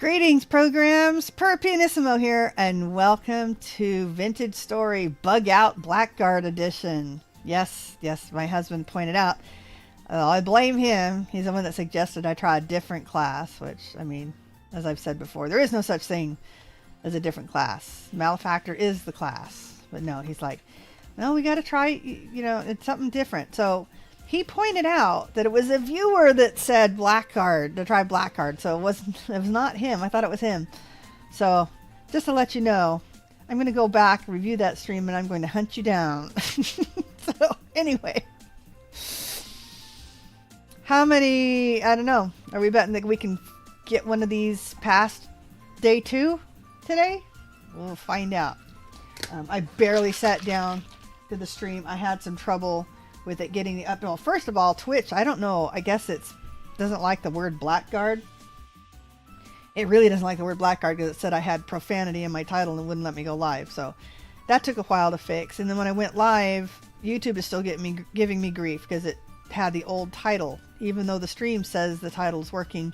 Greetings, programs. Pyrrh Pianissimo here, and welcome to Vintage Story Bug Out Blackguard Edition. Yes, my husband pointed out. I blame him. He's the one that suggested I try a different class, which, I mean, as I've said before, there is no such thing as a different class. Malefactor is the class. But no, he's like, no, we got to try, it's something different. So he pointed out that it was a viewer that said Blackguard, to try Blackguard. So it was not him. I thought it was him. So just to let you know, I'm going to go back, review that stream, and I'm going to hunt you down. So anyway, how many, I don't know, are we betting that we can get one of these past day 2 today? We'll find out. I barely sat down to the stream. I had some trouble with it getting the up. Well, first of all, Twitch, I don't know. I guess it doesn't like the word Blackguard. It really doesn't like the word Blackguard because it said I had profanity in my title and wouldn't let me go live. So that took a while to fix. And then when I went live, YouTube is still giving me grief because it had the old title. Even though the stream says the title's working,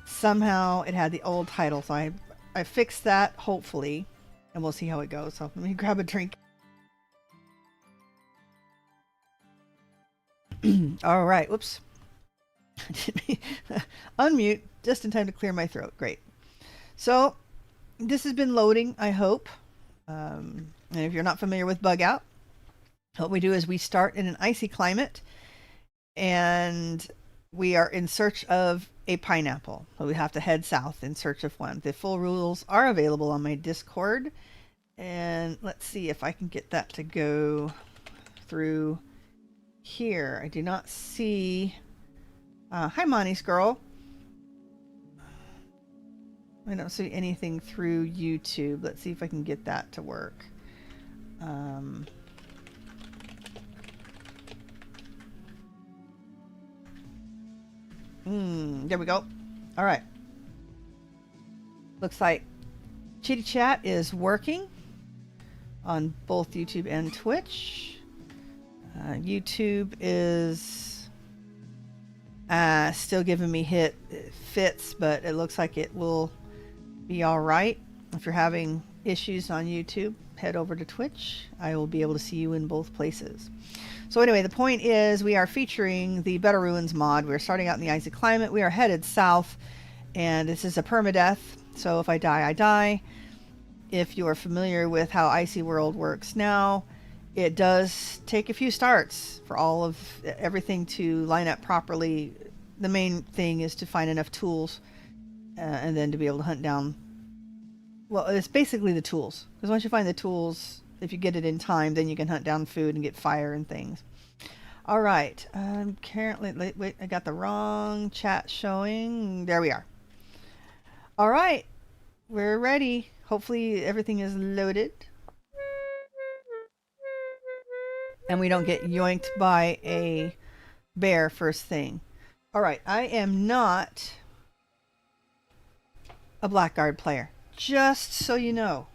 somehow it had the old title. So I fixed that, hopefully, and we'll see how it goes. So let me grab a drink. All right, whoops. Unmute just in time to clear my throat. Great. So this has been loading, I hope. And if you're not familiar with Bug Out, what we do is we start in an icy climate and we are in search of a pineapple. So we have to head south in search of one. The full rules are available on my Discord. And let's see if I can get that to go through here. I do not see. Hi, Monty's girl. I don't see anything through YouTube. Let's see if I can get that to work. There we go. All right. Looks like Chitty Chat is working on both YouTube and Twitch. YouTube is still giving me fits, but it looks like it will be all right. If you're having issues on YouTube, head over to Twitch. I will be able to see you in both places. So anyway, the point is we are featuring the Better Ruins mod. We're starting out in the icy climate. We are headed south, and this is a permadeath. So if I die, I die. If you are familiar with how Icy World works now, it does take a few starts for all of everything to line up properly. The main thing is to find enough tools and then to be able to hunt down. Well, it's basically the tools. Because once you find the tools, if you get it in time, then you can hunt down food and get fire and things. All right. Currently, wait, I got the wrong chat showing. There we are. All right. We're ready. Hopefully everything is loaded. And we don't get yoinked by a bear first thing. All right, I am not a Blackguard player. Just so you know.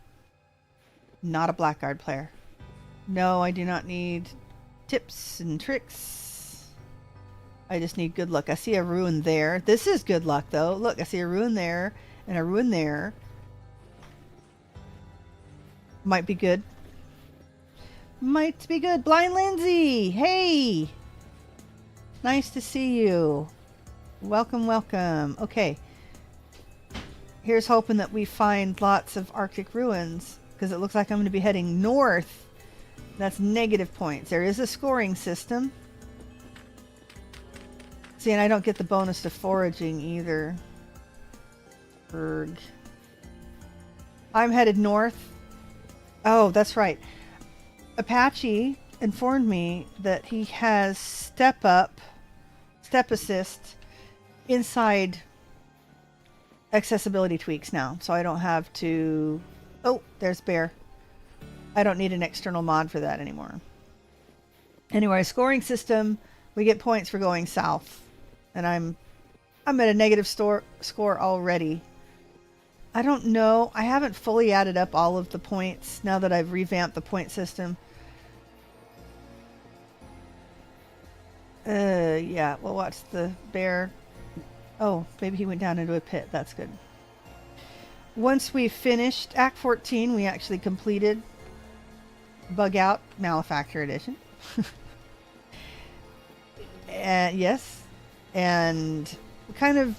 Not a Blackguard player. No, I do not need tips and tricks. I just need good luck. I see a ruin there. This is good luck, though. Look, I see a ruin there and a ruin there. Might be good. Might be good. Blind Lindsay! Hey! Nice to see you. Welcome, welcome. Okay. Here's hoping that we find lots of Arctic ruins, because it looks like I'm going to be heading north. That's negative points. There is a scoring system. See, and I don't get the bonus to foraging either. Berg. I'm headed north. Oh, that's right. Apache informed me that he has step assist inside accessibility tweaks now, so I don't have to. Oh, there's bear. I don't need an external mod for that anymore. Anyway, scoring system, we get points for going south, and I'm at a negative score already. I don't know. I haven't fully added up all of the points now that I've revamped the point system. Yeah, we'll watch the bear. Oh, maybe he went down into a pit. That's good. once we finished Act 14, we actually completed Bug Out Malefactor Edition. And yes, and kind of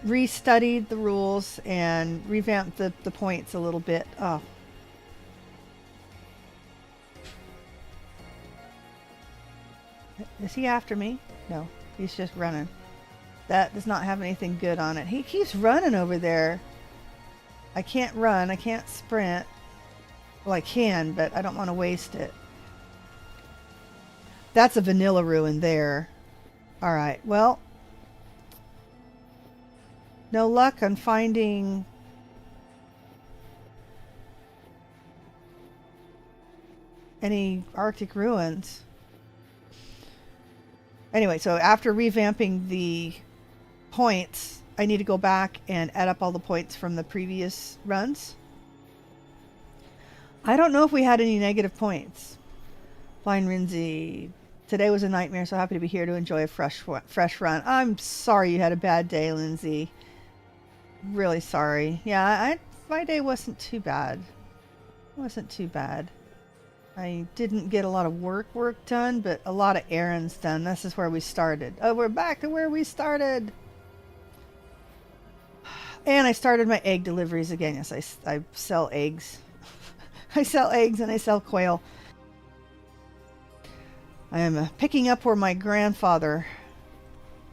restudied the rules and revamped the points a little bit. Oh. Is he after me? No, he's just running. That does not have anything good on it. He keeps running over there. I can't run. I can't sprint. Well, I can, but I don't want to waste it. That's a vanilla ruin there. Alright, well. No luck on finding any Arctic ruins. Anyway, so after revamping the points, I need to go back and add up all the points from the previous runs. I don't know if we had any negative points. Blind Rinzi. Today was a nightmare, so happy to be here to enjoy a fresh run. I'm sorry you had a bad day, Lindsay. Really sorry. Yeah, my day wasn't too bad. It wasn't too bad. I didn't get a lot of work done, but a lot of errands done. This is where we started. Oh, we're back to where we started. And I started my egg deliveries again. Yes, I sell eggs. I sell eggs and I sell quail. I am picking up where my grandfather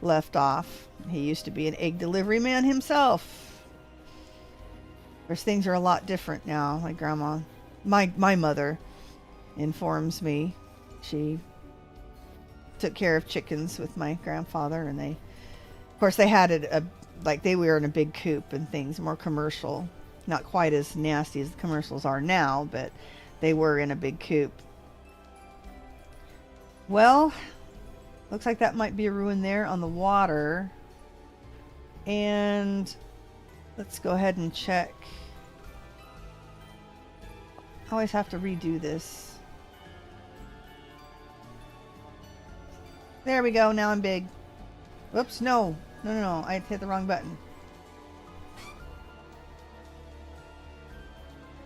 left off. He used to be an egg delivery man himself. Of course, things are a lot different now. My grandma, my mother informs me she took care of chickens with my grandfather, and they, of course, they had it like they were in a big coop and things, more commercial. Not quite as nasty as the commercials are now, but they were in a big coop. Well, looks like that might be a ruin there on the water. And let's go ahead and check. I always have to redo this. There we go. Now I'm big. Whoops, no. No. I hit the wrong button.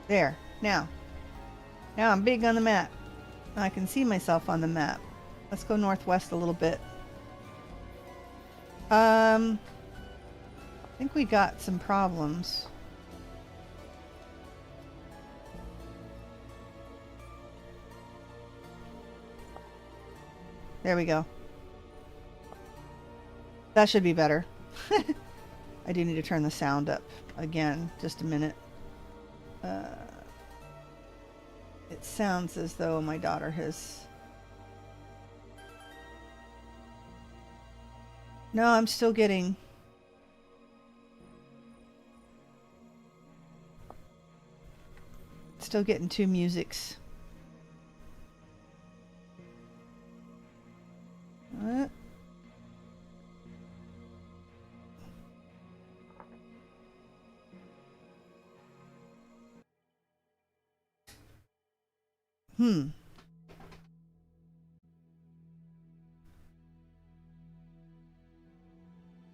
There. Now I'm big on the map. I can see myself on the map. Let's go northwest a little bit. I think we got some problems. There we go. That should be better. I do need to turn the sound up again. Just a minute. It sounds as though my daughter has... No, I'm still getting... Still getting two musics. What?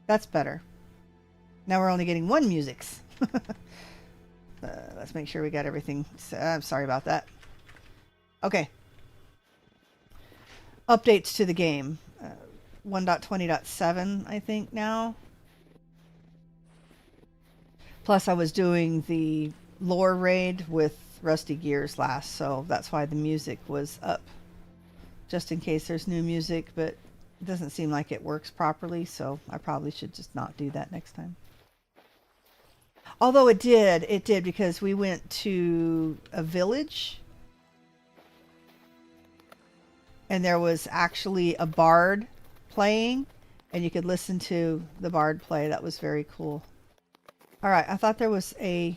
That's better. Now we're only getting one musics. Let's make sure we got everything. I'm sorry about that. Okay. Updates to the game. 1.20.7, I think now. Plus I was doing the lore raid with Rusty Gears last, so that's why the music was up. Just in case there's new music, but it doesn't seem like it works properly, so I probably should just not do that next time. Although it did because we went to a village and there was actually a bard playing and you could listen to the bard play. That was very cool. Alright, I thought there was a...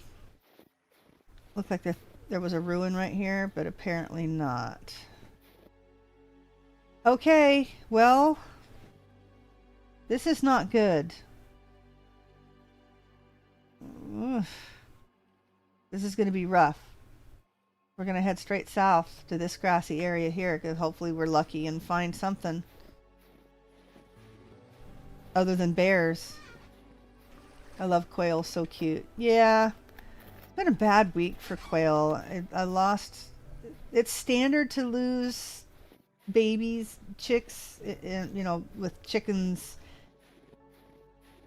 Looked like there was a ruin right here, but apparently not. Okay, well... This is not good. Ugh. This is going to be rough. We're going to head straight south to this grassy area here, because hopefully we're lucky and find something other than bears. I love quail, so cute. Yeah, it's been a bad week for quail. I lost. It's standard to lose babies, chicks, with chickens,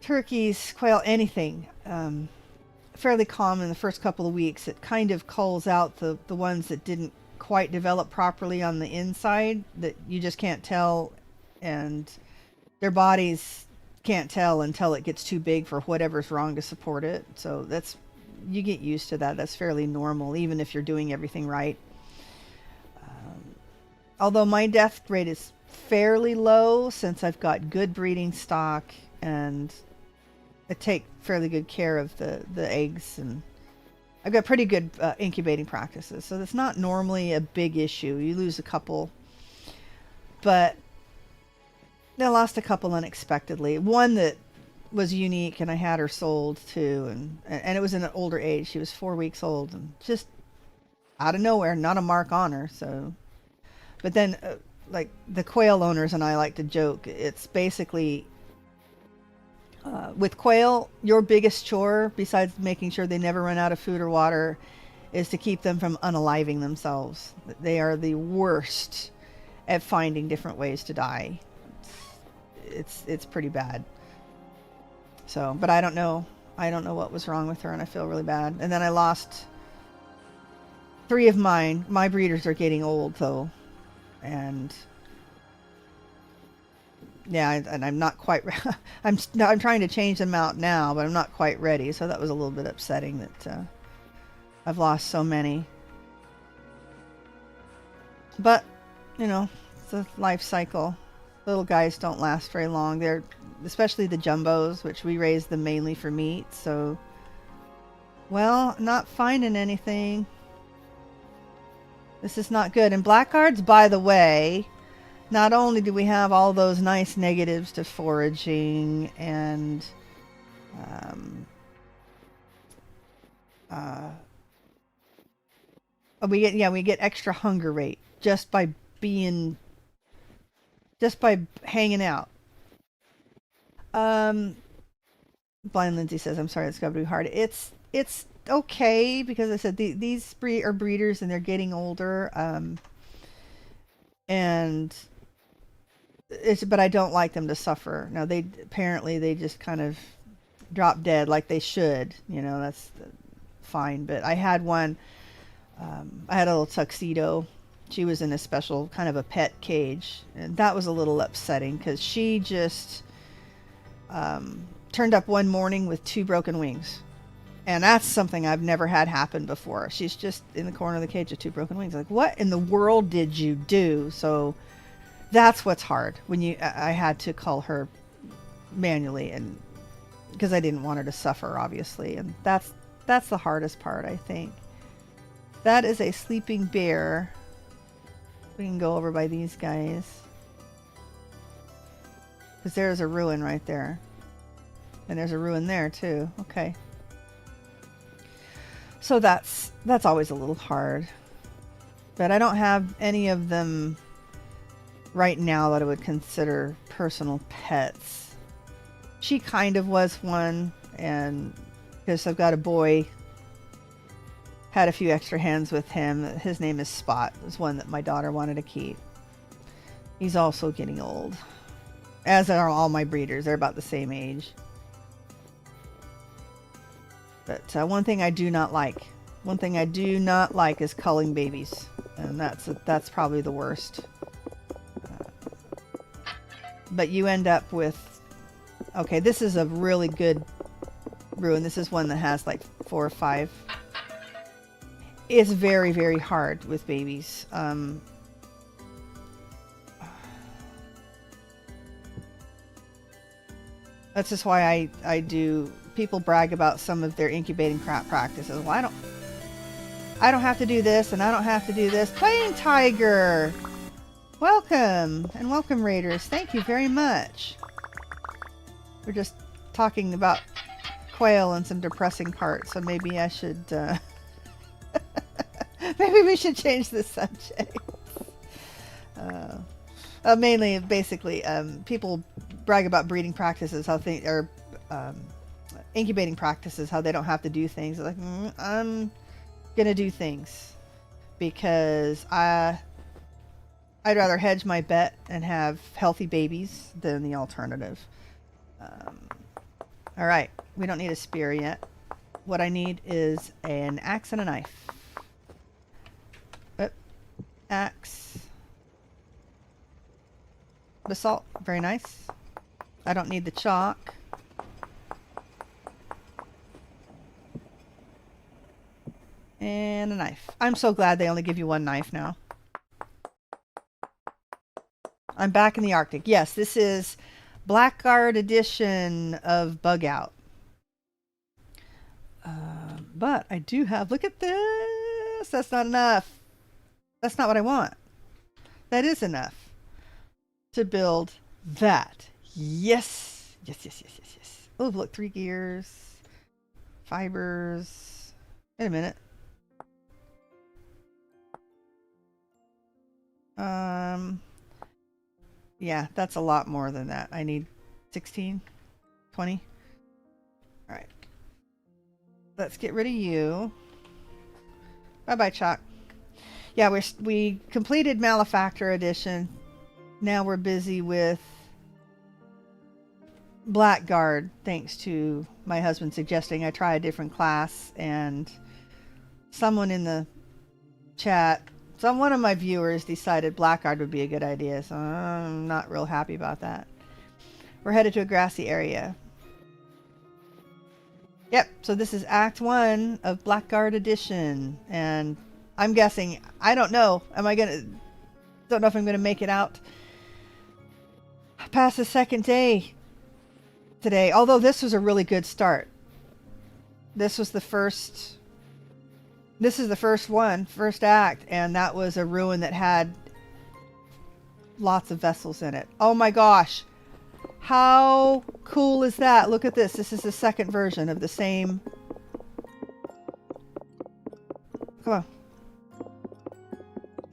turkeys, quail, anything. Fairly common the first couple of weeks. It kind of culls out the ones that didn't quite develop properly on the inside, that you just can't tell, and their bodies can't tell until it gets too big for whatever's wrong to support it. So you get used to that. That's fairly normal, even if you're doing everything right. Although my death rate is fairly low, since I've got good breeding stock and I take fairly good care of the eggs, and I've got pretty good incubating practices. So that's not normally a big issue. You lose a couple, but I lost a couple unexpectedly. One that was unique, and I had her sold too, and it was in an older age. She was 4 weeks old, and just out of nowhere, not a mark on her. So, but then, like the quail owners and I like to joke, it's basically with quail, your biggest chore, besides making sure they never run out of food or water, is to keep them from unaliving themselves. They are the worst at finding different ways to die. It's pretty bad. So, but I don't know what was wrong with her, and I feel really bad. And then I lost 3 of mine. My breeders are getting old though, and yeah, and I'm not quite. I'm trying to change them out now, but I'm not quite ready. So that was a little bit upsetting that I've lost so many. But it's a life cycle. Little guys don't last very long. They're, especially the jumbos, which we raise them mainly for meat. So, well, not finding anything. This is not good. And Blackguards, by the way, not only do we have all those nice negatives to foraging and we get extra hunger rate just by hanging out. Blind Lindsay says, I'm sorry, it's got to be hard. It's okay, because I said these are breeders and they're getting older. But I don't like them to suffer. Now they just kind of drop dead like they should. That's fine. But I had one. I had a little tuxedo. She was in a special kind of a pet cage, and that was a little upsetting because she just turned up one morning with 2 broken wings, and that's something I've never had happen before. She's just in the corner of the cage with 2 broken wings. Like, what in the world did you do? So that's what's hard when I had to call her manually, and because I didn't want her to suffer, obviously, and that's the hardest part, I think. That is a sleeping bear. We can go over by these guys, because there's a ruin right there, and there's a ruin there too. Okay, so that's always a little hard, but I don't have any of them right now that I would consider personal pets. She kind of was one, and because I've got a boy, had a few extra hands with him. His name is Spot. It was one that my daughter wanted to keep. He's also getting old, as are all my breeders. They're about the same age. But one thing I do not like is culling babies, and that's probably the worst. But you end up with, okay, this is a really good ruin. This is one that has like 4 or 5. It's very, very hard with babies. That's just why I do. People brag about some of their incubating practices. Well, I don't have to do this, and I don't have to do this. Playing Tiger, welcome, and welcome, Raiders. Thank you very much. We're just talking about quail and some depressing parts, so maybe I should. Maybe we should change the subject. Mainly, basically, people brag about breeding practices, how things are incubating practices, how they don't have to do things. Like, I'm gonna do things because I'd rather hedge my bet and have healthy babies than the alternative. All right, we don't need a spear yet. What I need is an axe and a knife. Axe. Basalt, very nice. I don't need the chalk. And a knife. I'm so glad they only give you one knife now. I'm back in the Arctic. Yes, this is Blackguard edition of Bug Out. But I do have, look at this. That's not enough. That's not what I want. That is enough to build that. Yes. Yes, yes, yes, yes, yes. Oh, look, 3 gears. Fibers. Wait a minute. Yeah, that's a lot more than that. I need 16, 20. All right. Let's get rid of you. Bye-bye, Chalk. Yeah, we completed Malefactor edition. Now we're busy with Blackguard, thanks to my husband suggesting I try a different class, and someone in the chat, one of my viewers decided Blackguard would be a good idea, so I'm not real happy about that. We're headed to a grassy area. Yep, so this is Act 1 of Blackguard edition, and I'm guessing, I don't know, don't know if I'm gonna make it out past the second day today, although this was a really good start. This is the first first act, and that was a ruin that had lots of vessels in it. Oh my gosh, how cool is that? Look at this. This is the second version of the same. Come on.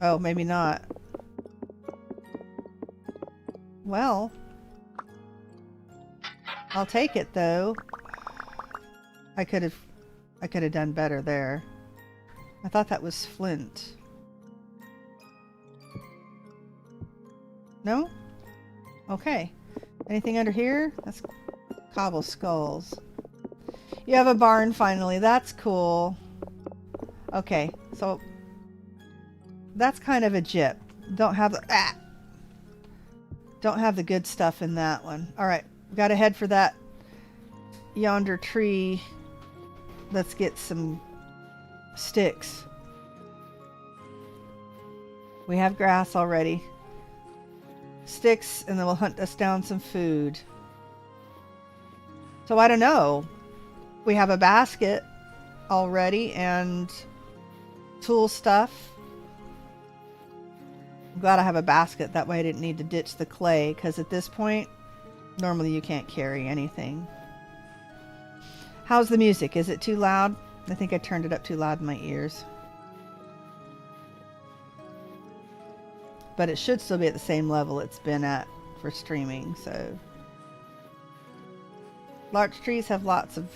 Oh, maybe not. Well, I'll take it though. I could have done better there. I thought that was flint. No? Okay. Anything under here? That's cobble skulls. You have a barn finally. That's cool. Okay, so that's kind of a jip. Don't have the good stuff in that one. All right, got to head for that yonder tree. Let's get some sticks. We have grass already. Sticks, and then we'll hunt us down some food. So I don't know. We have a basket already and tool stuff. I'm glad I have a basket. That way I didn't need to ditch the clay, because at this point, normally you can't carry anything. How's the music? Is it too loud? I think I turned it up too loud in my ears. But it should still be at the same level it's been at for streaming, so. Larch trees have lots of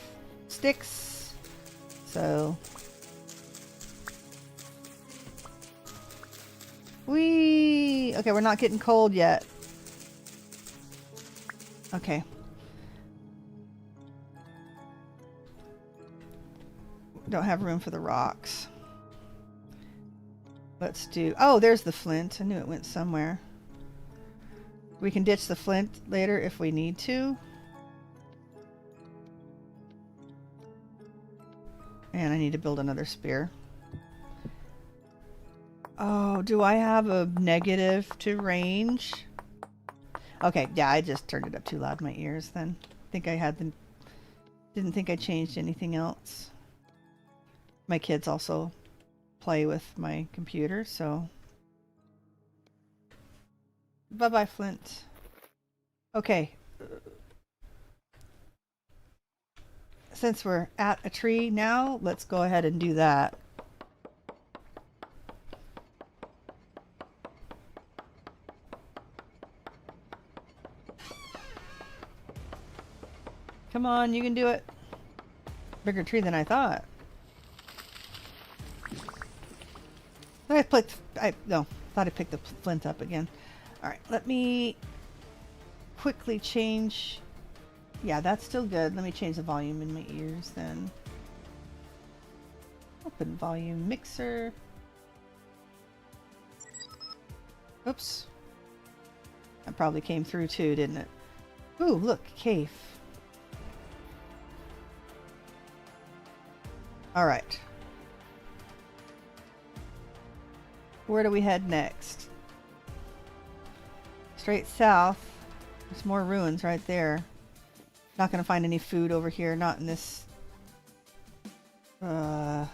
sticks, so. Whee! Okay, we're not getting cold yet. Okay. Don't have room for the rocks. Let's do... Oh, there's the flint. I knew it went somewhere. We can ditch the flint later if we need to. And I need to build another spear. Oh, do I have a negative to range? Okay, yeah, I just turned it up too loud in my ears then. I think I had the... Didn't think I changed anything else. My kids also play with my computer, so... Bye-bye, Flint. Okay. Since we're at a tree now, let's go ahead and do that. Come on, you can do it. Bigger tree than I thought. I thought I picked the flint up again. Alright, let me quickly change. Yeah, that's still good. Let me change the volume in my ears then. Open volume mixer. Oops. That probably came through too, didn't it? Ooh, look, cave. Alright. Where do we head next? Straight south. There's more ruins right there. Not gonna find any food over here, not in this. I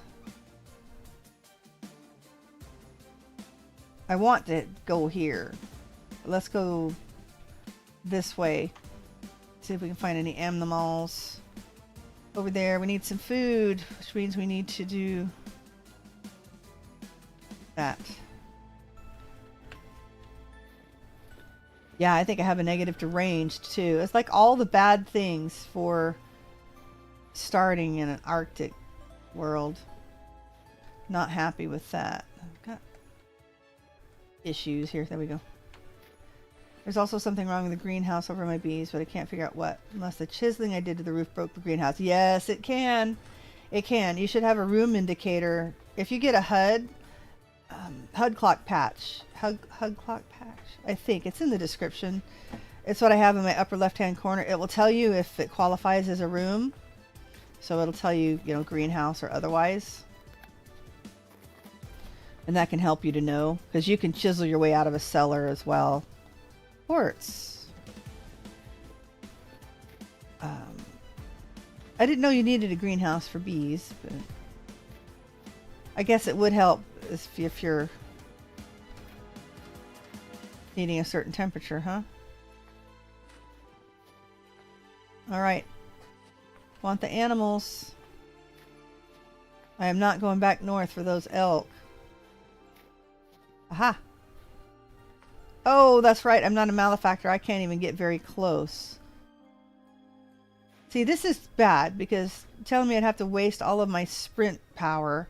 want to go here. Let's go this way. See if we can find any animals. Over there, we need some food, which means we need to do that. Yeah, I think I have a negative to ranged too. It's like all the bad things for starting in an Arctic world. Not happy with that. I've got issues here. There we go. There's also something wrong with the greenhouse over my bees, but I can't figure out what. Unless the chiseling I did to the roof broke the greenhouse. Yes, it can. It can. You should have a room indicator. If you get a HudClockPatch. HudClockPatch. I think it's in the description. It's what I have in my upper left-hand corner. It will tell you if it qualifies as a room. So it'll tell you, you know, greenhouse or otherwise. And that can help you to know, because you can chisel your way out of a cellar as well. Quartz. I didn't know you needed a greenhouse for bees, but I guess it would help if you're needing a certain temperature, huh? Alright. Want the animals. I am not going back north for those elk. Aha! Oh, that's right. I'm not a malefactor. I can't even get very close. See, this is bad because telling me I'd have to waste all of my sprint power.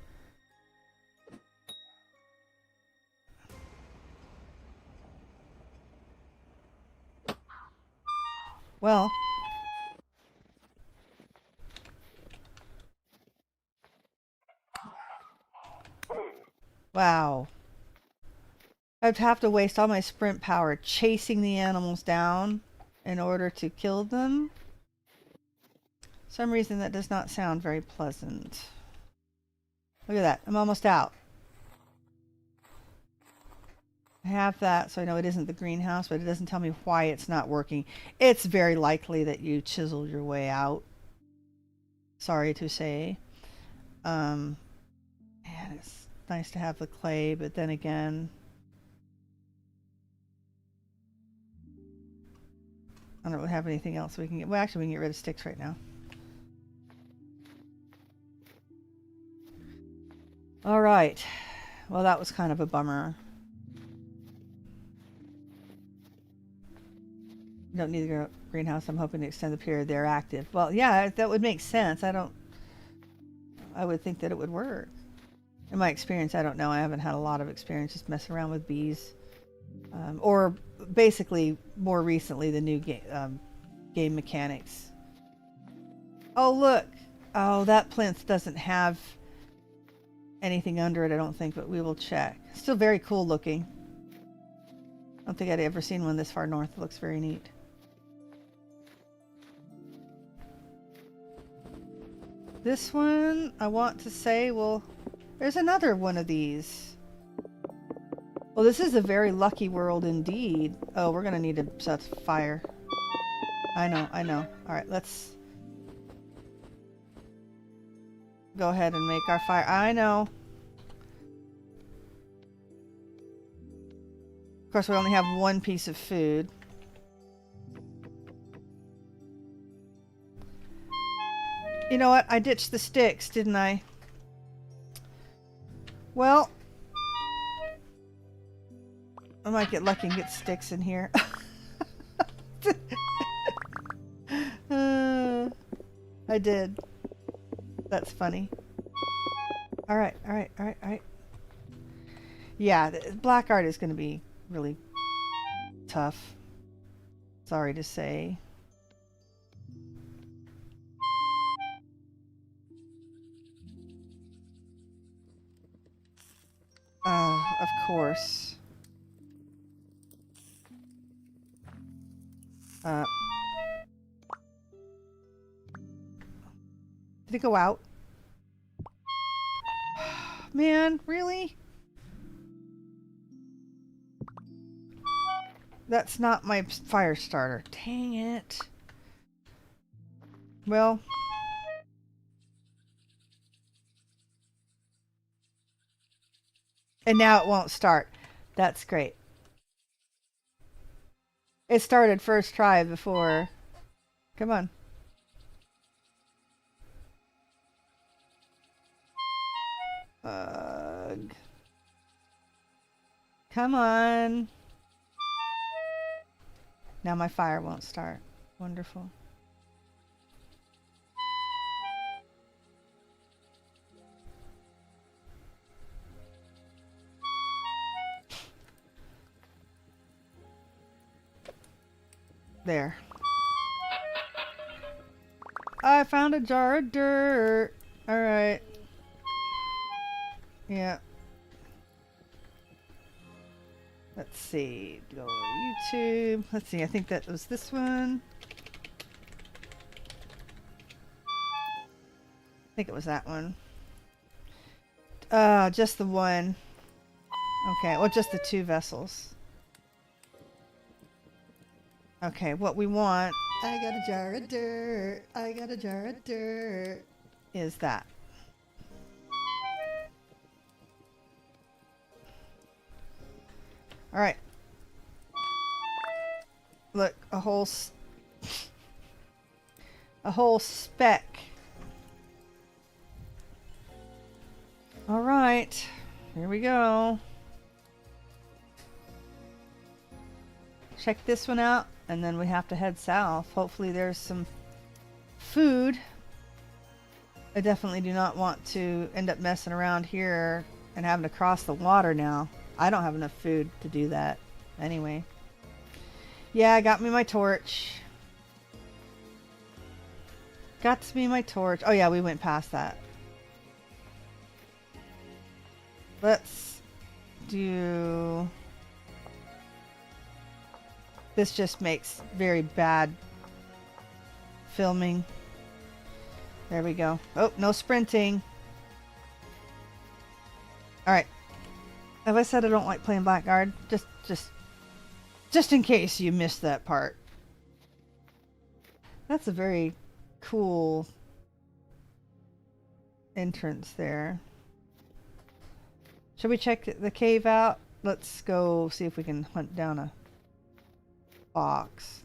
Well. Wow. I'd have to waste all my sprint power chasing the animals down in order to kill them. For some reason that does not sound very pleasant. Look at that. I'm almost out. I have that, so I know it isn't the greenhouse, but it doesn't tell me why it's not working. It's very likely that you chiseled your way out. Sorry to say. Man, it's nice to have the clay, but then again, I don't really have anything else we can get. Well, actually, we can get rid of sticks right now. All right. Well, that was kind of a bummer. You don't need a greenhouse. I'm hoping to extend the period they're active. Well, yeah, that would make sense. I would think that it would work. In my experience, I don't know. I haven't had a lot of experience just messing around with bees. Or basically, more recently, the new game mechanics. Oh, look. Oh, that plinth doesn't have anything under it, I don't think, but we will check. Still very cool looking. I don't think I'd ever seen one this far north. It looks very neat. This one, I want to say, well, there's another one of these. Well, this is a very lucky world indeed. Oh, we're going to need to set fire. I know. Alright, let's go ahead and make our fire. I know. Of course, we only have one piece of food. You know what? I ditched the sticks, didn't I? Well, I might get lucky and get sticks in here. I did. That's funny. Alright, alright, alright, alright. Yeah, Blackguard is going to be really tough. Sorry to say. Of course. Did it go out? Man, really? That's not my fire starter. Dang it. Well. And now it won't start. That's great. It started first try before. Come on. Ugh. Come on. Now my fire won't start. Wonderful. There. I found a jar of dirt. Alright. Yeah. Let's see. Go to YouTube. Let's see. I think that was this one. I think it was that one. Just the one. Okay. Well, just the 2 vessels. Okay, what we want, I got a jar of dirt, I got a jar of dirt, is that. Alright. Look, a whole speck. Alright, here we go. Check this one out. And then we have to head south. Hopefully there's some food. I definitely do not want to end up messing around here and having to cross the water now. I don't have enough food to do that. Anyway. Yeah, I got me my torch. Got to be my torch. Oh yeah, we went past that. Let's do... This just makes very bad filming. There we go. Oh, no sprinting. Alright. Have I said I don't like playing Blackguard? Just in case you missed that part. That's a very cool entrance there. Should we check the cave out? Let's go see if we can hunt down a box.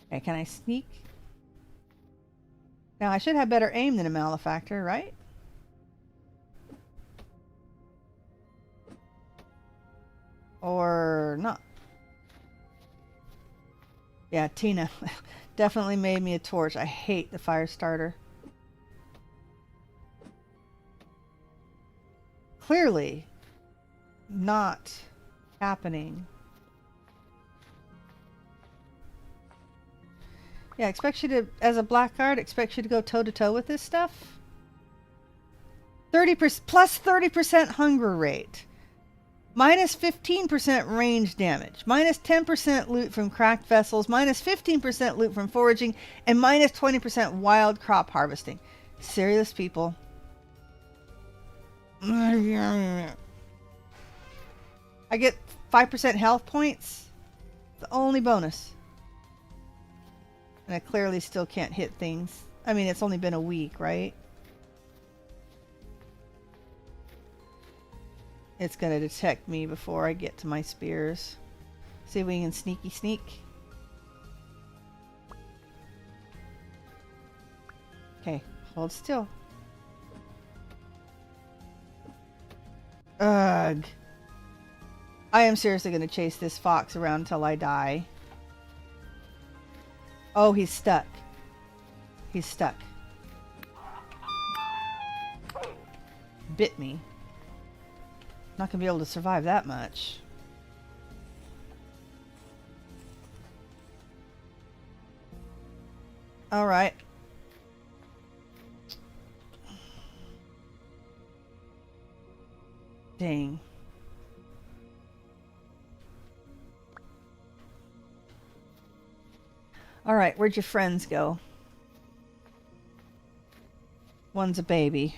Okay, can I sneak? Now I should have better aim than a Malefactor, right? Or not. Yeah, Tina definitely made me a torch. I hate the fire starter. Clearly not happening. Yeah, expect you to, as a Blackguard, expect you to go toe to toe with this stuff. 30% plus 30% hunger rate. Minus 15% range damage. Minus 10% loot from cracked vessels. Minus 15% loot from foraging. And minus 20% wild crop harvesting. Serious people. I get 5% health points. The only bonus. And I clearly still can't hit things. I mean, it's only been a week, right? It's going to detect me before I get to my spears. See if we can sneaky sneak. Okay, hold still. Ugh. I am seriously going to chase this fox around until I die. Oh, he's stuck. He's stuck. Bit me. Not going to be able to survive that much. All right. Dang. All right, where'd your friends go? One's a baby.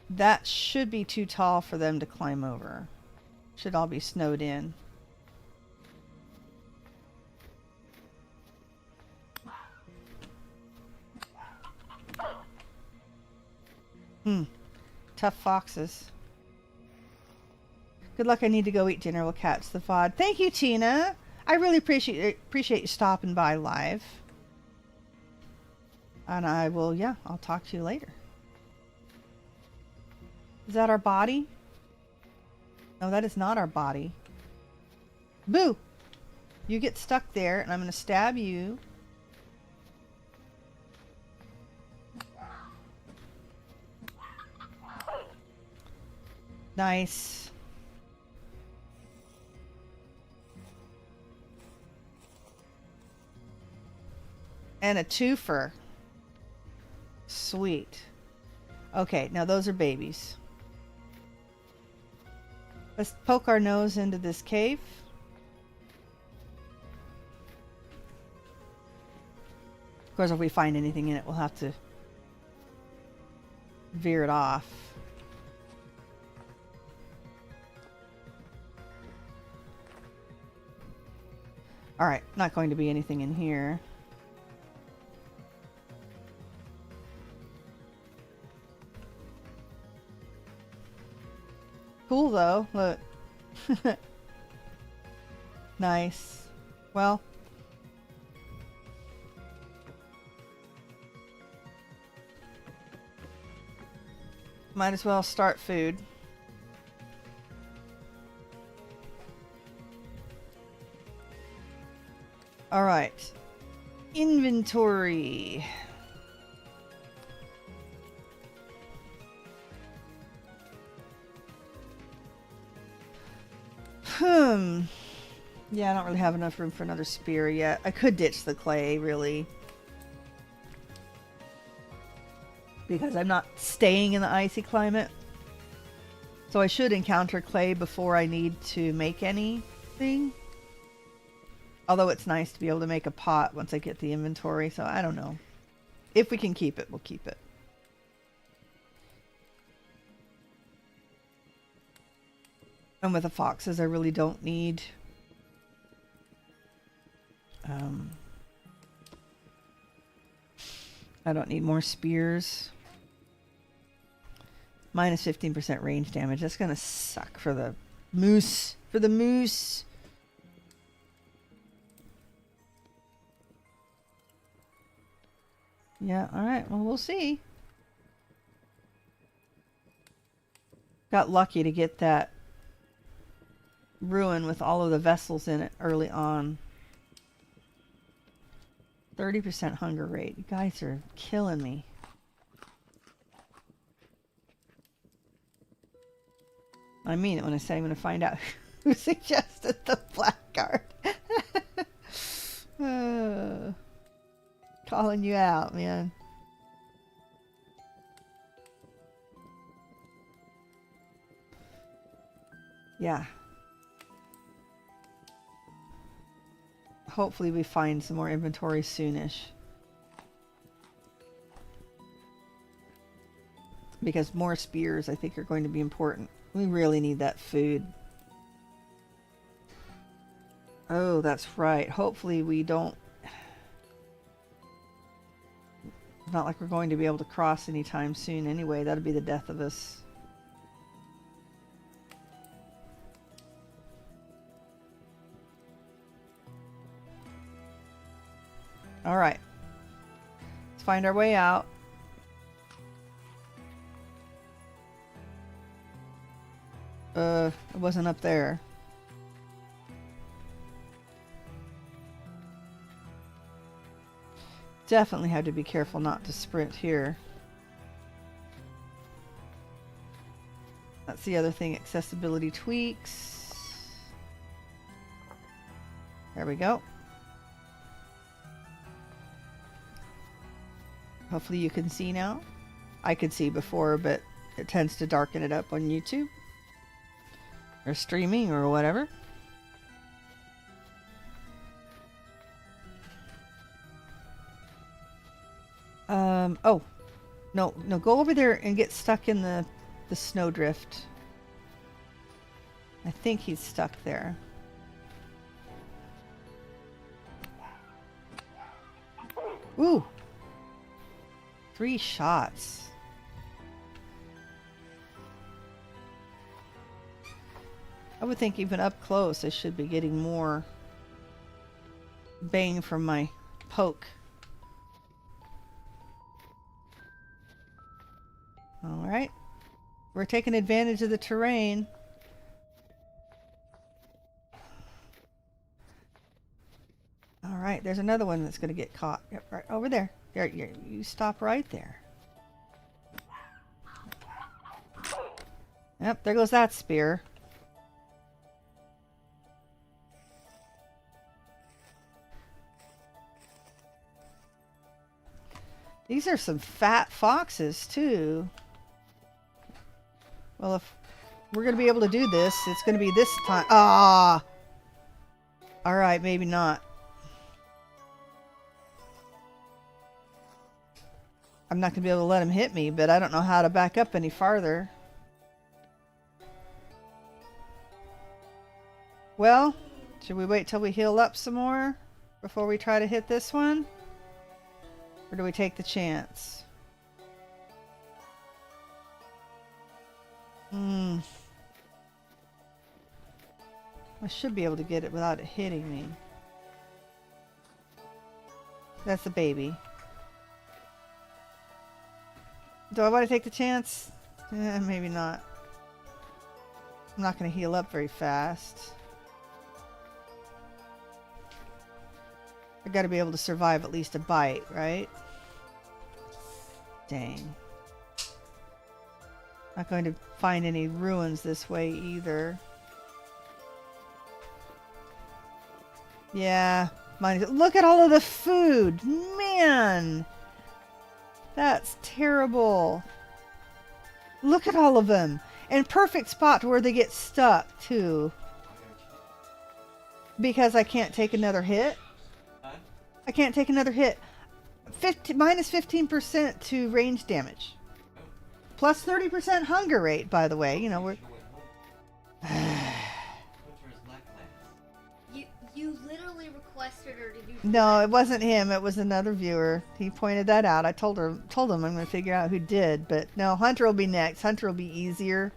That should be too tall for them to climb over. Should all be snowed in. Tough foxes. Good luck. I need to go eat dinner. We'll catch the VOD. Thank you, Tina. I really appreciate you stopping by live. And I will, yeah, I'll talk to you later. Is that our body? No, that is not our body. Boo! You get stuck there, and I'm going to stab you. Nice. And a twofer. Sweet. Okay, now those are babies. Let's poke our nose into this cave. Of course, if we find anything in it, we'll have to veer it off. Alright, not going to be anything in here. Cool though, look. Nice. Well. Might as well start food. All right. Inventory. Yeah, I don't really have enough room for another spear yet. I could ditch the clay, really. Because I'm not staying in the icy climate. So I should encounter clay before I need to make anything. Although it's nice to be able to make a pot once I get the inventory, so I don't know. If we can keep it, we'll keep it. And with the foxes, I really don't need... I don't need more spears. Minus 15% range damage. That's gonna suck for the moose. For the moose! Yeah, alright. Well, we'll see. Got lucky to get that ruin with all of the vessels in it early on. 30% hunger rate. You guys are killing me. I mean it when I say I'm going to find out who suggested the Blackguard. Calling you out, man. Yeah. Hopefully we find some more inventory soonish. Because more spears I think are going to be important. We really need that food. Oh, that's right. Hopefully we don't... It's not like we're going to be able to cross anytime soon anyway. That'd be the death of us. Alright. Let's find our way out. It wasn't up there. Definitely have to be careful not to sprint here. That's the other thing, accessibility tweaks. There we go. Hopefully you can see now. I could see before, but it tends to darken it up on YouTube or streaming or whatever. Oh, no, go over there and get stuck in the snowdrift. I think he's stuck there. Ooh! 3 shots. I would think even up close I should be getting more bang from my poke. Alright. We're taking advantage of the terrain. Alright, there's another one that's going to get caught. Yep, right over there. There, you stop right there. Yep, there goes that spear. These are some fat foxes, too. Well, if we're going to be able to do this, it's going to be this time. Ah! Alright, maybe not. I'm not going to be able to let him hit me, but I don't know how to back up any farther. Well, should we wait till we heal up some more before we try to hit this one? Or do we take the chance? I should be able to get it without it hitting me. That's the baby. Do I want to take the chance? Maybe not. I'm not going to heal up very fast. I got to be able to survive at least a bite, right? Dang. Not going to find any ruins this way either. Yeah. Look at all of the food! Man! That's terrible. Look at all of them. And perfect spot to where they get stuck, too. Because I can't take another hit. I can't take another hit. Minus 15% to range damage. Plus 30% hunger rate, by the way. You know, we're... You literally requested her to do... No, it wasn't him. It was another viewer. He pointed that out. I told him I'm going to figure out who did. But no, Hunter will be next. Hunter will be easier.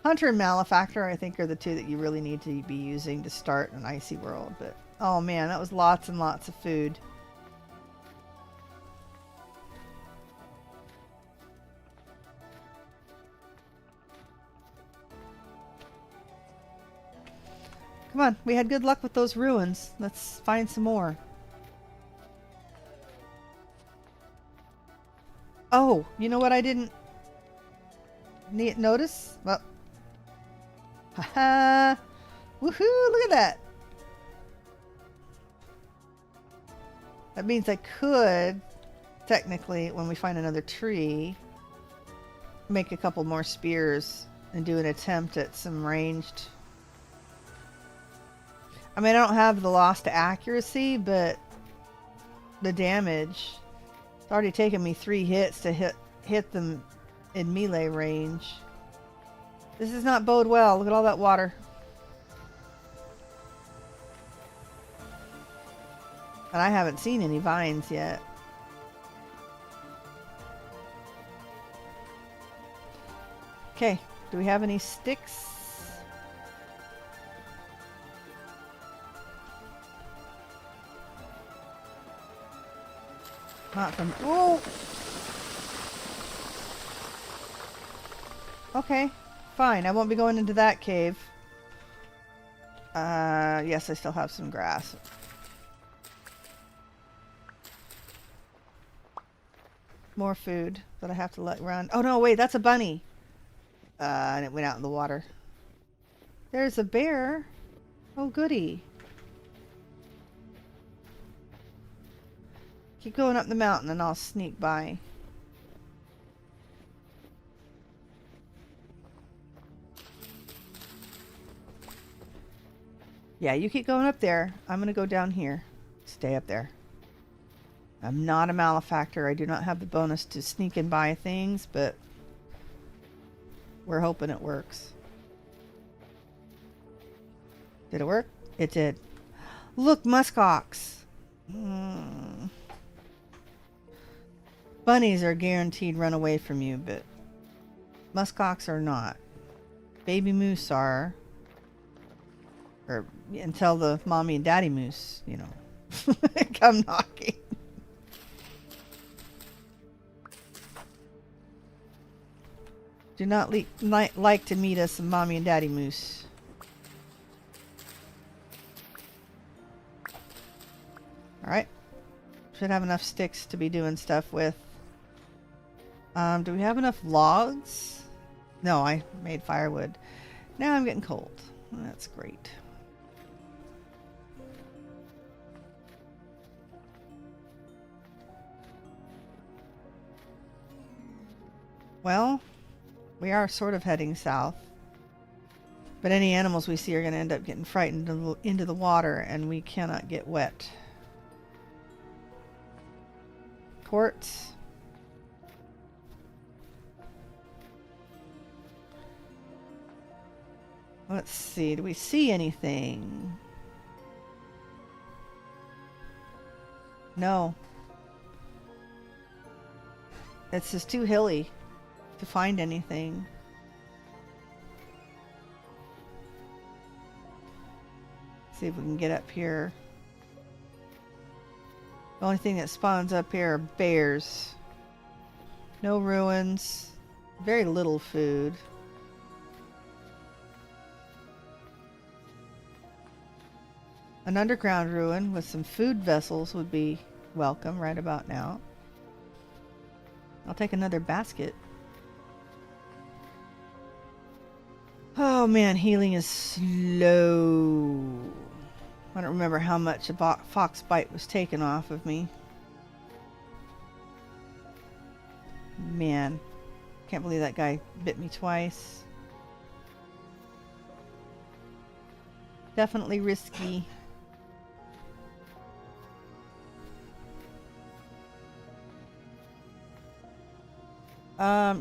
Hunter and Malefactor, I think, are the two that you really need to be using to start an icy world. But oh man, that was lots and lots of food. Come on, we had good luck with those ruins. Let's find some more. Oh, you know what I didn't notice? Well, haha! Woohoo! Look at that! That means I could, technically, when we find another tree, make a couple more spears and do an attempt at some ranged... I mean, I don't have the loss to accuracy, but the damage. It's already taken me 3 hits to hit them in melee range. This does not bode well. Look at all that water. And I haven't seen any vines yet. Okay, do we have any sticks? Not from... Whoa! Okay, fine. I won't be going into that cave. Yes, I still have some grass. More food that I have to let run. Oh no, wait, that's a bunny. And it went out in the water. There's a bear. Oh goody. Keep going up the mountain and I'll sneak by. Yeah, you keep going up there. I'm gonna go down here. Stay up there. I'm not a malefactor. I do not have the bonus to sneak and buy things, but we're hoping it works. Did it work? It did. Look, muskox. Bunnies are guaranteed run away from you, but muskox are not. Baby moose are. Or until the mommy and daddy moose, you know, come knocking. Do not like to meet us, mommy and daddy moose. Alright. Should have enough sticks to be doing stuff with. Do we have enough logs? No, I made firewood. Now I'm getting cold. That's great. Well, we are sort of heading south. But any animals we see are going to end up getting frightened into the water, and we cannot get wet. Quartz. Let's see, do we see anything? No. It's just too hilly to find anything. See if we can get up here. The only thing that spawns up here are bears. No ruins. Very little food. An underground ruin with some food vessels would be welcome right about now. I'll take another basket. Oh man, healing is slow. I don't remember how much a fox bite was taken off of me. Man, can't believe that guy bit me twice. Definitely risky.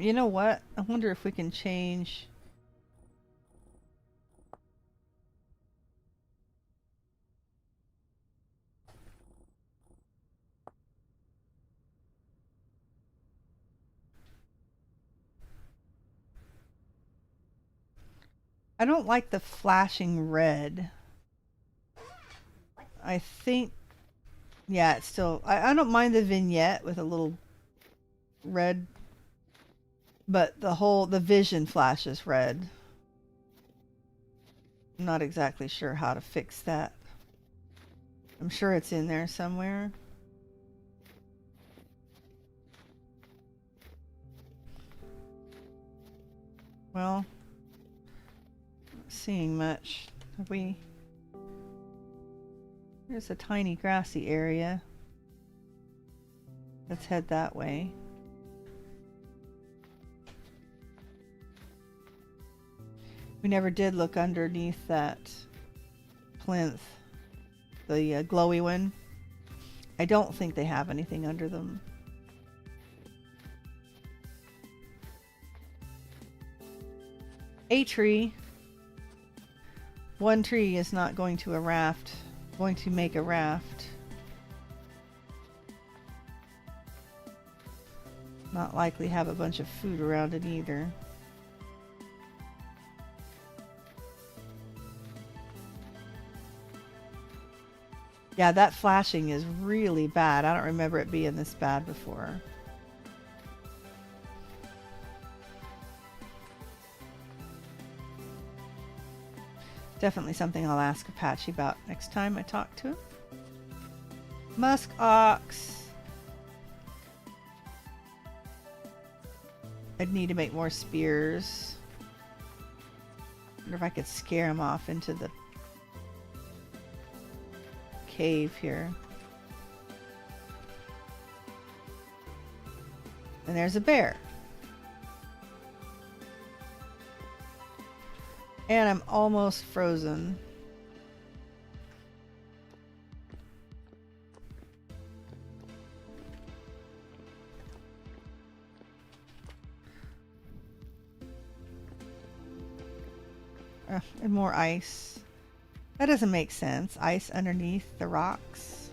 You know what? I wonder if we can change. I don't like the flashing red. I think, yeah, it's still, I don't mind the vignette with a little red, but the vision flashes red. I'm not exactly sure how to fix that. I'm sure it's in there somewhere. Well, not seeing much. Have we? There's a tiny grassy area. Let's head that way. We never did look underneath that plinth, the glowy one. I don't think they have anything under them. A tree. One tree is not going to a raft. Going to make a raft. Not likely have a bunch of food around it either. Yeah, that flashing is really bad. I don't remember it being this bad before. Definitely something I'll ask Apache about next time I talk to him. Musk ox. I'd need to make more spears. Wonder if I could scare him off into the cave here. And there's a bear. And I'm almost frozen. And more ice. That doesn't make sense. Ice underneath the rocks.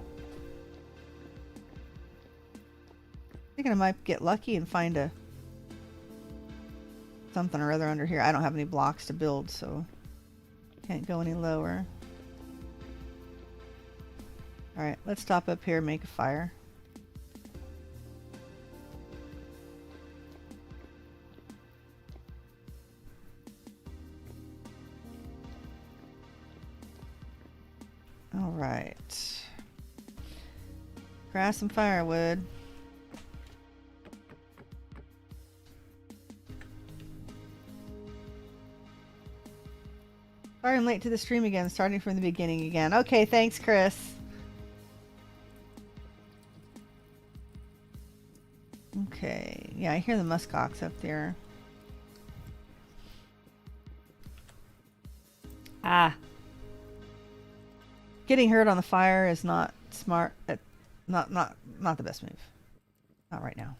Thinking I might get lucky and find a something or other under here. I don't have any blocks to build, so can't go any lower. Alright, let's stop up here and make a fire. Alright. Grass and firewood. Sorry I'm late to the stream again, starting from the beginning again. Okay, thanks, Chris. Okay, yeah, I hear the muskox up there. Ah. Getting hurt on the fire is not smart. Not the best move. Not right now.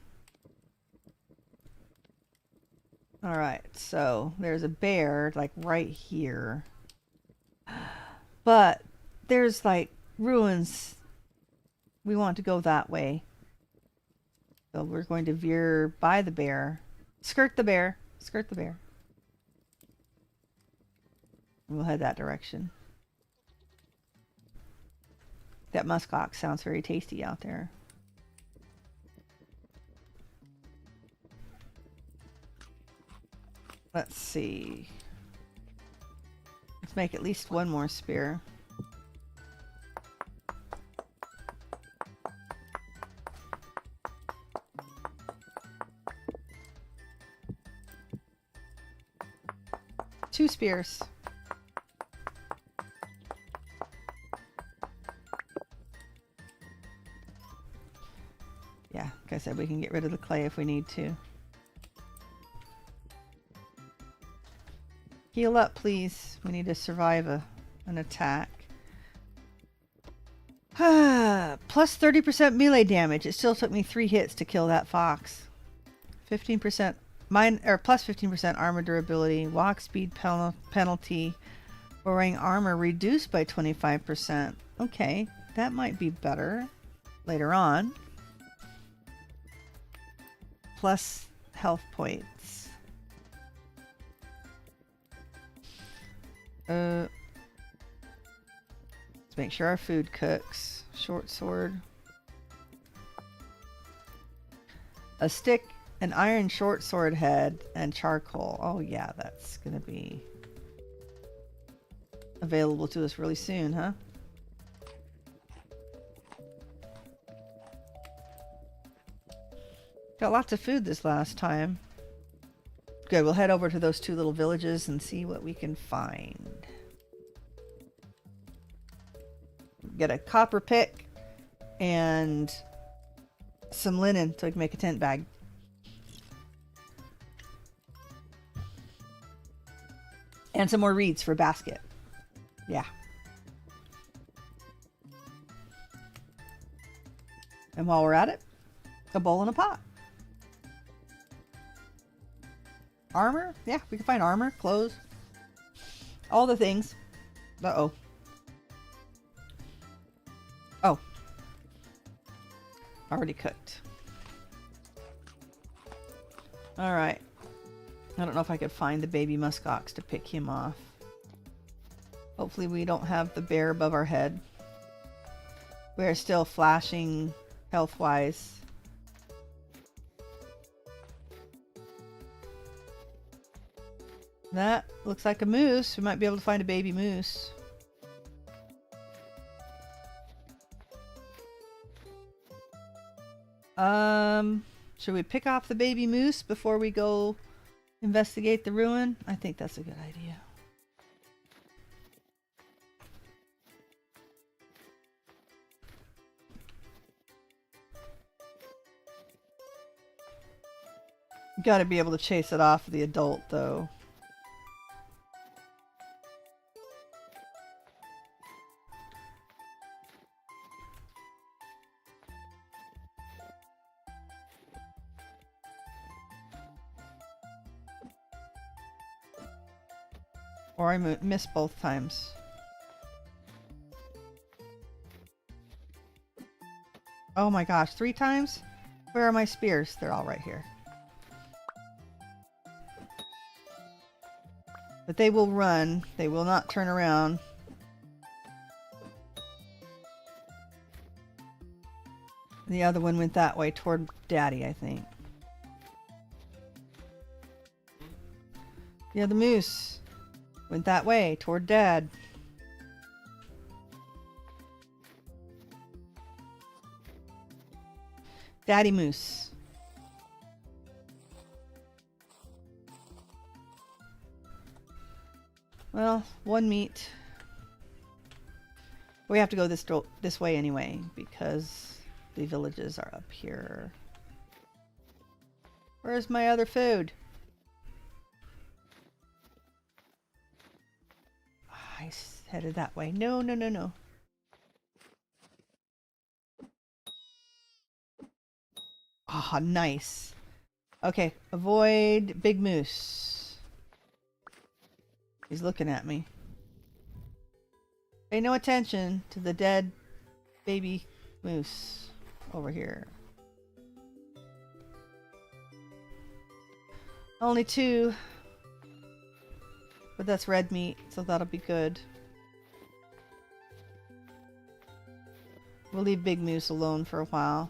All right, so there's a bear like right here. But there's like ruins. We want to go that way. So we're going to veer by the bear. Skirt the bear. Skirt the bear. We'll head that direction. That muskox sounds very tasty out there. Let's see. Let's make at least one more spear. Two spears. Yeah, like I said, we can get rid of the clay if we need to. Heal up, please. We need to survive an attack. Plus 30% melee damage. It still took me 3 hits to kill that fox. 15% plus 15% armor durability. Walk speed penalty. Wearing armor reduced by 25%. Okay, that might be better later on. Plus health points. Let's make sure our food cooks. Short sword. A stick, an iron short sword head, and charcoal. Oh yeah, that's gonna be available to us really soon, huh? Got lots of food this last time. Good, we'll head over to those 2 little villages and see what we can find. Get a copper pick and some linen so we can make a tent bag. And some more reeds for a basket. Yeah. And while we're at it, a bowl and a pot. Armor? Yeah, we can find armor, clothes, all the things. Uh-oh. Oh. Already cooked. Alright. I don't know if I could find the baby muskox to pick him off. Hopefully we don't have the bear above our head. We're still flashing health-wise. That looks like a moose. We might be able to find a baby moose. Should we pick off the baby moose before we go investigate the ruin? I think that's a good idea. You gotta be able to chase it off the adult, though. Or I missed both times. Oh my gosh, 3 times? Where are my spears? They're all right here. But they will run. They will not turn around. The other one went that way toward Daddy, I think. The other moose went that way toward Dad. Daddy moose. Well, 1 meat. We have to go this way anyway because the villages are up here. Where's my other food? I headed that way. No, no, no, no. Ah, nice. Okay, avoid big moose. He's looking at me. Pay no attention to the dead baby moose over here. Only 2. But that's red meat, so that'll be good. We'll leave Big Moose alone for a while.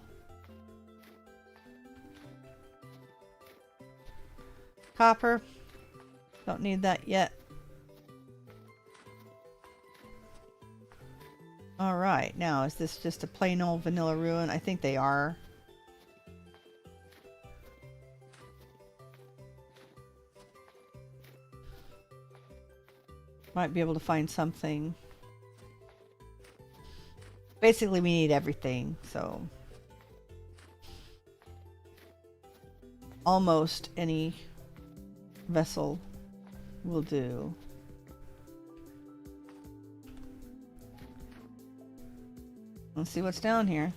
Copper. Don't need that yet. Alright, now is this just a plain old vanilla ruin? I think they are. Might be able to find something. Basically, we need everything, so almost any vessel will do. Let's see what's down here.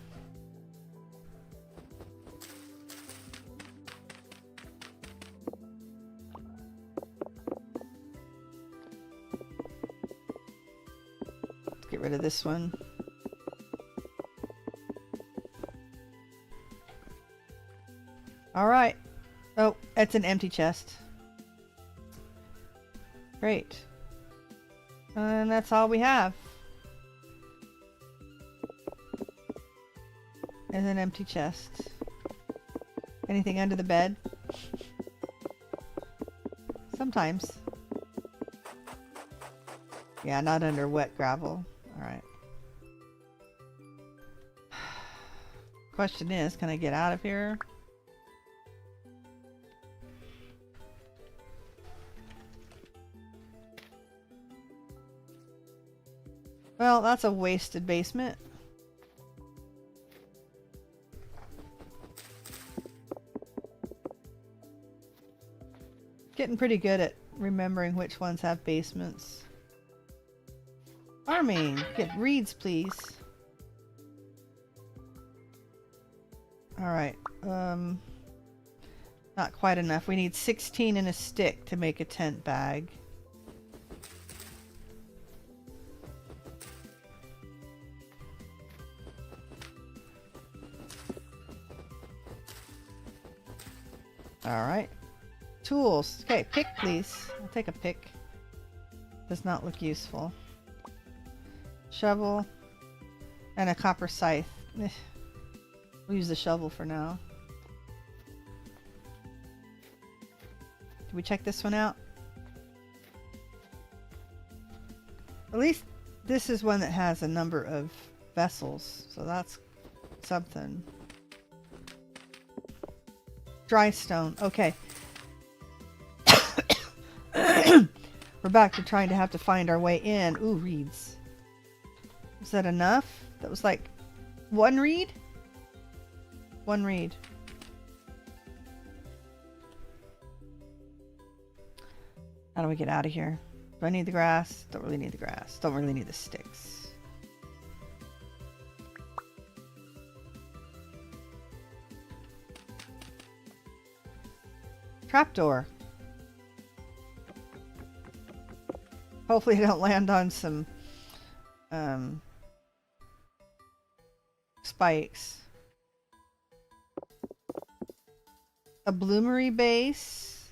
Get rid of this one. Alright. Oh, it's an empty chest. Great. And that's all we have. There's an empty chest. Anything under the bed? Sometimes. Yeah, not under wet gravel. Alright. Question is, can I get out of here? Well, that's a wasted basement. Getting pretty good at remembering which ones have basements. Farming! Get reeds, please. Alright, not quite enough. We need 16 and a stick to make a tent bag. Alright. Tools. Okay, pick please. I'll take a pick. Does not look useful. Shovel. And a copper scythe. We'll use the shovel for now. Did we check this one out? At least this is one that has a number of vessels, so that's something. Dry stone. Okay. We're back to trying to have to find our way in. Ooh, reeds. Was that enough? That was like one reed? One reed. How do we get out of here? Do I need the grass? Don't really need the grass. Don't really need the sticks. Trapdoor. Hopefully I don't land on some spikes. A bloomery base.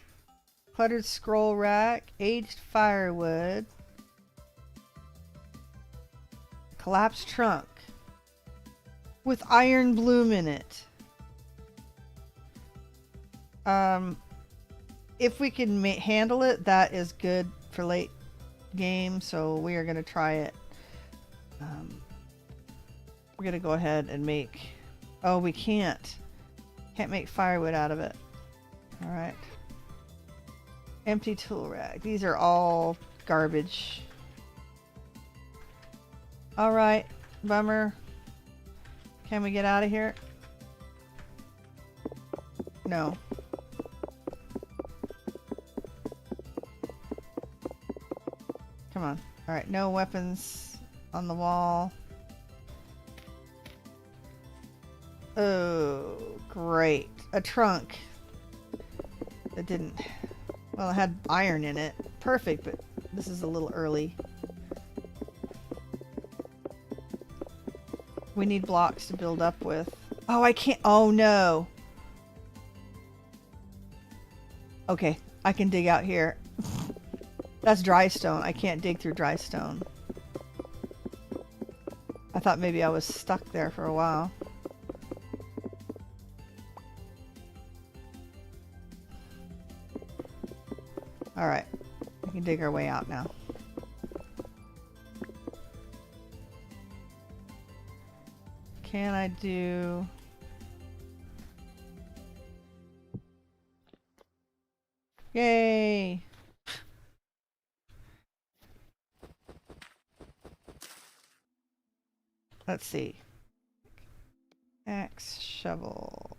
Cluttered scroll rack. Aged firewood. Collapsed trunk. With iron bloom in it. If we can handle it, that is good for late game, so we are going to try it. We're going to go ahead and make... Oh, we can't. Can't make firewood out of it. Alright. Empty tool rack. These are all garbage. Alright, bummer. Can we get out of here? No. Come on. Alright, no weapons on the wall. Oh, great. A trunk that didn't... Well, it had iron in it. Perfect, but this is a little early. We need blocks to build up with. Oh, I can't... Oh, no. Okay, I can dig out here. That's dry stone. I can't dig through dry stone. I thought maybe I was stuck there for a while. Alright. We can dig our way out now. Can I do... Yay! Let's see. Axe, shovel.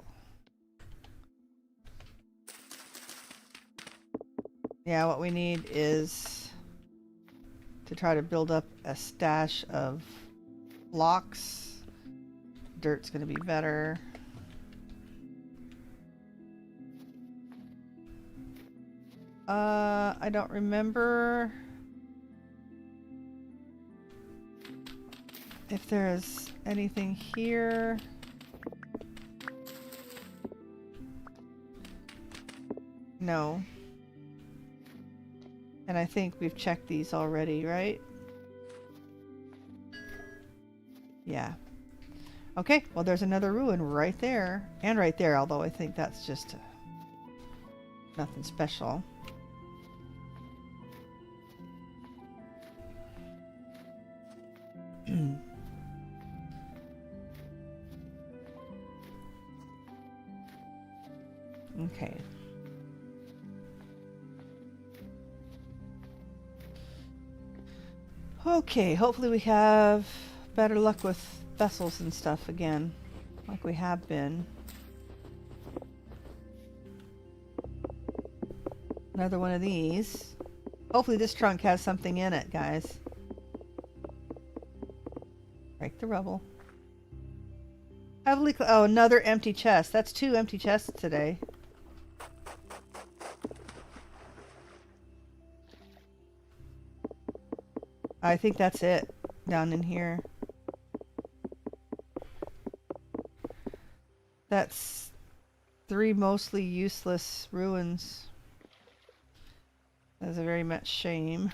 Yeah, what we need is to try to build up a stash of blocks. Dirt's gonna be better. I don't remember if there is anything here. No. And I think we've checked these already, right? Yeah. Okay, well there's another ruin right there. And right there, although I think that's just nothing special. Okay. Okay, hopefully we have better luck with vessels and stuff again, like we have been. Another one of these. Hopefully this trunk has something in it, guys. Break the rubble. Heavily oh, another empty chest. That's 2 empty chests today. I think that's it down in here. That's 3 mostly useless ruins. That's a very much shame.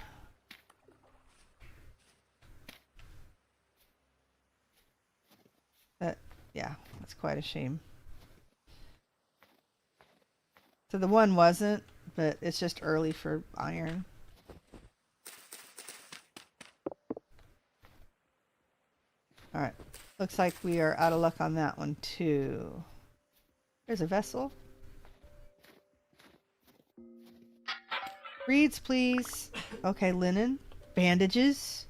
Yeah, that's quite a shame. So the one wasn't, but it's just early for iron. Alright. Looks like we are out of luck on that one too. There's a vessel. Reeds, please. Okay, linen. Bandages.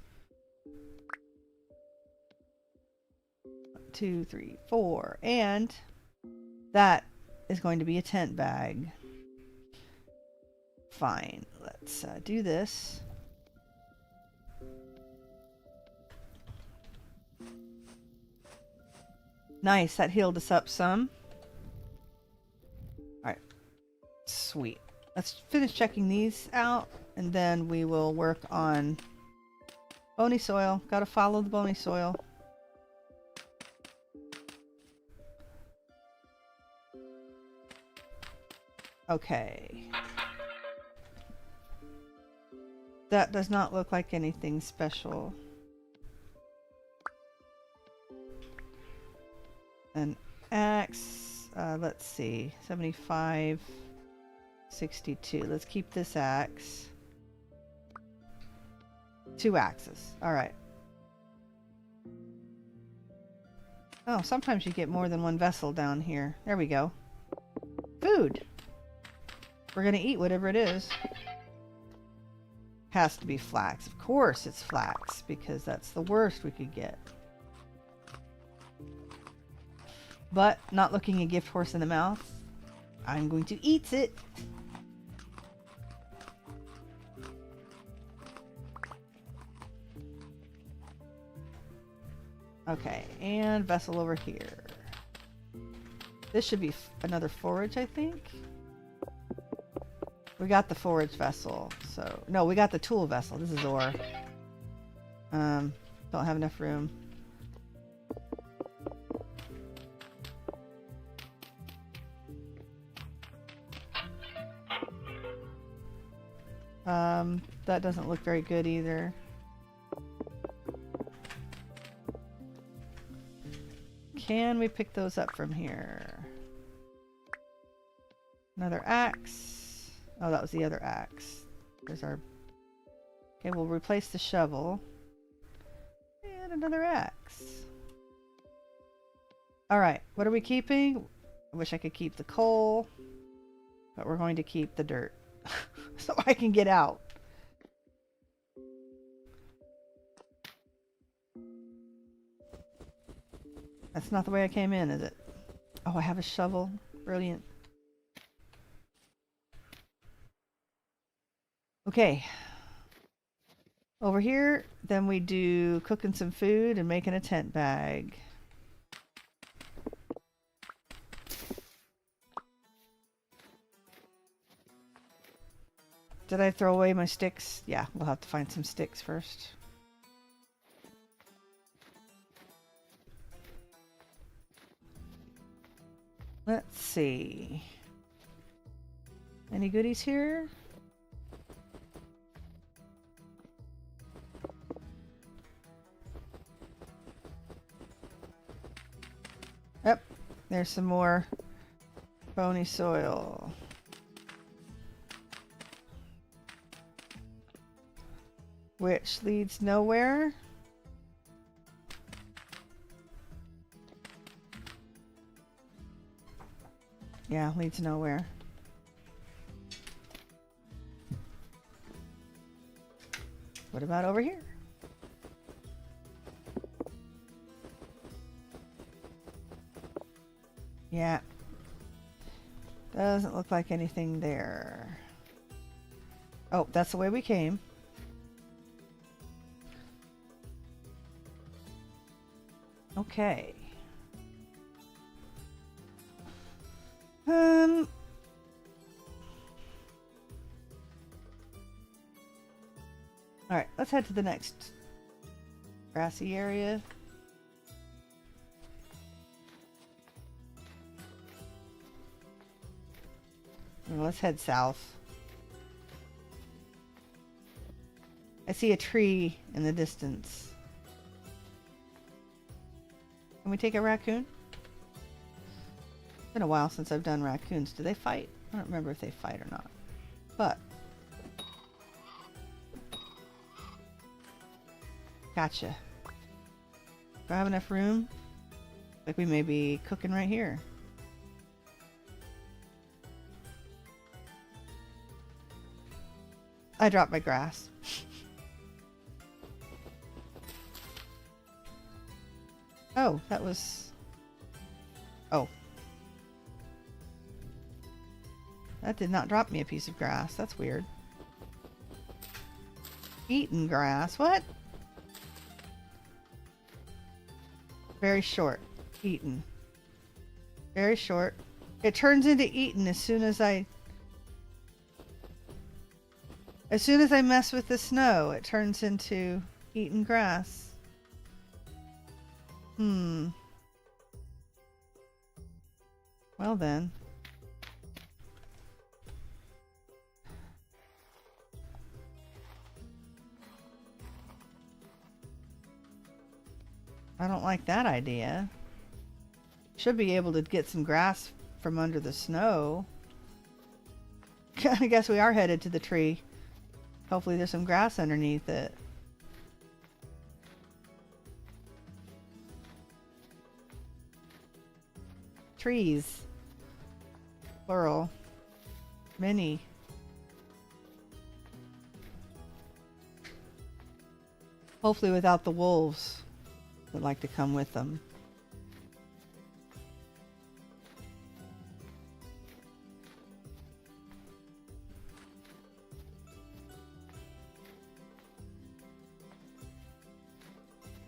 1, 2, 3, 4. And that is going to be a tent bag. Fine. Let's do this. Nice. That healed us up some. Alright. Sweet. Let's finish checking these out, and then we will work on bony soil. Gotta follow the bony soil. Okay. That does not look like anything special. An axe. Let's see. 75. 62. Let's keep this axe. 2 axes. Alright. Oh, sometimes you get more than one vessel down here. There we go. Food! We're gonna eat whatever it is. Has to be flax. Of course it's flax, because that's the worst we could get. But, not looking a gift horse in the mouth, I'm going to eat it. Okay, and vessel over here. This should be another forage, I think. We got the forage vessel, so... No, we got the tool vessel. This is ore. Don't have enough room. That doesn't look very good either. Can we pick those up from here? Another axe. Oh, that was the other axe. There's our... Okay, we'll replace the shovel. And another axe. Alright, what are we keeping? I wish I could keep the coal. But we're going to keep the dirt. So I can get out. That's not the way I came in, is it? Oh, I have a shovel. Brilliant. Okay. Over here, then we do cooking some food and making a tent bag. Did I throw away my sticks? Yeah, we'll have to find some sticks first. Let's see. Any goodies here? Yep, there's some more bony soil. Which leads nowhere. Yeah, leads nowhere. What about over here? Yeah. Doesn't look like anything there. Oh, that's the way we came. Okay. Alright, let's head to the next grassy area. Well, let's head south. I see a tree in the distance. Can we take a raccoon? It's been a while since I've done raccoons. Do they fight? I don't remember if they fight or not. But gotcha. Do I have enough room? Like we may be cooking right here. I dropped my grass. Oh, that was... Oh. That did not drop me a piece of grass. That's weird. Eaten grass. What? Very short. Eaten. Very short. It turns into eaten as soon as I... As soon as I mess with the snow, it turns into eaten grass. Well then. I don't like that idea. Should be able to get some grass from under the snow. I guess we are headed to the tree. Hopefully there's some grass underneath it. Trees. Plural. Many. Hopefully without the wolves that like to come with them.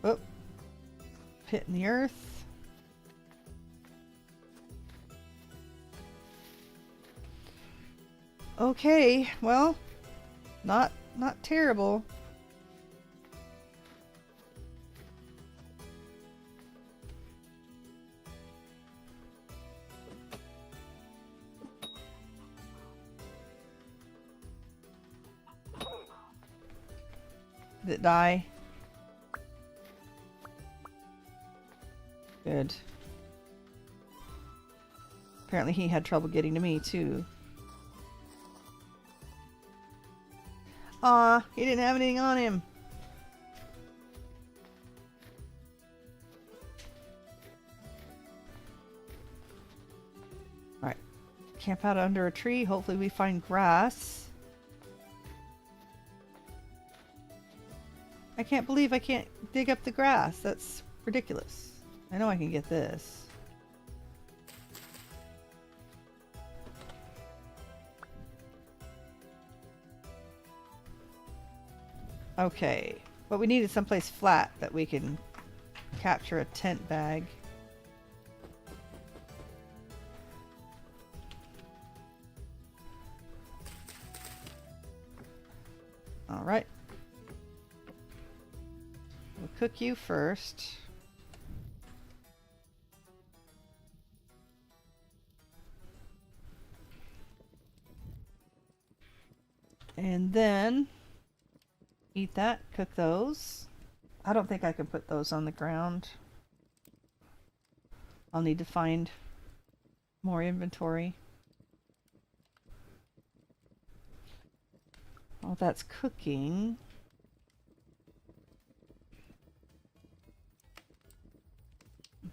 Oh, hitting the earth. Okay, well, not terrible. Did it die? Good. Apparently he had trouble getting to me too. Aw, he didn't have anything on him. Alright. Camp out under a tree. Hopefully we find grass. I can't believe I can't dig up the grass. That's ridiculous. I know I can get this. Okay, but we needed someplace flat that we can capture a tent bag. All right. We'll cook you first. And then eat that, cook those. I don't think I can put those on the ground. I'll need to find more inventory. While that's cooking,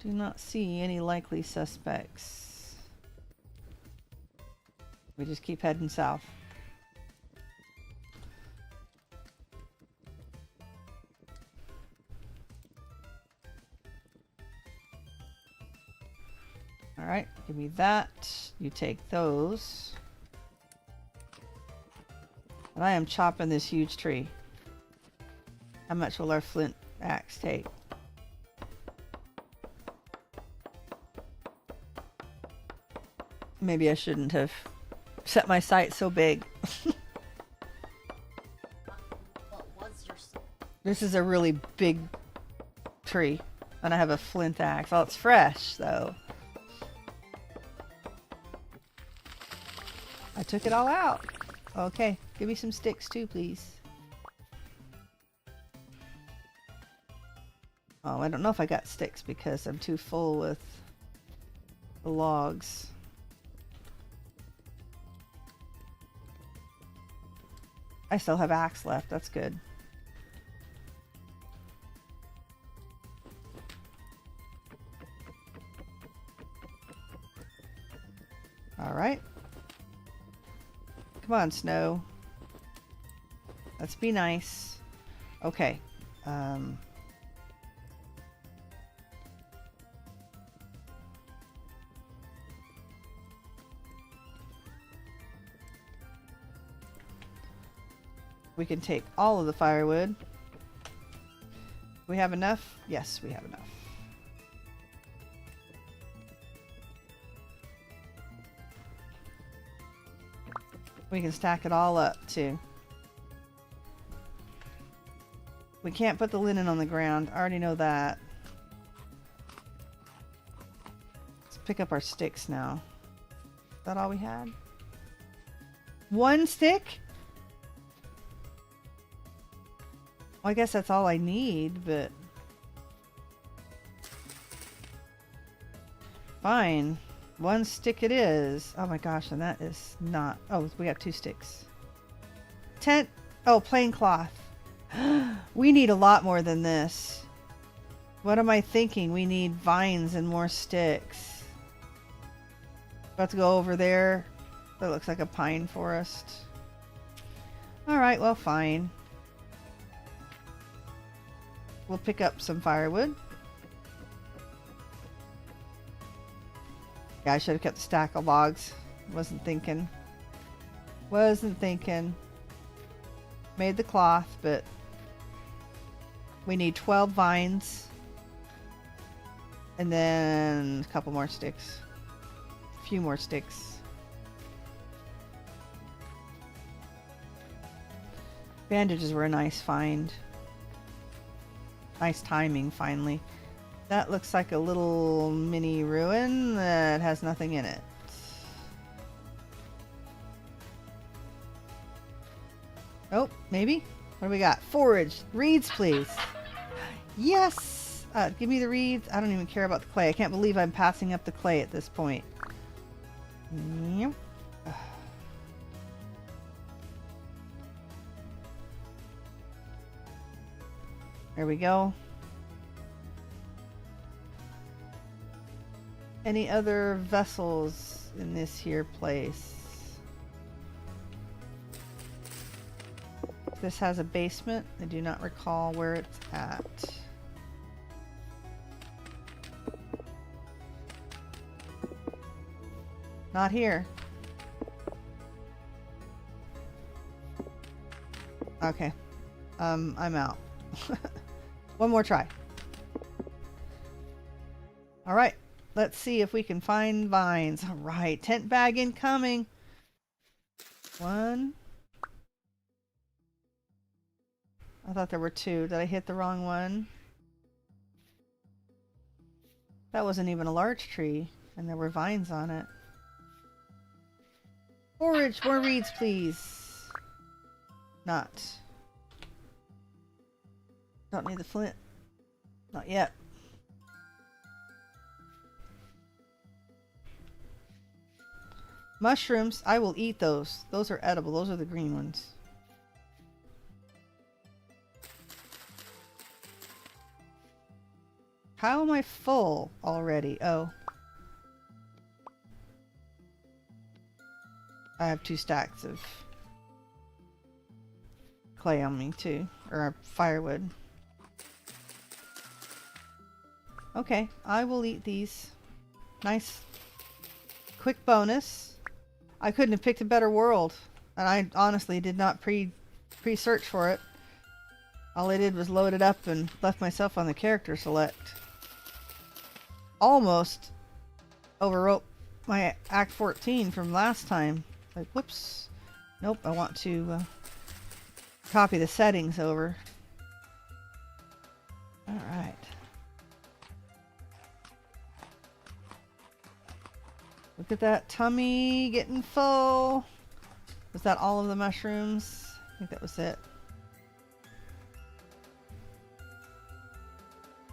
do not see any likely suspects. We just keep heading south. Alright, give me that. You take those. And I am chopping this huge tree. How much will our flint axe take? Maybe I shouldn't have set my sight so big. What was your sight? This is a really big tree. And I have a flint axe. Well, it's fresh, though. I took it all out. Okay, give me some sticks too, please. Oh, I don't know if I got sticks because I'm too full with the logs. I still have axe left, that's good. All right. Come on, snow. Let's be nice. Okay. We can take all of the firewood. We have enough? Yes, we have enough. We can stack it all up too. We can't put the linen on the ground. I already know that. Let's pick up our sticks now. Is that all we had? One stick? Well, I guess that's all I need, but... Fine. One stick it is. Oh my gosh, and that is not... Oh, we got 2 sticks. Tent. Oh, plain cloth. We need a lot more than this. What am I thinking? We need vines and more sticks. About to go over there. That looks like a pine forest. Alright, well, fine. We'll pick up some firewood. Yeah, I should have kept a stack of logs. Wasn't thinking. Made the cloth, but we need 12 vines. And then a couple more sticks. A few more sticks. Bandages were a nice find. Nice timing, finally. That looks like a little mini ruin that has nothing in it. Oh, maybe? What do we got? Forage. Reeds, please. Yes! Give me the reeds. I don't even care about the clay. I can't believe I'm passing up the clay at this point. Yep. There we go. Any other vessels in this here place? This has a basement. I do not recall where it's at. Not here. Okay. I'm out. One more try. All right. Let's see if we can find vines. All right. Tent bag incoming. 1. I thought there were 2. Did I hit the wrong one? That wasn't even a large tree, and there were vines on it. Forage, more reeds, please. Not. Don't need the flint. Not yet. Mushrooms, I will eat those. Those are edible. Those are the green ones. How am I full already? Oh. I have 2 stacks of clay on me too. Or firewood. Okay, I will eat these. Nice. Quick bonus. I couldn't have picked a better world. And I honestly did not pre-search for it. All I did was load it up and left myself on the character select. Almost overwrote my Act 14 from last time. Like, whoops. Nope, I want to copy the settings over. Alright. Look at that tummy getting full. Was that all of the mushrooms? I think that was it.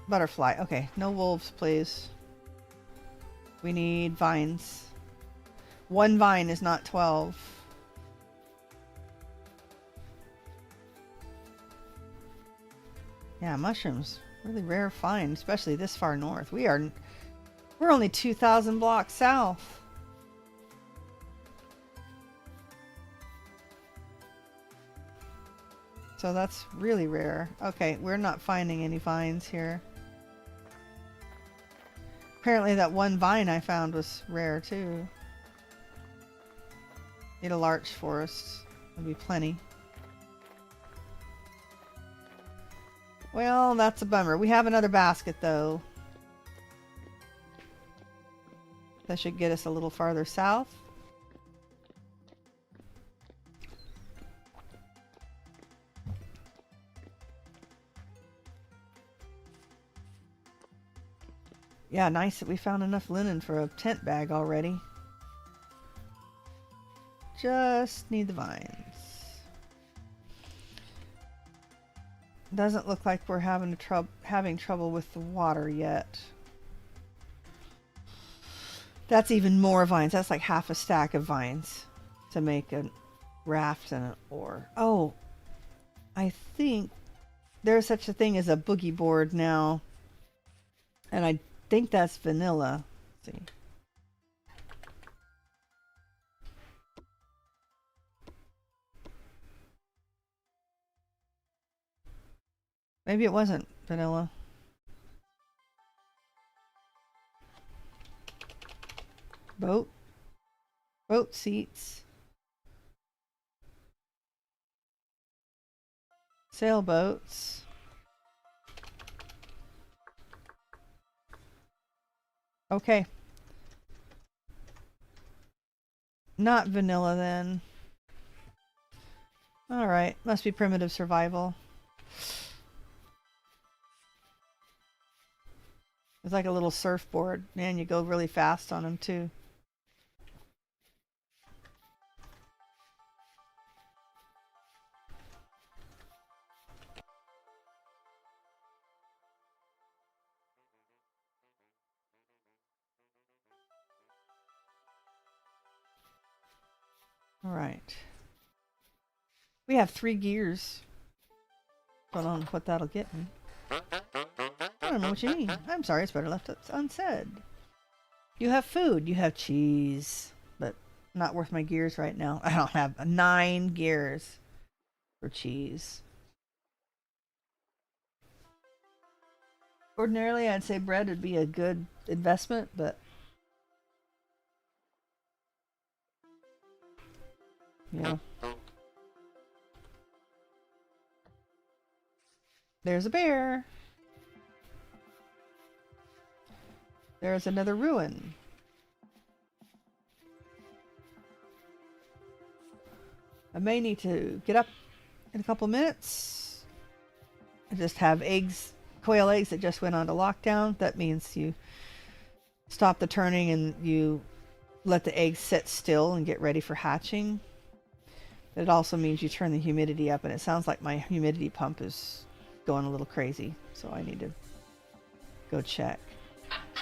Butterfly. Okay, no wolves, please. We need vines. 1 vine is not 12. Yeah, mushrooms. Really rare find, especially this far north. We're only 2,000 blocks south. So that's really rare. Okay, we're not finding any vines here. Apparently that one vine I found was rare too. Need a larch forest. There'll be plenty. Well, that's a bummer. We have another basket though. That should get us a little farther south. Yeah, nice that we found enough linen for a tent bag already. Just need the vines. Doesn't look like we're having trouble with the water yet. That's even more vines. That's like half a stack of vines to make a raft and an oar. Oh, I think there's such a thing as a boogie board now. And I think that's vanilla. Let's see. Maybe it wasn't vanilla. Boat seats, sailboats, okay, not vanilla then. All right, must be primitive survival. It's like a little surfboard. Man, you go really fast on them too. All right. We have 3 gears. Don't know what that'll get me. I don't know what you mean. I'm sorry, it's better left unsaid. You have food. You have cheese. But not worth my gears right now. I don't have 9 gears for cheese. Ordinarily, I'd say bread would be a good investment, but yeah. There's a bear. There's another ruin. I may need to get up in a couple minutes. I just have eggs, quail eggs that just went onto lockdown. That means you stop the turning and you let the eggs sit still and get ready for hatching. It also means you turn the humidity up, and it sounds like my humidity pump is going a little crazy, so I need to go check.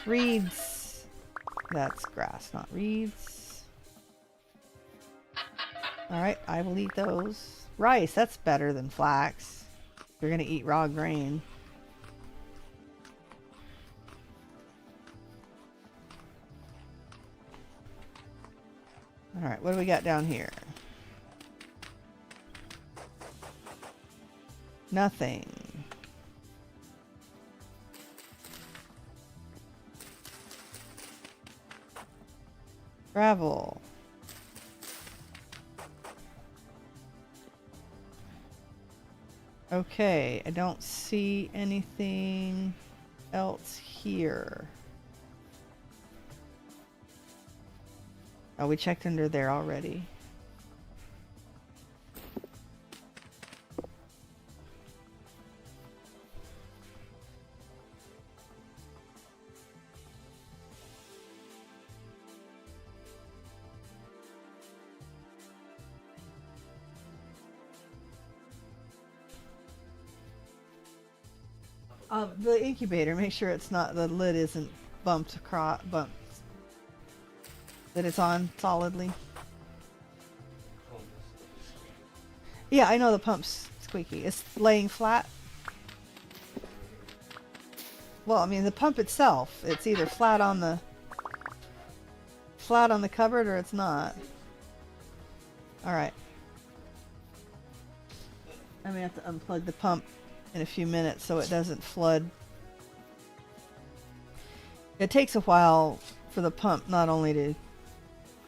Reeds. That's grass, not reeds. Alright, I will eat those. Rice, that's better than flax. You're gonna eat raw grain. Alright, what do we got down here? Nothing. Gravel. Okay, I don't see anything else here. Oh, we checked under there already. The incubator, make sure it's not, the lid isn't bumped across, that it's on solidly. Yeah, I know the pump's squeaky. It's laying flat. Well, I mean the pump itself, it's either flat on the cupboard or it's not. All right. I may have to unplug the pump in a few minutes so it doesn't flood. It takes a while for the pump not only to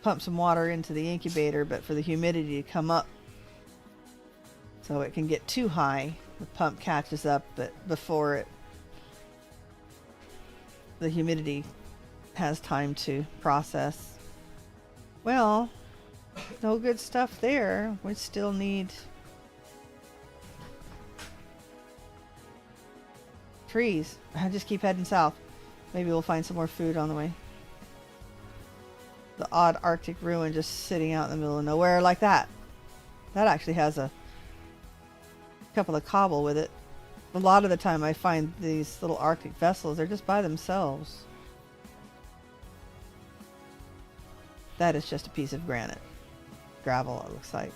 pump some water into the incubator, but for the humidity to come up. So it can get too high. The pump catches up, but before the humidity has time to process. Well, no good stuff there. We still need trees. I just keep heading south. Maybe we'll find some more food on the way. The odd Arctic ruin just sitting out in the middle of nowhere like that. That actually has a couple of cobble with it. A lot of the time I find these little Arctic vessels, they're just by themselves. That is just a piece of granite. Gravel, it looks like.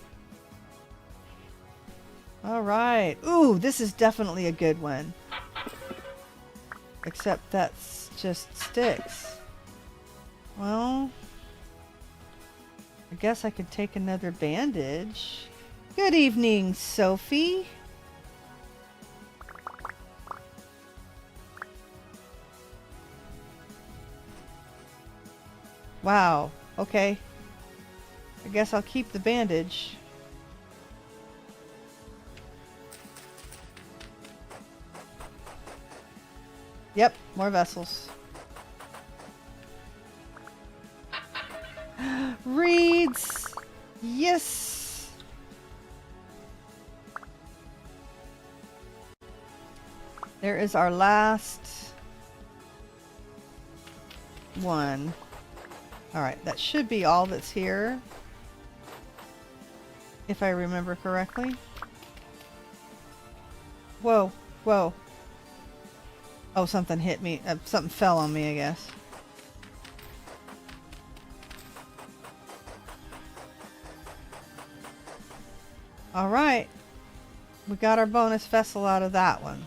Alright. Ooh, this is definitely a good one. Except that's just sticks. Well, I guess I could take another bandage. Good evening, Sophie. Wow. Okay. I guess I'll keep the bandage. Yep, more vessels. Reeds! Yes! There is our last one. Alright, that should be all that's here. If I remember correctly. Whoa, whoa. Oh, something hit me. Something fell on me, I guess. Alright. We got our bonus vessel out of that one.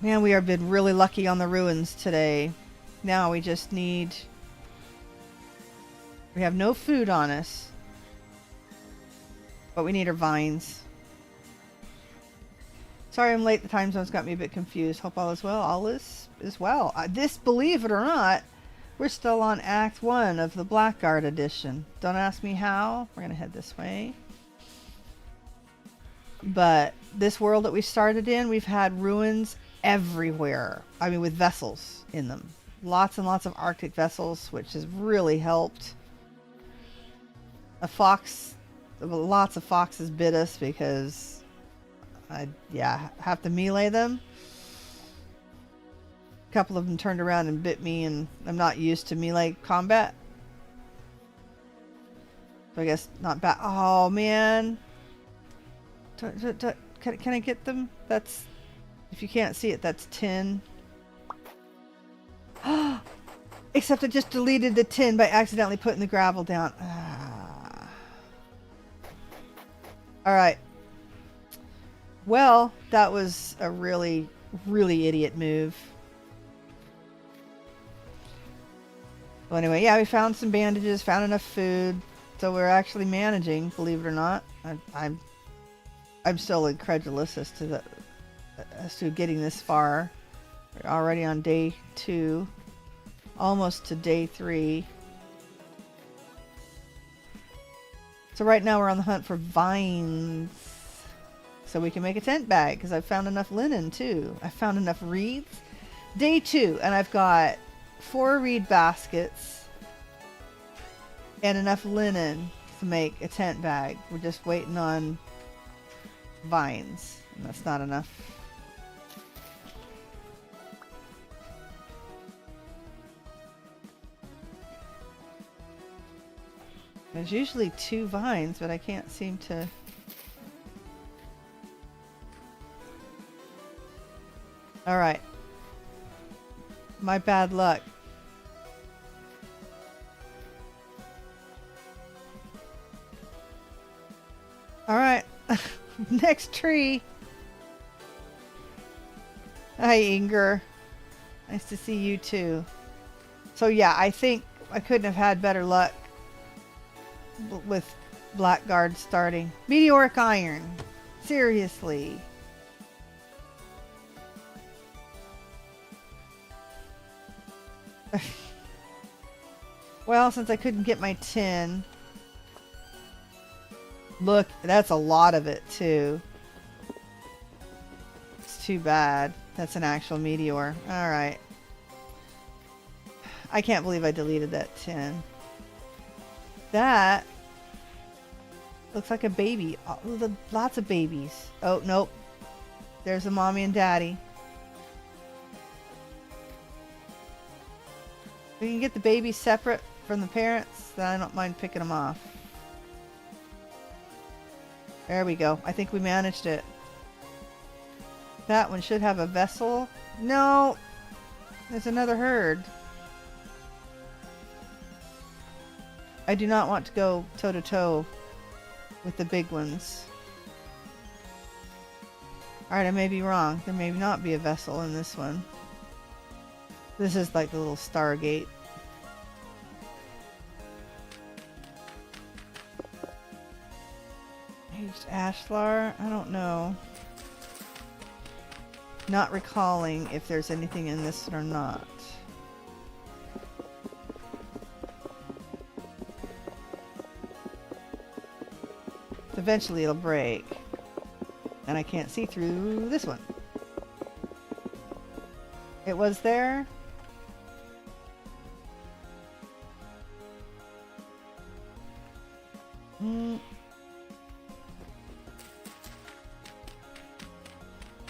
Man, we have been really lucky on the ruins today. Now we just need... We have no food on us. But we need our vines. Sorry I'm late. The time zone's got me a bit confused. Hope all is well. All is well. This, believe it or not, we're still on Act 1 of the Blackguard edition. Don't ask me how. We're going to head this way. But this world that we started in, we've had ruins everywhere. I mean, with vessels in them. Lots and lots of Arctic vessels, which has really helped. Lots of foxes bit us because I have to melee them. A couple of them turned around and bit me, and I'm not used to melee combat. So I guess not bad. Oh man. Can I get them? That's, if you can't see it, that's 10. Except I just deleted the tin by accidentally putting the gravel down. Alright. Well, that was a really, really idiot move. Well, anyway, yeah, we found some bandages, found enough food. So we're actually managing, believe it or not. I'm still incredulous as to getting this far. We're already on day 2. Almost to day 3. So right now we're on the hunt for vines. So we can make a tent bag, because I've found enough linen too. I found enough reeds. Day 2, and I've got 4 reed baskets and enough linen to make a tent bag. We're just waiting on vines, and that's not enough. There's usually 2 vines, but I can't seem to... Alright. My bad luck. Alright. Next tree. Hi, Inger. Nice to see you too. So yeah, I think I couldn't have had better luck with Blackguard starting. Meteoric iron. Seriously. Well, since I couldn't get my tin. Look, that's a lot of it too. It's too bad. That's an actual meteor. Alright. I can't believe I deleted that tin. That looks like a baby. Oh, lots of babies. Oh, nope. There's a mommy and daddy. We can get the babies separate from the parents, then I don't mind picking them off. There we go. I think we managed it. That one should have a vessel. No! There's another herd. I do not want to go toe-to-toe with the big ones. Alright, I may be wrong. There may not be a vessel in this one. This is like the little Stargate. Aged ashlar? I don't know. Not recalling if there's anything in this or not. Eventually it'll break. And I can't see through this one. It was there.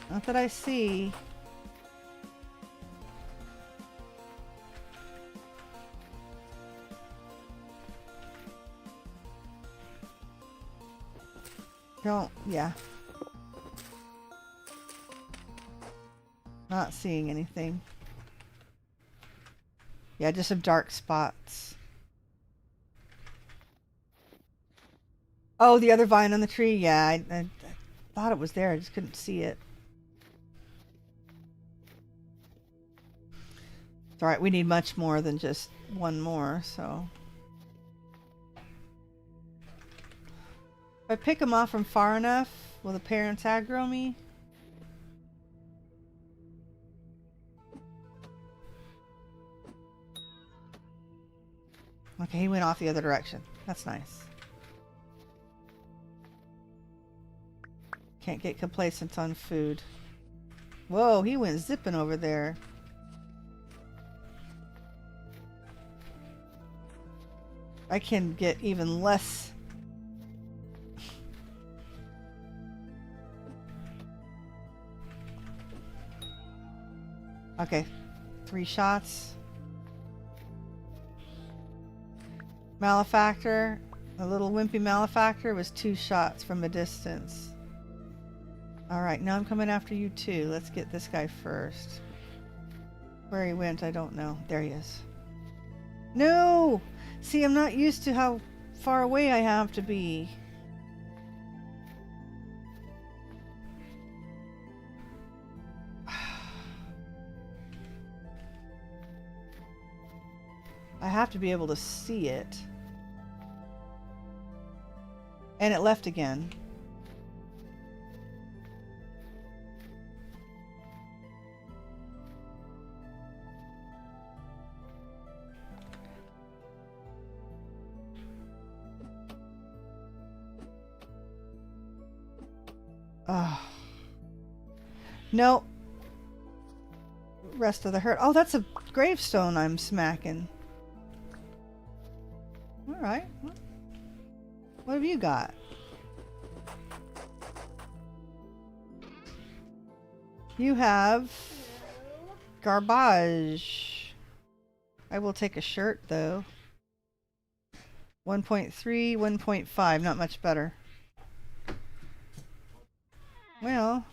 Not that I see. Don't, yeah. Not seeing anything. Yeah, just some dark spots. Oh, the other vine on the tree. Yeah, I thought it was there. I just couldn't see it. It's alright, we need much more than just one more, so. If I pick them off from far enough, will the parents aggro me? Okay, he went off the other direction. That's nice. Can't get complacent on food. Whoa, he went zipping over there. I can get even less. Okay, 3 shots. Malefactor, a little wimpy Malefactor was 2 shots from a distance. Alright, now I'm coming after you too. Let's get this guy first. Where he went, I don't know. There he is. No! See, I'm not used to how far away I have to be. I have to be able to see it. And it left again. Oh. No. Rest of the herd. Oh, that's a gravestone I'm smacking. Alright. What have you got? You have garbage. I will take a shirt though. 1.3, 1.5, not much better. Well,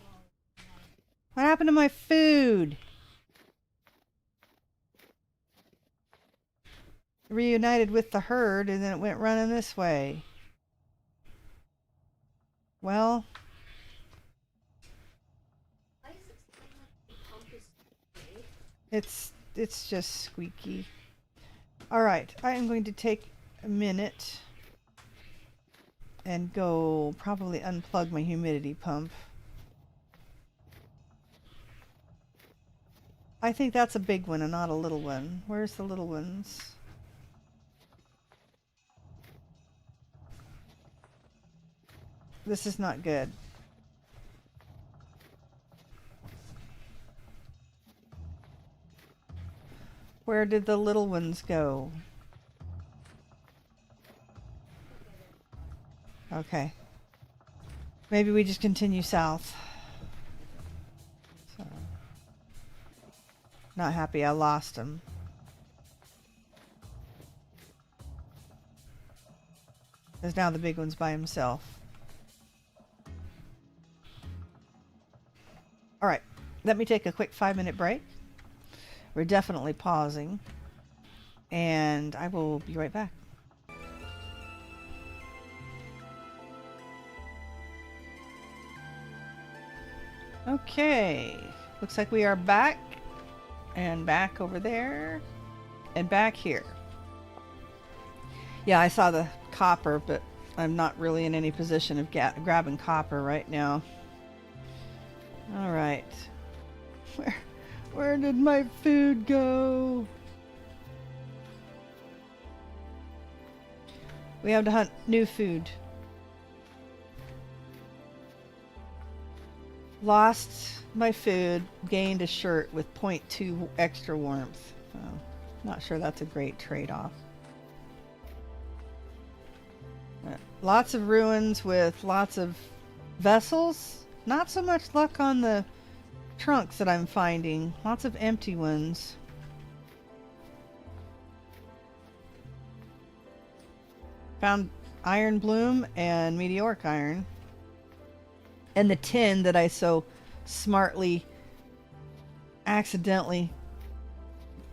what happened to my food? Reunited with the herd and then it went running this way. Well, it's just squeaky. All right, I am going to take a minute and go probably unplug my humidity pump. I think that's a big one and not a little one. Where's the little ones? This is not good. Where did the little ones go? Okay. Maybe we just continue south. So, not happy I lost him. Because now the big one's by himself. Alright, let me take a quick 5-minute break. We're definitely pausing. And I will be right back. Okay, looks like we are back, and back over there, and back here. Yeah, I saw the copper, but I'm not really in any position of grabbing copper right now. All right, where did my food go? We have to hunt new food. Lost my food, gained a shirt with 0.2 extra warmth. Not sure that's a great trade-off. Lots of ruins with lots of vessels. Not so much luck on the trunks that I'm finding. Lots of empty ones. Found iron bloom and meteoric iron. And the tin that I so smartly accidentally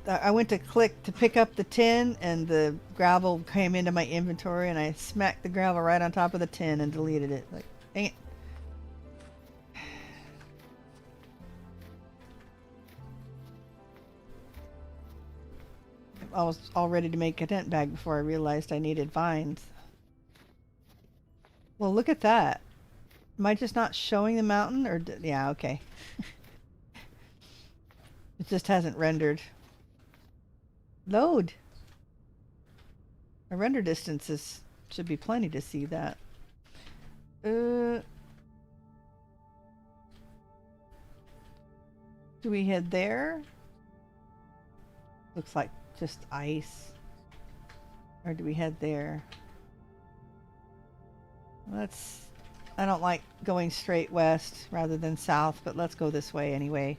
I went to click to pick up the tin and the gravel came into my inventory and I smacked the gravel right on top of the tin and deleted it. Like, dang it. I was all ready to make a tent bag before I realized I needed vines. Well, look at that. Am I just not showing the mountain? Or yeah, okay. It just hasn't rendered. Load. A render distance should be plenty to see that. Do we head there? Looks like just ice. Or do we head there? Let's... I don't like going straight west rather than south, but let's go this way anyway.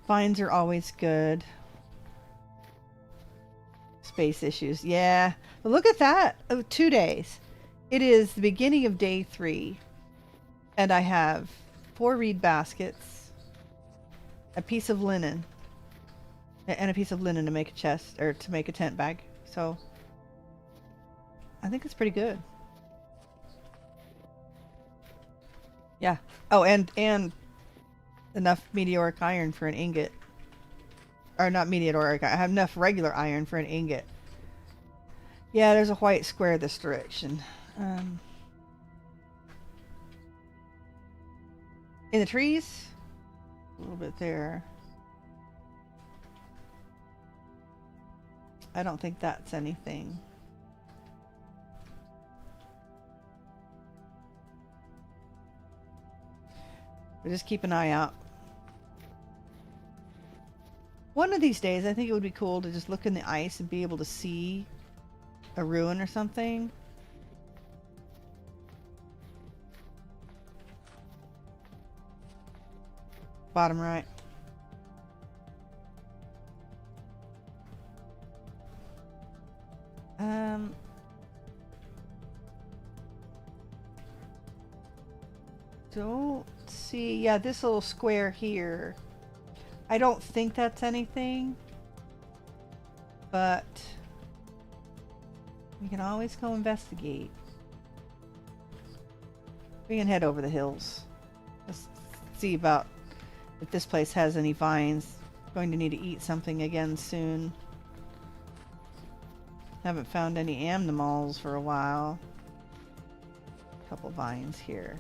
Vines are always good. Space issues. Yeah. But look at that. Oh, 2 days. It is the beginning of day 3. And I have 4 reed baskets, a piece of linen, and a piece of linen to make a chest, or to make a tent bag. So I think it's pretty good. Yeah. Oh, and enough meteoric iron for an ingot. Or not meteoric, I have enough regular iron for an ingot. Yeah, there's a white square this direction. In the trees? A little bit there. I don't think that's anything. But just keep an eye out. One of these days, I think it would be cool to just look in the ice and be able to see a ruin or something. Bottom right. Don't see. Yeah, this little square here. I don't think that's anything, but we can always go investigate. We can head over the hills. Let's see about if this place has any vines. Going to need to eat something again soon. Haven't found any animals for a while. Couple vines here.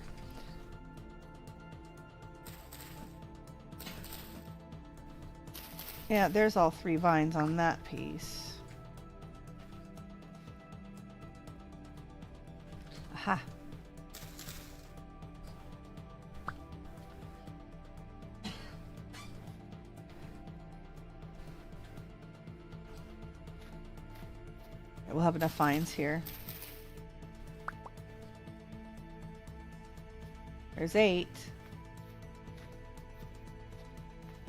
Yeah, there's all 3 vines on that piece. Aha. We'll have enough vines here. There's 8.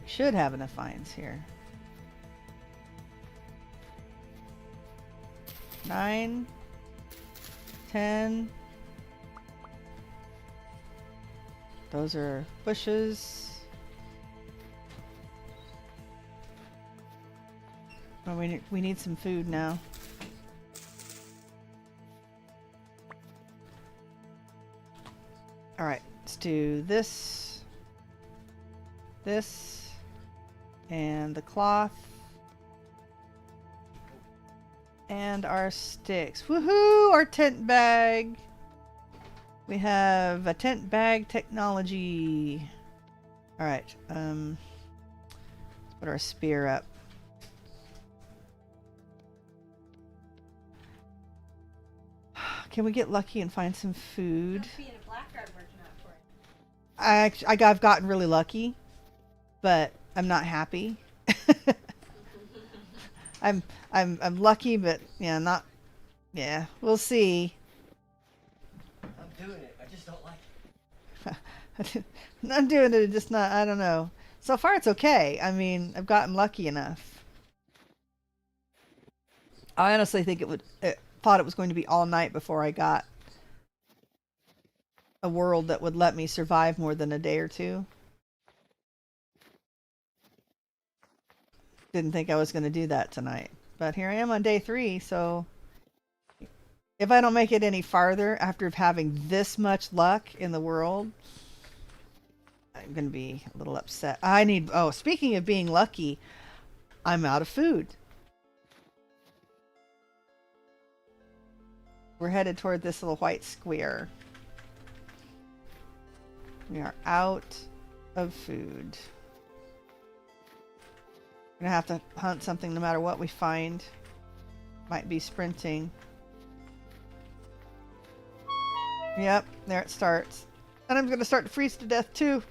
Should have enough vines here. 9, 10. Those are bushes. Oh, we need some food now. All right, let's do this, and the cloth, and our sticks. Woohoo! Our tent bag. We have a tent bag technology. All right, let's put our spear up. Can we get lucky and find some food? Blackguard working out for it. I've gotten really lucky, but I'm not happy. I'm lucky, but yeah, not. Yeah, we'll see. I'm doing it. I just don't like it. I'm doing it, just not. I don't know. So far, it's okay. I mean, I've gotten lucky enough. I honestly think thought it was going to be all night before I got a world that would let me survive more than a day or two. Didn't think I was going to do that tonight. But here I am on day 3, so if I don't make it any farther after having this much luck in the world, I'm going to be a little upset. Oh, speaking of being lucky, I'm out of food. We're headed toward this little white square. We are out of food. We're gonna have to hunt something no matter what we find. Might be sprinting. Yep, there it starts. And I'm gonna start to freeze to death too.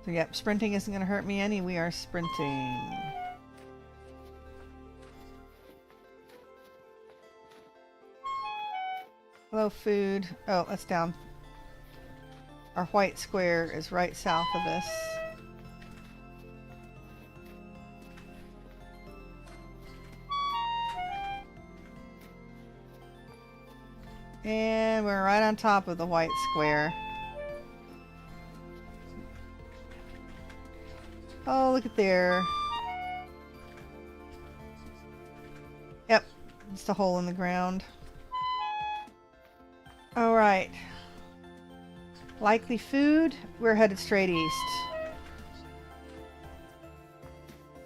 So yep, sprinting isn't gonna hurt me any. We are sprinting. Hello, food. Oh, that's down. Our white square is right south of us. And we're right on top of the white square. Oh, look at there. Yep, just a hole in the ground. All right. Likely food. We're headed straight east.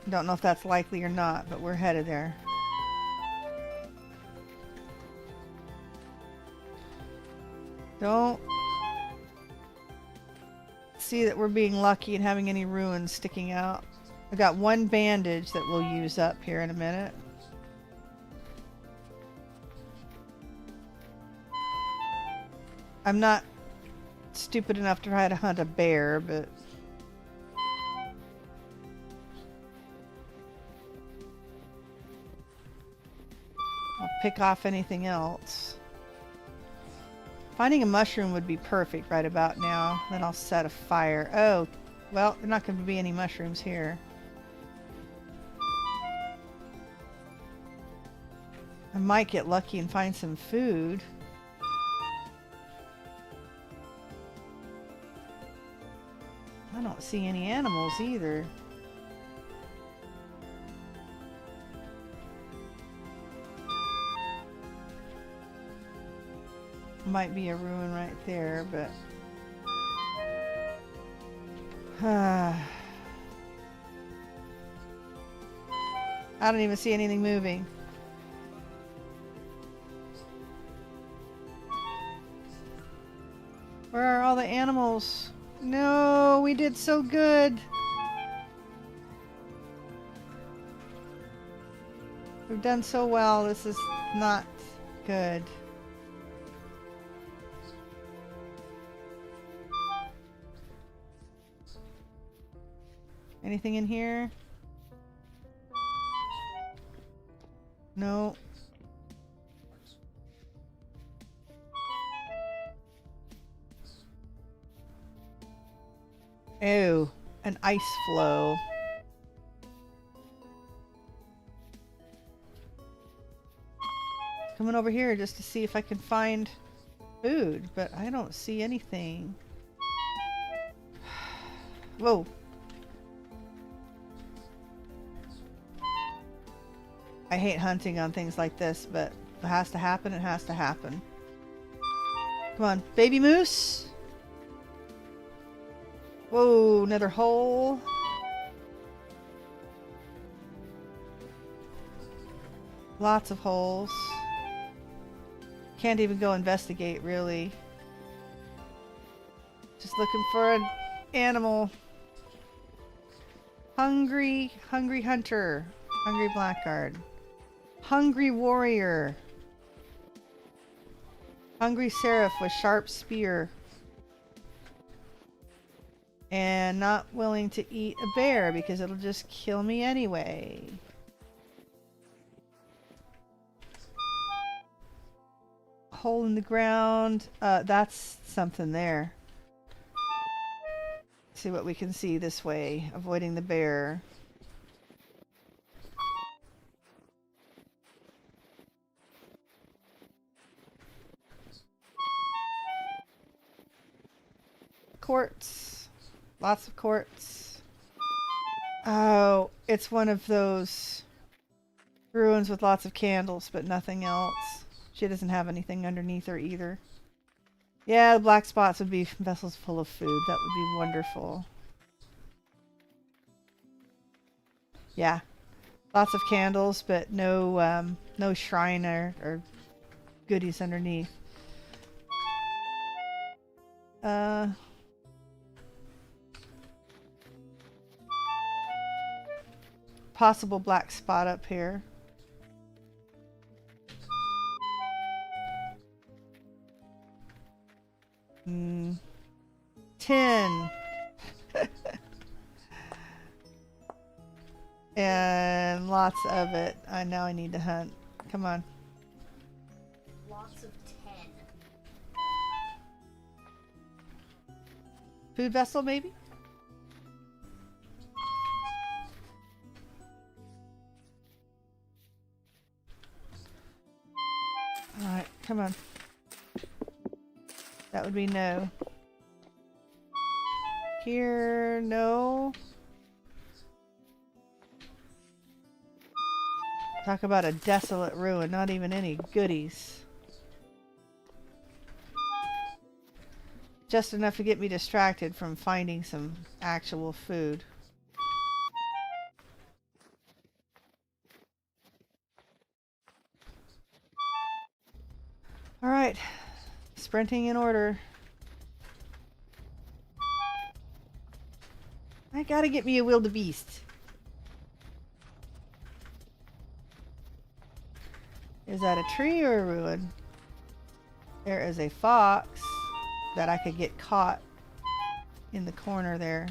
Don't know if that's likely or not, but we're headed there. Don't see that we're being lucky and having any ruins sticking out. I got 1 bandage that we'll use up here in a minute. I'm not stupid enough to try to hunt a bear, but I'll pick off anything else. Finding a mushroom would be perfect right about now. Then I'll set a fire. Oh, well, there's not going to be any mushrooms here. I might get lucky and find some food. I don't see any animals either. Might be a ruin right there, but I don't even see anything moving. Where are all the animals? No, we did so good. We've done so well. This is not good. Anything in here? No. Ew, an ice flow. Coming over here just to see if I can find food, but I don't see anything. Whoa. I hate hunting on things like this, but if it has to happen, it has to happen. Come on, baby moose. Whoa, another hole. Lots of holes. Can't even go investigate, really. Just looking for an animal. Hungry hunter. Hungry blackguard. Hungry warrior. Hungry seraph with sharp spear. And not willing to eat a bear because it'll just kill me anyway. Hole in the ground. That's something there. See what we can see this way. Avoiding the bear. Quartz. Lots of quartz. Oh, it's one of those ruins with lots of candles, but nothing else. She doesn't have anything underneath her either. Yeah, the black spots would be vessels full of food. That would be wonderful. Yeah. Lots of candles, but no no shrine or goodies underneath. Possible black spot up here. Tin. And lots of it. Now I need to hunt. Come on. Lots of 10. Food vessel, maybe? Alright, come on. That would be no. Here, no. Talk about a desolate ruin, not even any goodies. Just enough to get me distracted from finding some actual food. Alright, sprinting in order. I gotta get me a wildebeest. Is that a tree or a ruin? There is a fox that I could get caught in the corner there.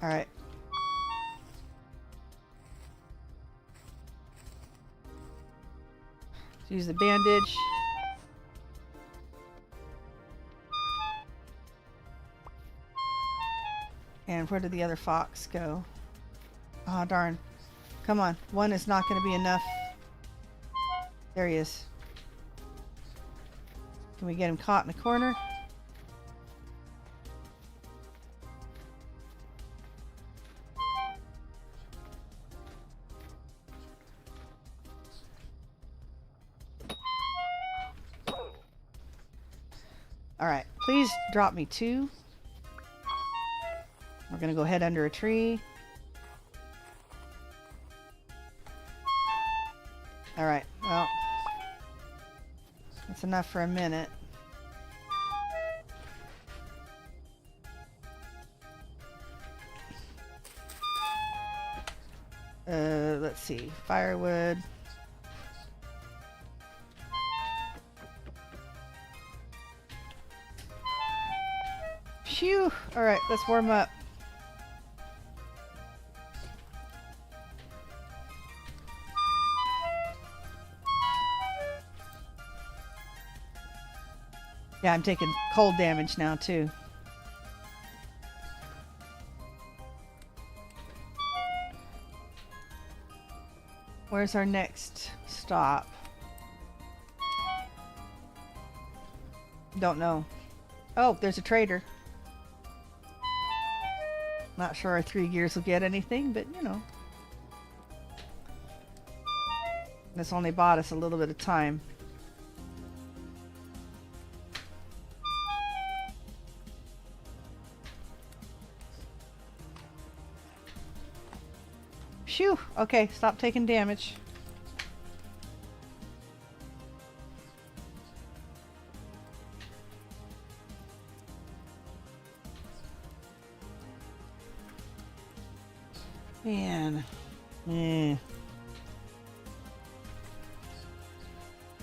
All right. Use the bandage. And where did the other fox go? Oh, darn. Come on. One is not going to be enough. There he is. Can we get him caught in the corner? Alright, please drop me 2. We're gonna go head under a tree. Alright, well, that's enough for a minute. Let's see, firewood. Phew! Alright, let's warm up. Yeah, I'm taking cold damage now too. Where's our next stop? Don't know. Oh, there's a trader. Not sure our 3 gears will get anything, but you know. This only bought us a little bit of time. Phew! Okay, stop taking damage. Man.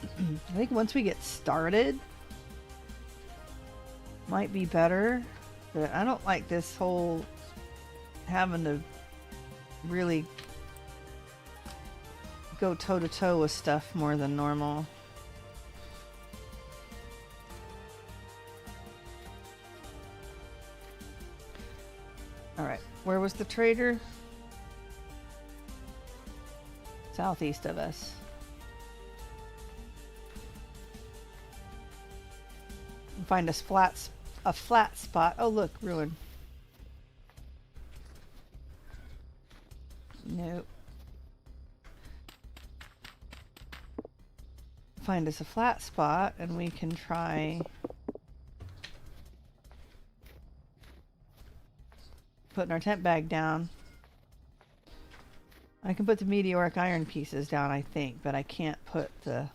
I think once we get started, might be better. But I don't like this whole having to really go toe to toe with stuff more than normal. Alright, where was the trader? Southeast of us. Find us a flat spot. Oh look, ruin. Nope. Find us a flat spot and we can try putting our tent bag down. I can put the meteoric iron pieces down, I think, but I can't put the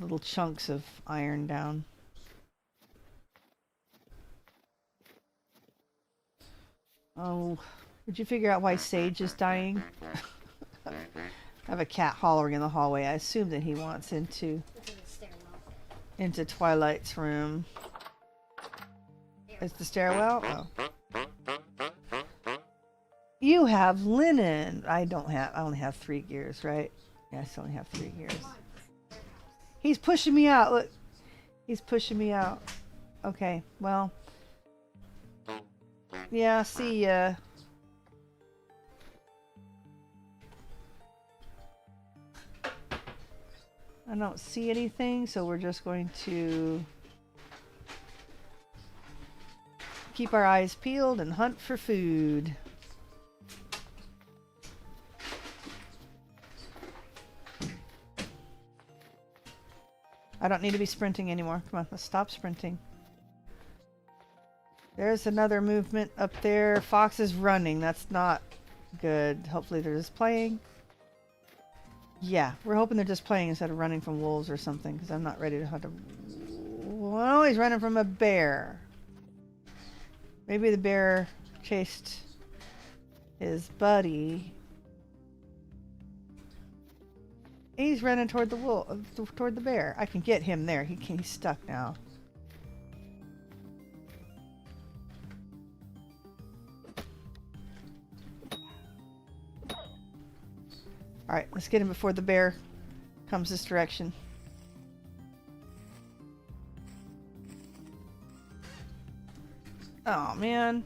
little chunks of iron down. Oh, did you figure out why Sage is dying? I have a cat hollering in the hallway. I assume that he wants into Twilight's room. It's the stairwell? Oh. You have linen. I only have 3 gears, right? Yeah, I still only have 3 gears. He's pushing me out. Look. He's pushing me out. Okay, well. Yeah, see ya. I don't see anything, so we're just going to keep our eyes peeled and hunt for food. I don't need to be sprinting anymore. Come on, let's stop sprinting. There's another movement up there. Fox is running. That's not good. Hopefully they're just playing. Yeah, we're hoping they're just playing instead of running from wolves or something, because I'm not ready to hunt a... Oh, he's running from a bear. Maybe the bear chased his buddy. He's running toward the wolf, toward the bear. I can get him there. He's stuck now. Alright, let's get him before the bear comes this direction. Oh man.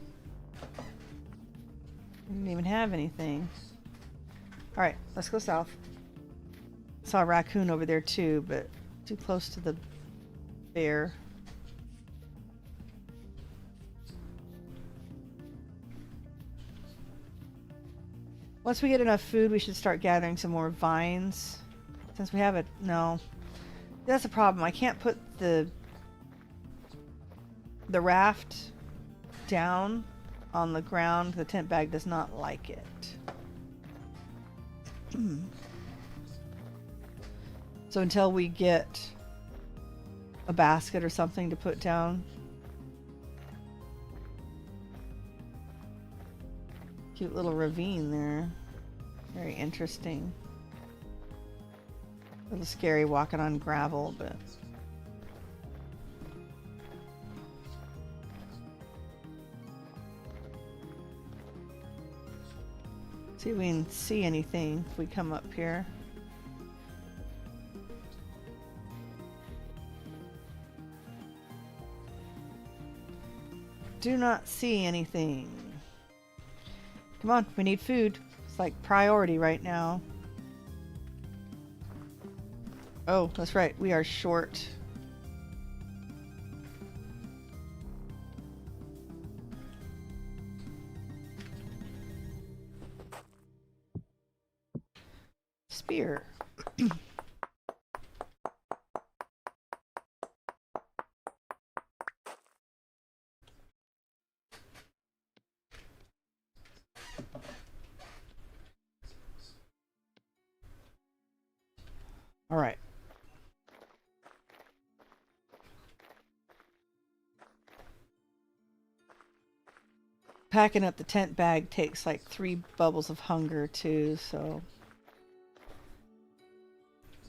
I didn't even have anything. Alright, let's go south. Saw a raccoon over there too, but too close to the bear. Once we get enough food, we should start gathering some more vines. Since we have it, no. That's a problem. I can't put the the raft down on the ground, the tent bag does not like it. So until we get a basket or something to put down. Cute little ravine there. Very interesting. A little scary walking on gravel, but see if we can see anything if we come up here. Do not see anything. Come on, we need food. It's like priority right now. Oh, that's right. We are short. Spear. All right. Packing up the tent bag takes like 3 bubbles of hunger too, so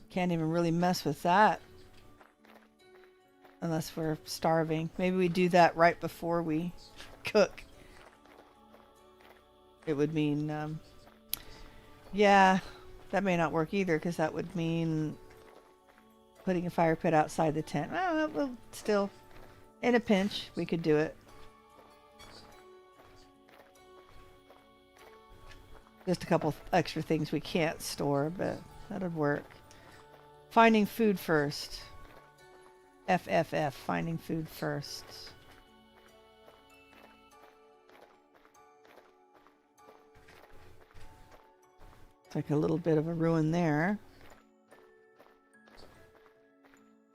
can't even really mess with that unless we're starving. Maybe we do that right before we cook. It would mean, yeah, that may not work either because that would mean putting a fire pit outside the tent. Well, still, in a pinch, we could do it. Just a couple extra things we can't store, but that'd work. Finding food first. FFF, finding food first. It's like a little bit of a ruin there.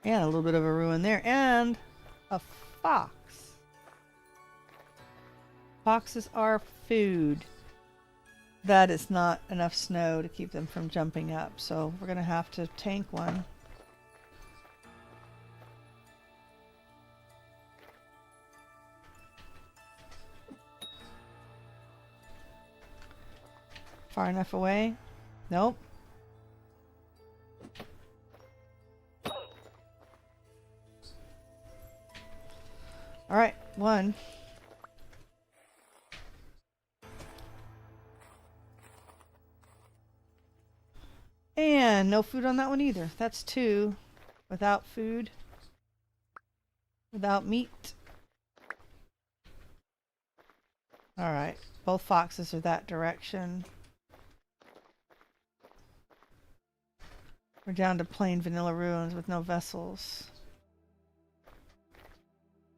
And a little bit of a ruin there. And a fox. Foxes are food. That is not enough snow to keep them from jumping up, so we're going to have to tank one. Far enough away? Nope. All right, one. And no food on that one either. That's 2 without food, without meat. All right, both foxes are that direction. We're down to plain vanilla ruins with no vessels.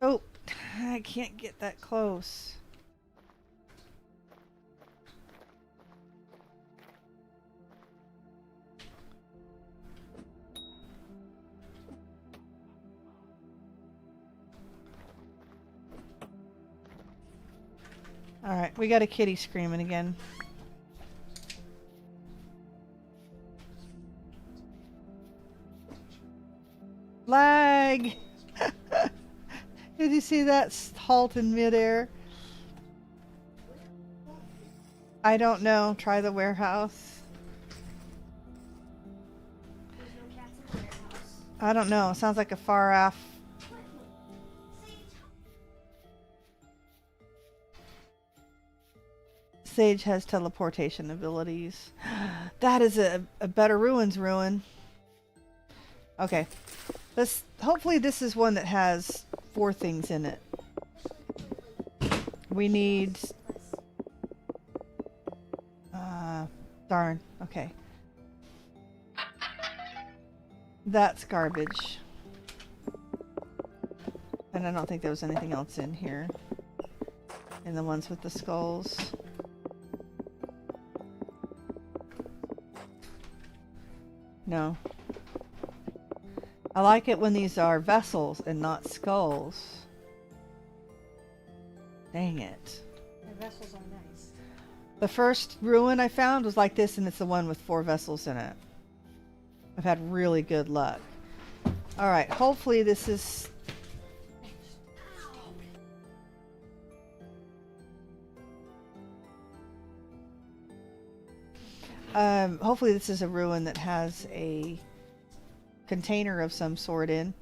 Oh, I can't get that close. All right, we got a kitty screaming again. Lag! Did you see that halt in midair? I don't know. Try the warehouse. There's no cats in the warehouse. I don't know. Sounds like a far off. Sage has teleportation abilities. That is a better ruins ruin. Okay. Hopefully this is one that has 4 things in it. We need... darn. Okay. That's garbage. And I don't think there was anything else in here. In the ones with the skulls. No. I like it when these are vessels and not skulls. Dang it. The vessels are nice. The first ruin I found was like this, and it's the one with 4 vessels in it. I've had really good luck. Alright, hopefully this is... hopefully this is a ruin that has a container of some sort in.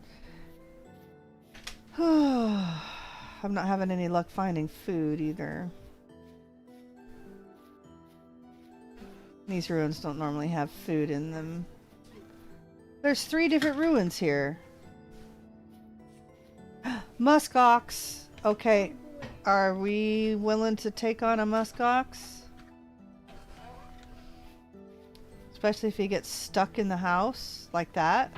I'm not having any luck finding food either. These ruins don't normally have food in them. There's 3 different ruins here. Muskox. Okay. Are we willing to take on a muskox? Especially if he gets stuck in the house like that.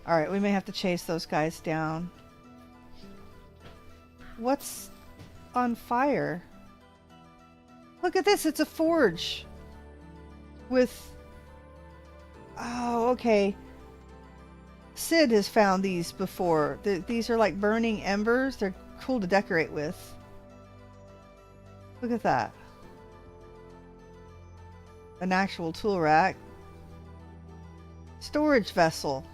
Alright, we may have to chase those guys down. What's on fire? Look at this, it's a forge. With... Oh, okay. Sid has found these before. These are like burning embers. They're cool to decorate with. Look at that. An actual tool rack. Storage vessel.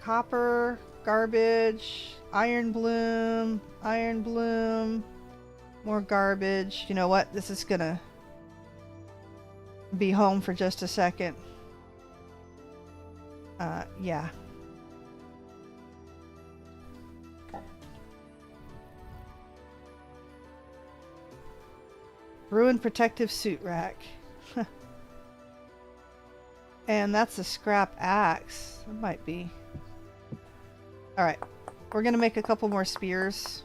Copper, garbage, iron bloom, more garbage. You know what? This is gonna be home for just a second. Yeah. Ruined protective suit rack. And that's a scrap axe. It might be. Alright. We're gonna make a couple more spears.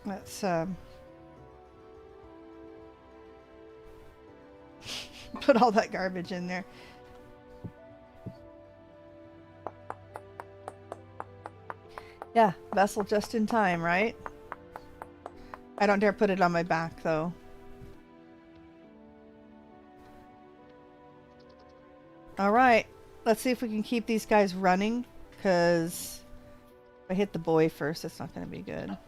Let's put all that garbage in there. Yeah, vessel just in time, right? I don't dare put it on my back though. Alright, let's see if we can keep these guys running, because if I hit the boy first, it's not going to be good.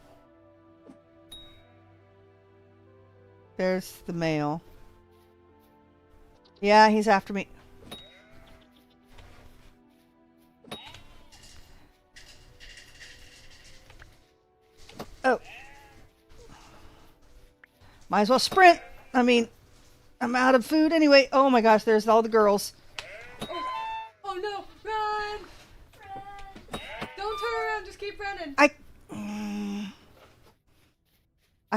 There's the male. Yeah, he's after me. Oh. Might as well sprint. I mean, I'm out of food anyway. Oh my gosh, there's all the girls. Oh no, run! Don't turn around, just keep running. I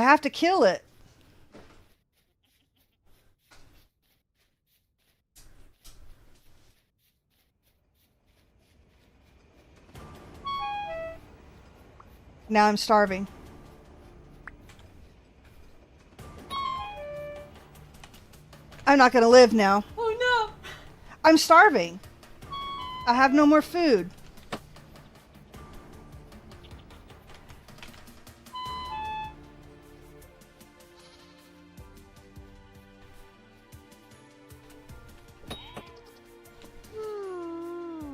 have to kill it. Now I'm starving. I'm not gonna live now. Oh no! I'm starving. I have no more food.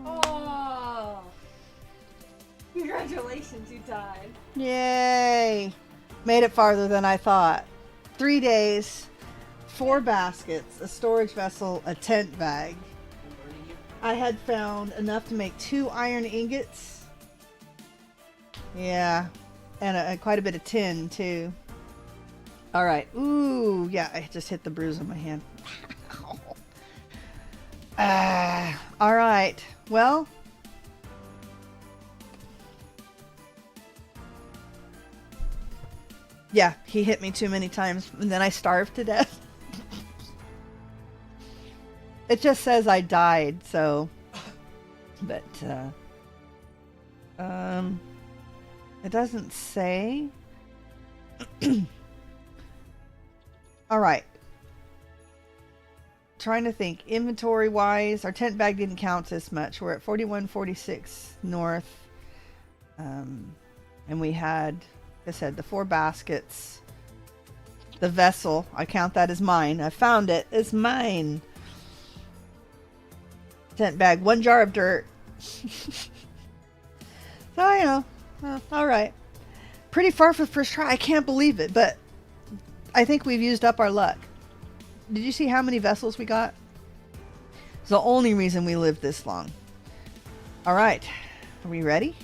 Oh! Congratulations, you died. Yay! Made it farther than I thought. 3 days, 4 baskets, a storage vessel, a tent bag. I had found enough to make 2 iron ingots. Yeah, and quite a bit of tin too. All right. Ooh, yeah, I just hit the bruise on my hand. All right. Well, yeah, he hit me too many times, and then I starved to death. It just says I died, so, but, it doesn't say. All right. trying to think. Inventory wise, our tent bag didn't count this much. We're at 4146 north. And we had, like I said, the 4 baskets. The vessel, I count that as mine. I found it. It's mine. Tent bag, 1 jar of dirt. So, you know, all right. Pretty far for the first try. I can't believe it, but I think we've used up our luck. Did you see how many vessels we got? It's the only reason we lived this long. All right. Are we ready?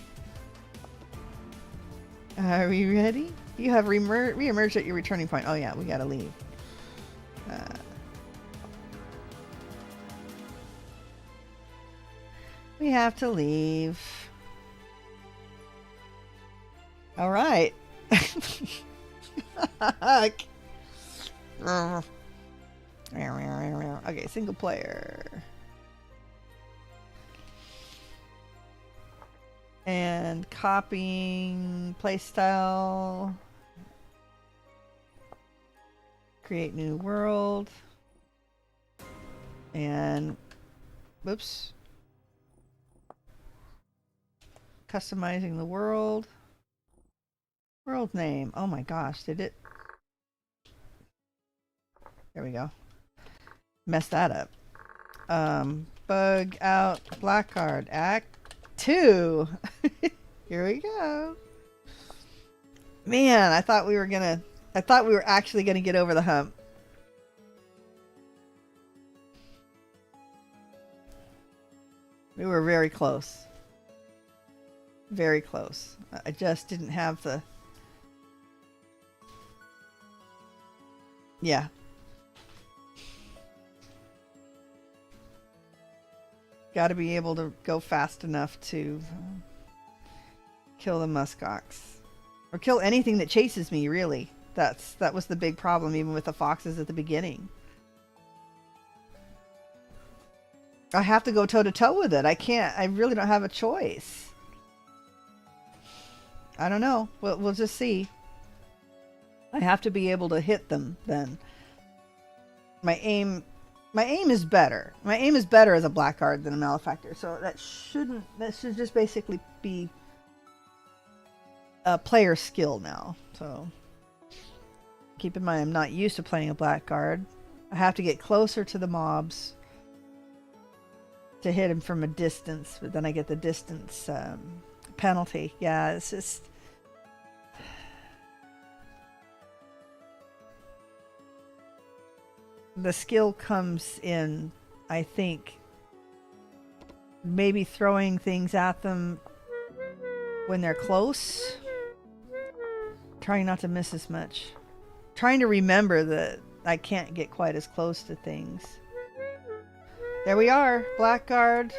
Are we ready? You have re-emerged at your returning point. Oh, yeah. We got to leave. We have to leave. All right. Okay, single player. And copying playstyle. Create new world. And whoops. Customizing the world. World name. Oh my gosh, did it? There we go. Messed that up. Bug out Blackguard. Act 2. Here we go. Man, I thought we were actually gonna get over the hump. We were very close. Very close. I just didn't have the... Yeah. Got to be able to go fast enough to kill the muskox. Or kill anything that chases me, really. That was the big problem, even with the foxes at the beginning. I have to go toe-to-toe with it. I can't. I really don't have a choice. I don't know. We'll just see. I have to be able to hit them then. My aim is better. My aim is better as a Blackguard than a Malefactor. So that should just basically be a player skill now. So keep in mind, I'm not used to playing a Blackguard. I have to get closer to the mobs to hit him from a distance, but then I get the distance penalty. Yeah, it's just... The skill comes in, I think, maybe throwing things at them when they're close. Trying not to miss as much. Trying to remember that I can't get quite as close to things. There we are, Blackguard.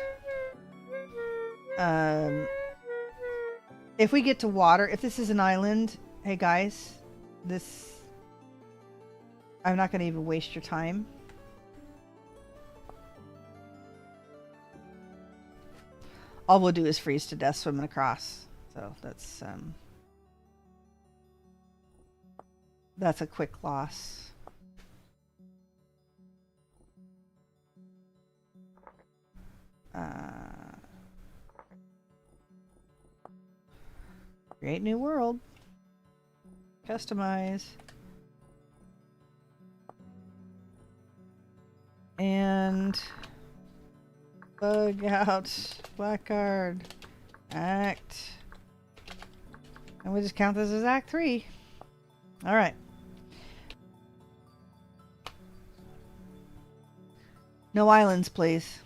If we get to water, if this is an island, hey guys, I'm not going to even waste your time. All we'll do is freeze to death swimming across. So that's a quick loss. Create new world. Customize. And bug out Blackguard Act. And we just count this as Act 3. Alright. No islands, please.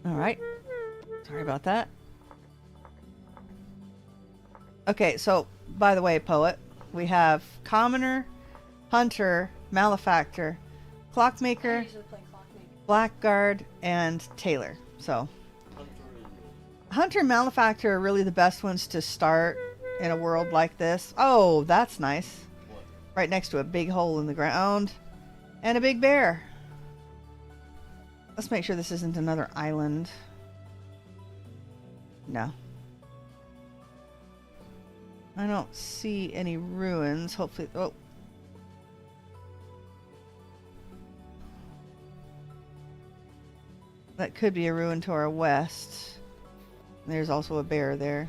Alright. Sorry about that. Okay, so, by the way, Poet, we have Commoner, Hunter, Malefactor, I Clockmaker, usually play Clockmaker. Blackguard, and Taylor. So, Hunter and Hunter and Malefactor are really the best ones to start in a world like this. Oh, that's nice. what? Right next to a big hole in the ground. And a big bear. Let's make sure this isn't another island. No. I don't see any ruins. Hopefully... Oh. That could be a ruin to our west. There's also a bear there.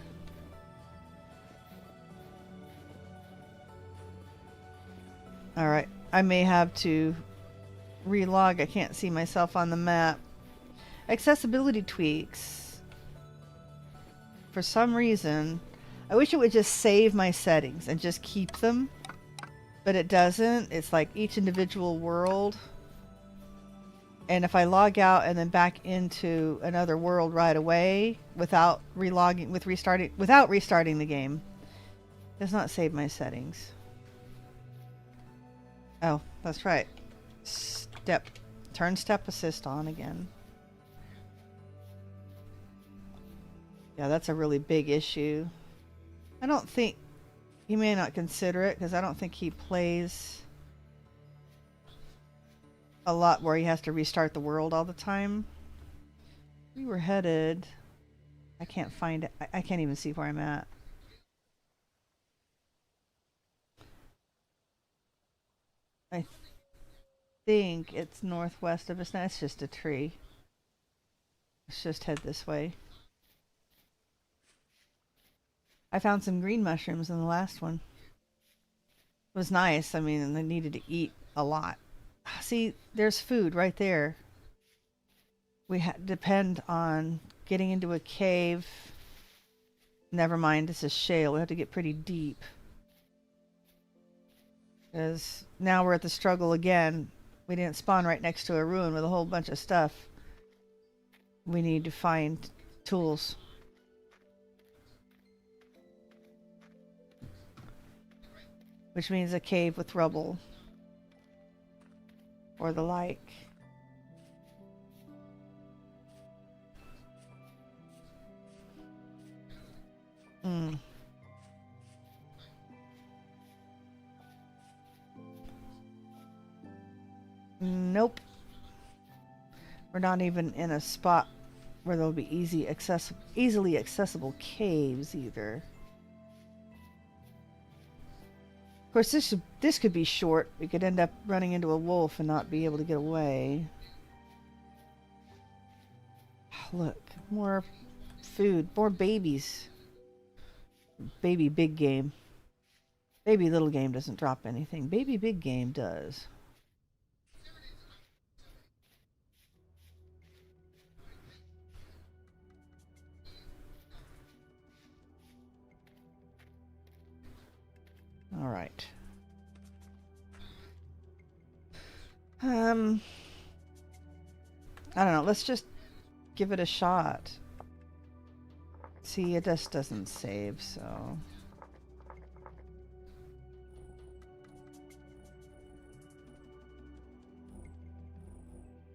Alright. I may have to relog. I can't see myself on the map. Accessibility tweaks. For some reason... I wish it would just save my settings and just keep them. But it doesn't. It's like each individual world. And if I log out and then back into another world right away without without restarting the game, it does not save my settings. Oh, that's right. Turn step assist on again. Yeah, that's a really big issue. I don't think he may not consider it because I don't think he plays a lot where he has to restart the world all the time. We were headed. I can't find it. I can't even see where I'm at. I think it's northwest of us now. It's just a tree. Let's just head this way. I found some green mushrooms in the last one. It was nice. I mean, I needed to eat a lot. See, there's food right there. We depend on getting into a cave. Never mind, this is shale. We have to get pretty deep. Because now we're at the struggle again. We didn't spawn right next to a ruin with a whole bunch of stuff. We need to find tools. Which means a cave with rubble. Or the like. Nope. We're not even in a spot where there'll be easily accessible caves either. Of course, this could be short. We could end up running into a wolf and not be able to get away. Look, more food, more babies. Baby big game. Baby little game doesn't drop anything. Baby big game does. All right. I don't know. Let's just give it a shot. See, it just doesn't save, so...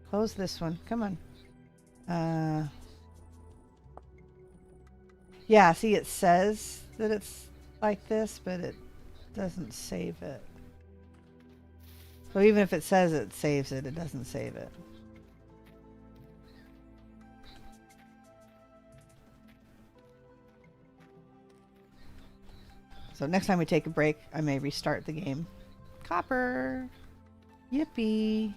Close this one. Come on. Yeah, see, it says that it's like this, but it doesn't save it. So even if it says it saves it, it doesn't save it. So next time we take a break, I may restart the game. Copper! Yippee!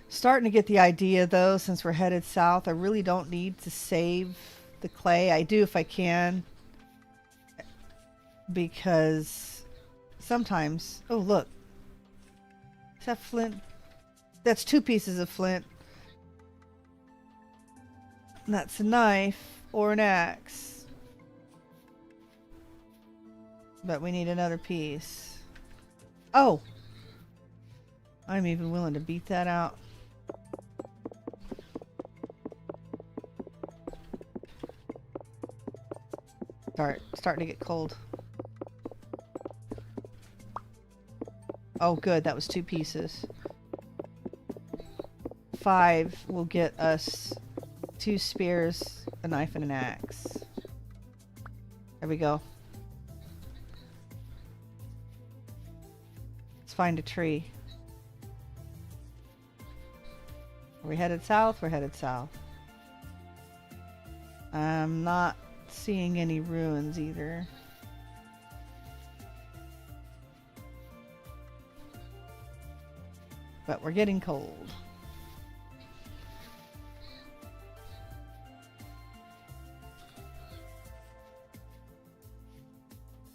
Starting to get the idea though, since we're headed south. I really don't need to save the clay. I do if I can. Because sometimes... Oh, look. Is that flint? That's 2 pieces of flint. And that's a knife or an axe. But we need another piece. Oh! I'm even willing to beat that out. Starting to get cold. Oh, good. That was 2 pieces. 5 will get us 2 spears, a knife, and an axe. There we go. Let's find a tree. Are we headed south? We're headed south. I'm not seeing any ruins either. But we're getting cold.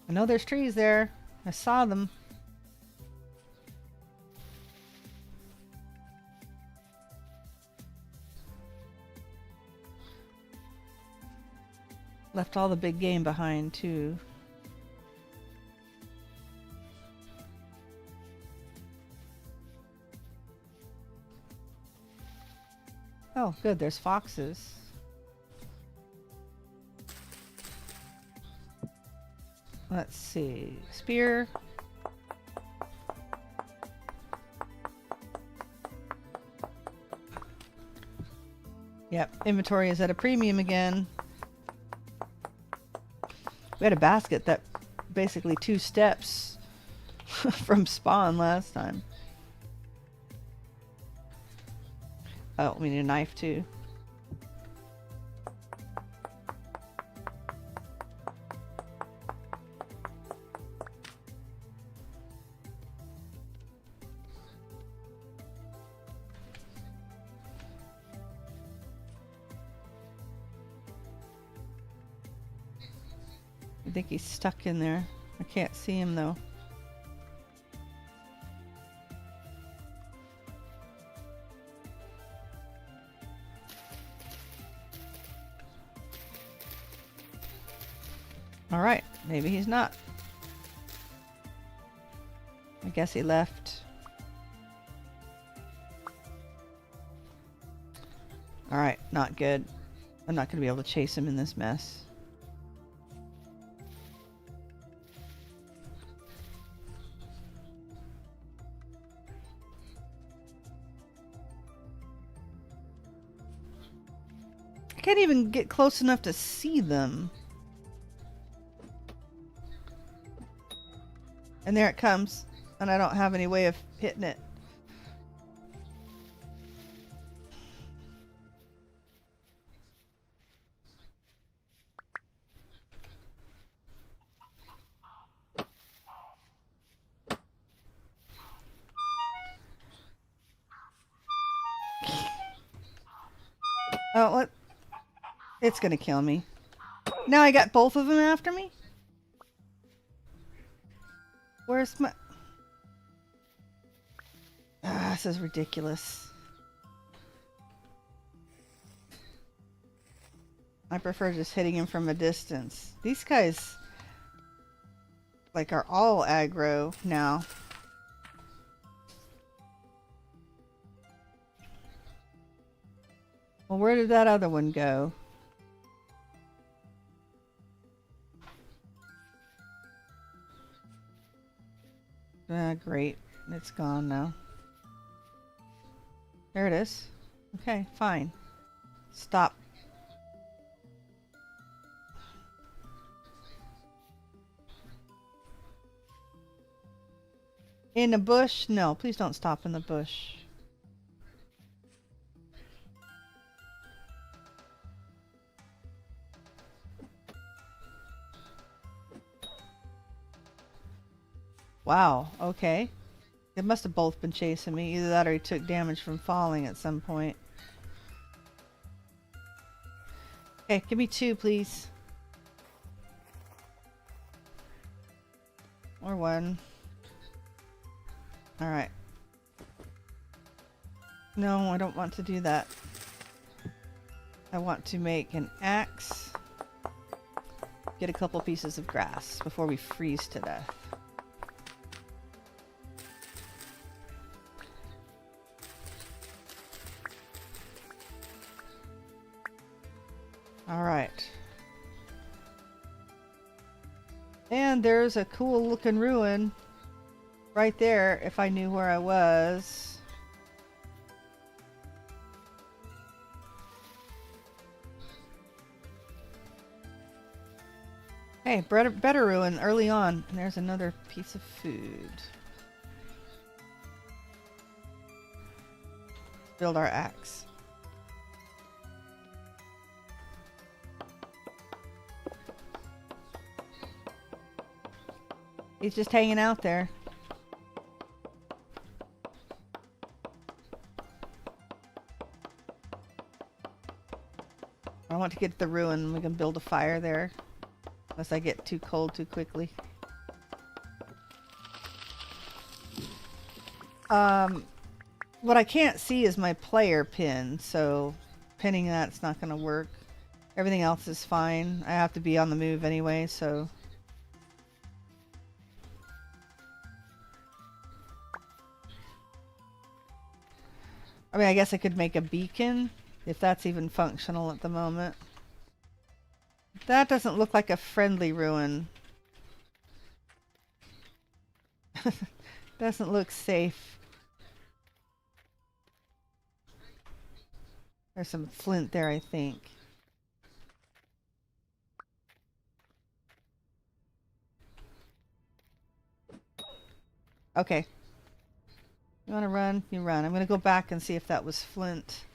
I know there's trees there. I saw them. Left all the big game behind too. Oh, good. There's foxes. Let's see. Spear. Yep, inventory is at a premium again. We had a basket that basically 2 steps from spawn last time. Oh, we need a knife too. I think he's stuck in there. I can't see him though. Alright, maybe he's not. I guess he left. Alright, not good. I'm not going to be able to chase him in this mess. I can't even get close enough to see them. And there it comes. And I don't have any way of hitting it. Oh, what? It's gonna kill me. Now I got both of them after me? Where's my... Ah, this is ridiculous. I prefer just hitting him from a distance. These guys, like, are all aggro now. Well, where did that other one go? Ah, great. It's gone now. There it is. Okay, fine. Stop. In the bush? No, please don't stop in the bush. Wow, okay. They must have both been chasing me. Either that or he took damage from falling at some point. Okay, give me 2, please. Or 1. Alright. No, I don't want to do that. I want to make an axe. Get a couple pieces of grass before we freeze to death. Alright. And there's a cool looking ruin right there if I knew where I was. Hey, better ruin early on. And there's another piece of food. Build our axe. He's just hanging out there. I want to get to the ruin. We can build a fire there. Unless I get too cold too quickly. What I can't see is my player pin, so pinning that's not going to work. Everything else is fine. I have to be on the move anyway, so... I mean, I guess I could make a beacon, if that's even functional at the moment. That doesn't look like a friendly ruin. Doesn't look safe. There's some flint there, I think. Okay. You want to run? You run. I'm going to go back and see if that was flint.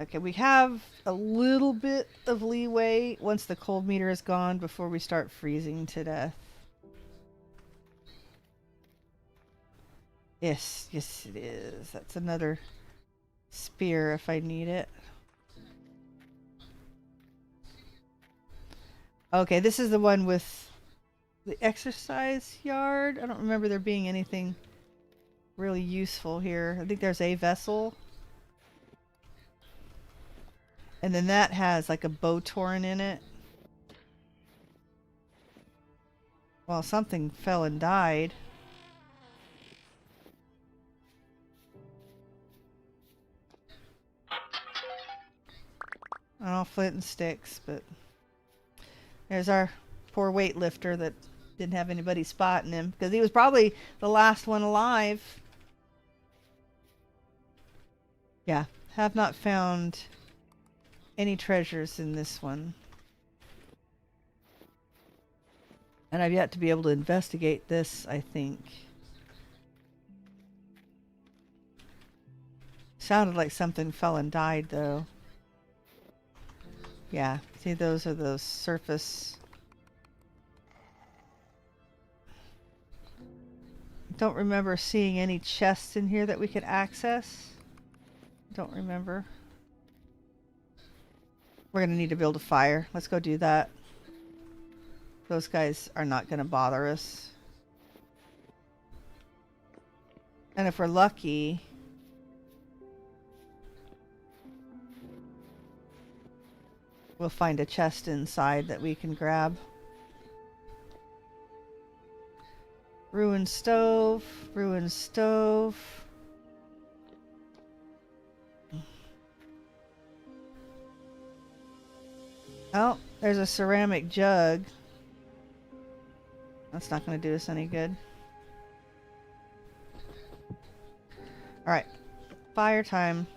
Okay, we have a little bit of leeway once the cold meter is gone before we start freezing to death. Yes, yes it is. That's another spear if I need it. Okay, this is the one with the exercise yard. I don't remember there being anything really useful here. I think there's a vessel. And then that has like a bow torrent in it. Well, something fell and died. I don't know, flint and sticks, but there's our poor weightlifter that didn't have anybody spotting him because he was probably the last one alive. Yeah, have not found any treasures in this one. And I've yet to be able to investigate this, I think. Sounded like something fell and died, though. Yeah, see, those are those surface. Don't remember seeing any chests in here that we could access. Don't remember. We're going to need to build a fire. Let's go do that. Those guys are not going to bother us. And if we're lucky... we'll find a chest inside that we can grab. Ruined stove. Ruined stove. Oh, there's a ceramic jug. That's not going to do us any good. Alright. Fire time.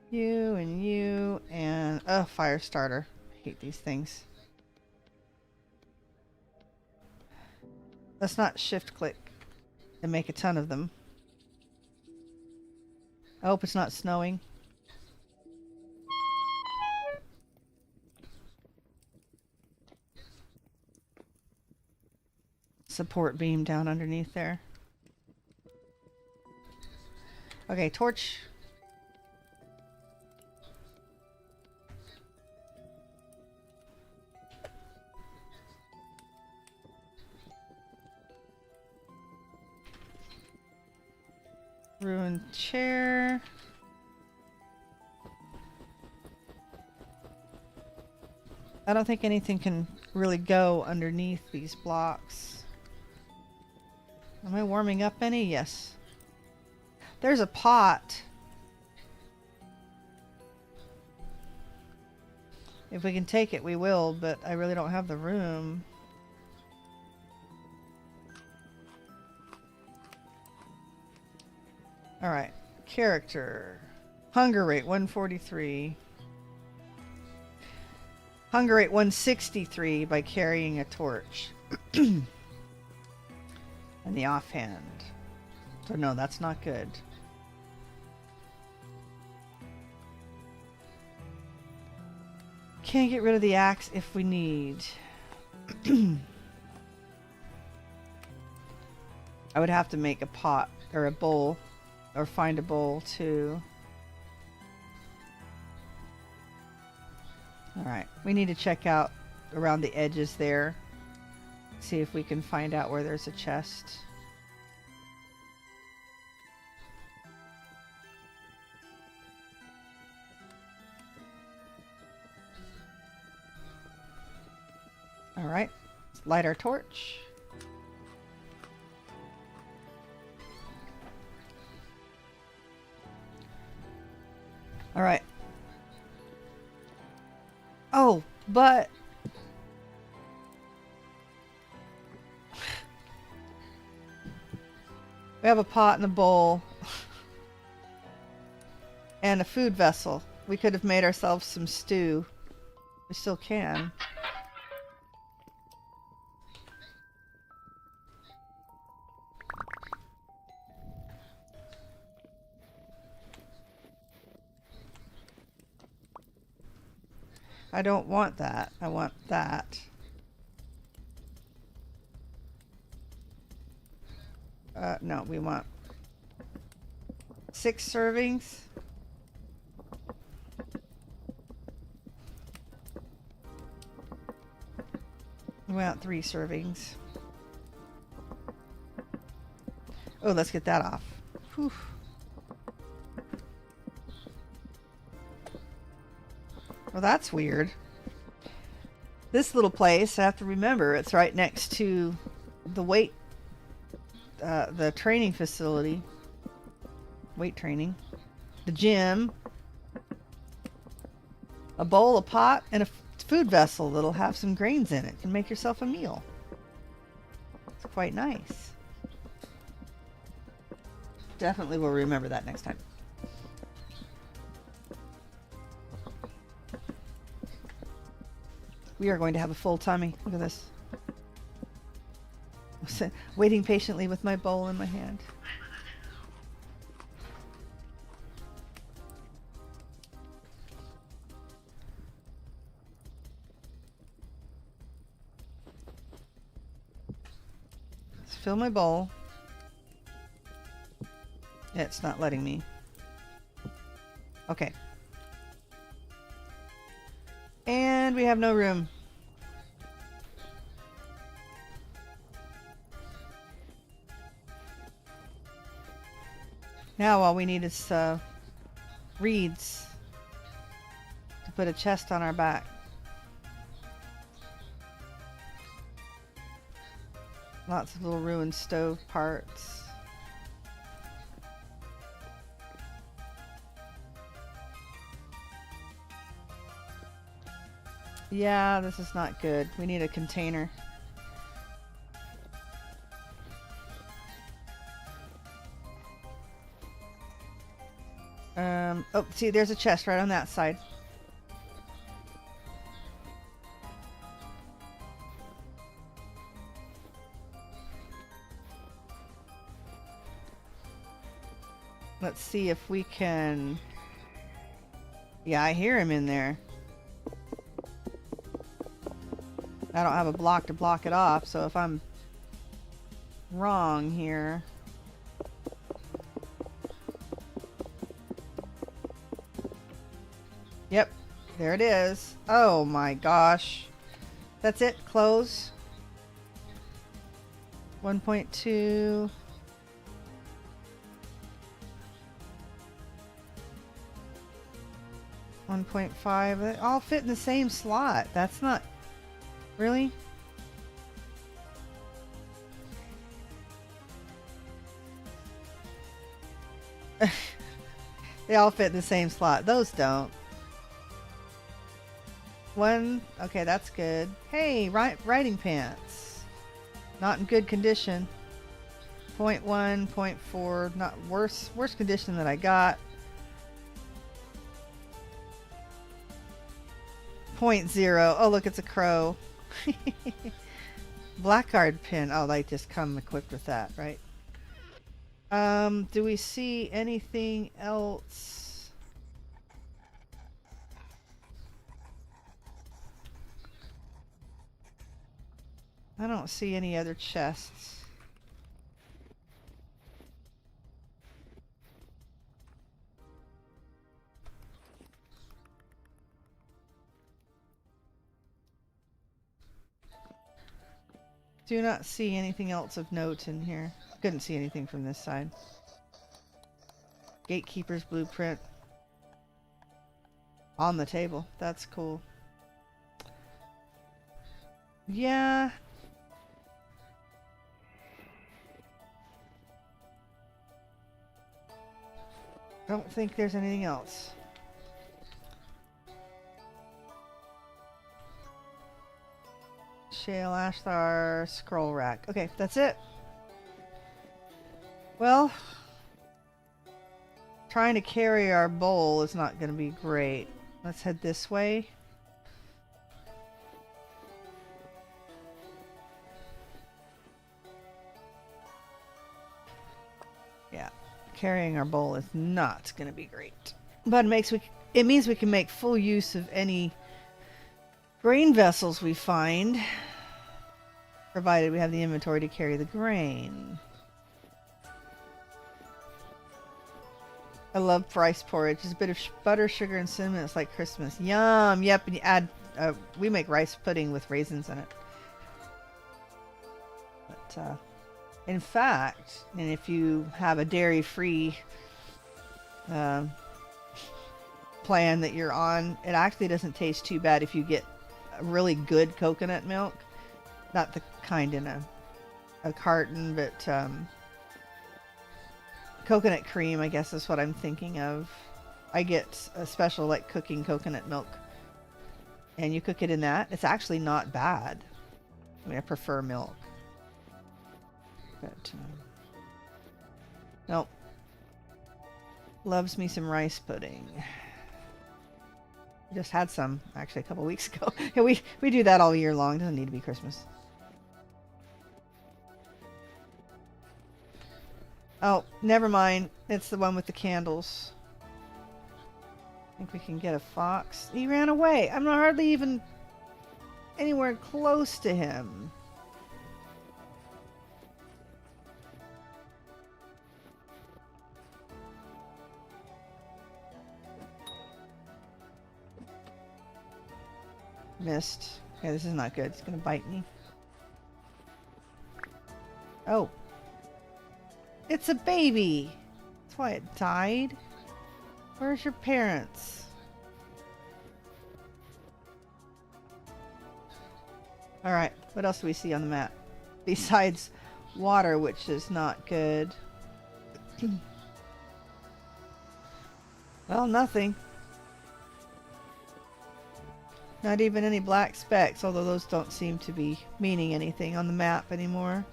You, and... oh, fire starter. I hate these things. Let's not shift click and make a ton of them. I hope it's not snowing. Support beam down underneath there. Okay, torch. Ruined chair. I don't think anything can really go underneath these blocks. Am I warming up any? Yes. There's a pot. If we can take it, we will, but I really don't have the room. Alright. Character. Hunger rate 143. Hunger rate 163 by carrying a torch. And the offhand. So no, that's not good. Can't get rid of the axe if we need. I would have to make a pot or a bowl or find a bowl too. Alright, we need to check out around the edges there. See if we can find out where there's a chest. Alright, let's light our torch. Alright. Oh, but we have a pot and a bowl and a food vessel. We could have made ourselves some stew. We still can. I don't want that. I want that. No, we want 6 servings. We want 3 servings. Oh, let's get that off. Whew. Well, that's weird. This little place, I have to remember, it's right next to the the training facility. Weight training. The gym. A bowl, a pot, and a food vessel that'll have some grains in it. You can make yourself a meal. It's quite nice. Definitely will remember that next time. We are going to have a full tummy. Look at this. Waiting patiently with my bowl in my hand. Let's fill my bowl. It's not letting me. Okay. And we have no room. Now all we need is reeds to put a chest on our back. Lots of little ruined stove parts. Yeah, this is not good. We need a container. Oh, see, there's a chest right on that side. Let's see if we can... Yeah, I hear him in there. I don't have a block to block it off, so if I'm wrong here... Yep, there it is. Oh my gosh. That's it, close. 1.2. .5. They all fit in the same slot. That's not Really? They all fit in the same slot. Those don't. One. Okay, that's good. Hey, riding pants. Not in good condition. 0.1, 0.4. Not worse condition than I got. 0.0. Oh, look, it's a crow. Blackguard pin. Oh, they just come equipped with that, right? Do we see anything else? I don't see any other chests. Do not see anything else of note in here. Couldn't see anything from this side. Gatekeeper's blueprint. On the table. That's cool. Yeah. Don't think there's anything else. Shale ashlar scroll rack. Okay, that's it. Well, trying to carry our bowl is not going to be great. Let's head this way. Yeah, carrying our bowl is not going to be great. But it means we can make full use of any grain vessels we find, provided we have the inventory to carry the grain. I love rice porridge. Just a bit of butter, sugar, and cinnamon. It's like Christmas. Yum. Yep. And you add. We make rice pudding with raisins in it. But in fact, and if you have a dairy-free plan that you're on, it actually doesn't taste too bad if you get really good coconut milk. Not the kind in a carton, but coconut cream, I guess is what I'm thinking of. I get a special like cooking coconut milk, and you cook it in that. It's actually not bad. I mean, I prefer milk, but nope. Loves me some rice pudding. We just had some actually a couple weeks ago. Yeah, we do that all year long. Doesn't need to be Christmas. Oh, never mind. It's the one with the candles. I think we can get a fox. He ran away. I'm not hardly even anywhere close to him. Missed. Yeah, this is not good. It's gonna bite me. Oh. It's a baby. That's why it died. Where's your parents? Alright, what else do we see on the map? Besides water, which is not good. Well, nothing. Not even any black specks, although those don't seem to be meaning anything on the map anymore.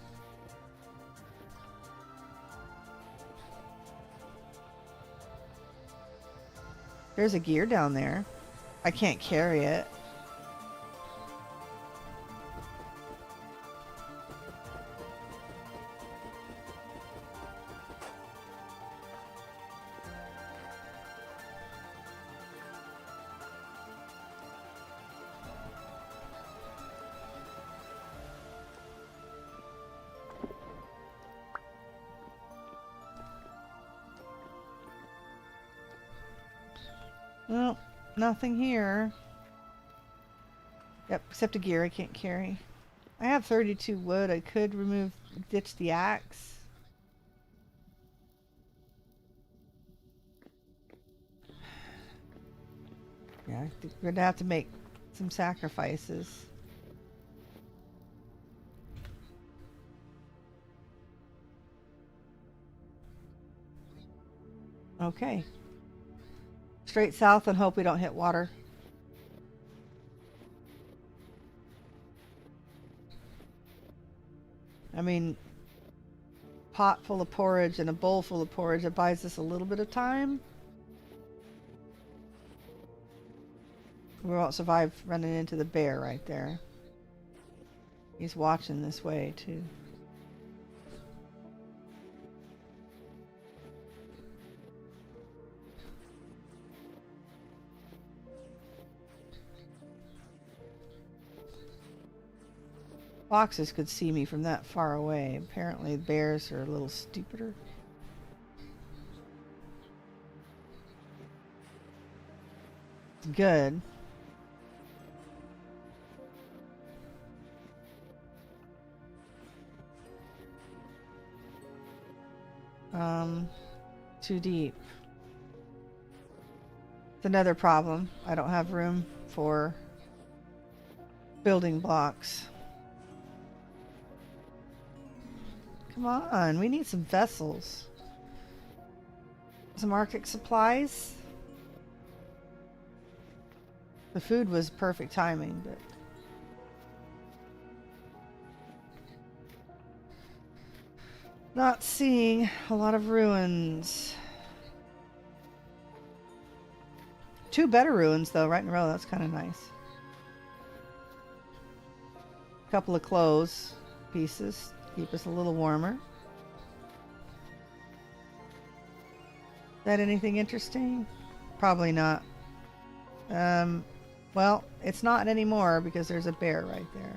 There's a gear down there. I can't carry it. Well, nothing here. Yep, except a gear I can't carry. I have 32 wood. I could ditch the axe. Yeah, I think we're gonna have to make some sacrifices. Okay. Straight south and hope we don't hit water. I mean, pot full of porridge and a bowl full of porridge, it buys us a little bit of time. We won't survive running into the bear right there. He's watching this way too. Foxes could see me from that far away. Apparently bears are a little stupider. Good. Too deep. It's another problem. I don't have room for building blocks. Come on, we need some vessels. Some Arctic supplies. The food was perfect timing, but not seeing a lot of ruins. 2 better ruins though, right in a row. That's kind of nice. A couple of clothes pieces. Keep us a little warmer. Is that anything interesting? Probably not. Well, it's not anymore because there's a bear right there.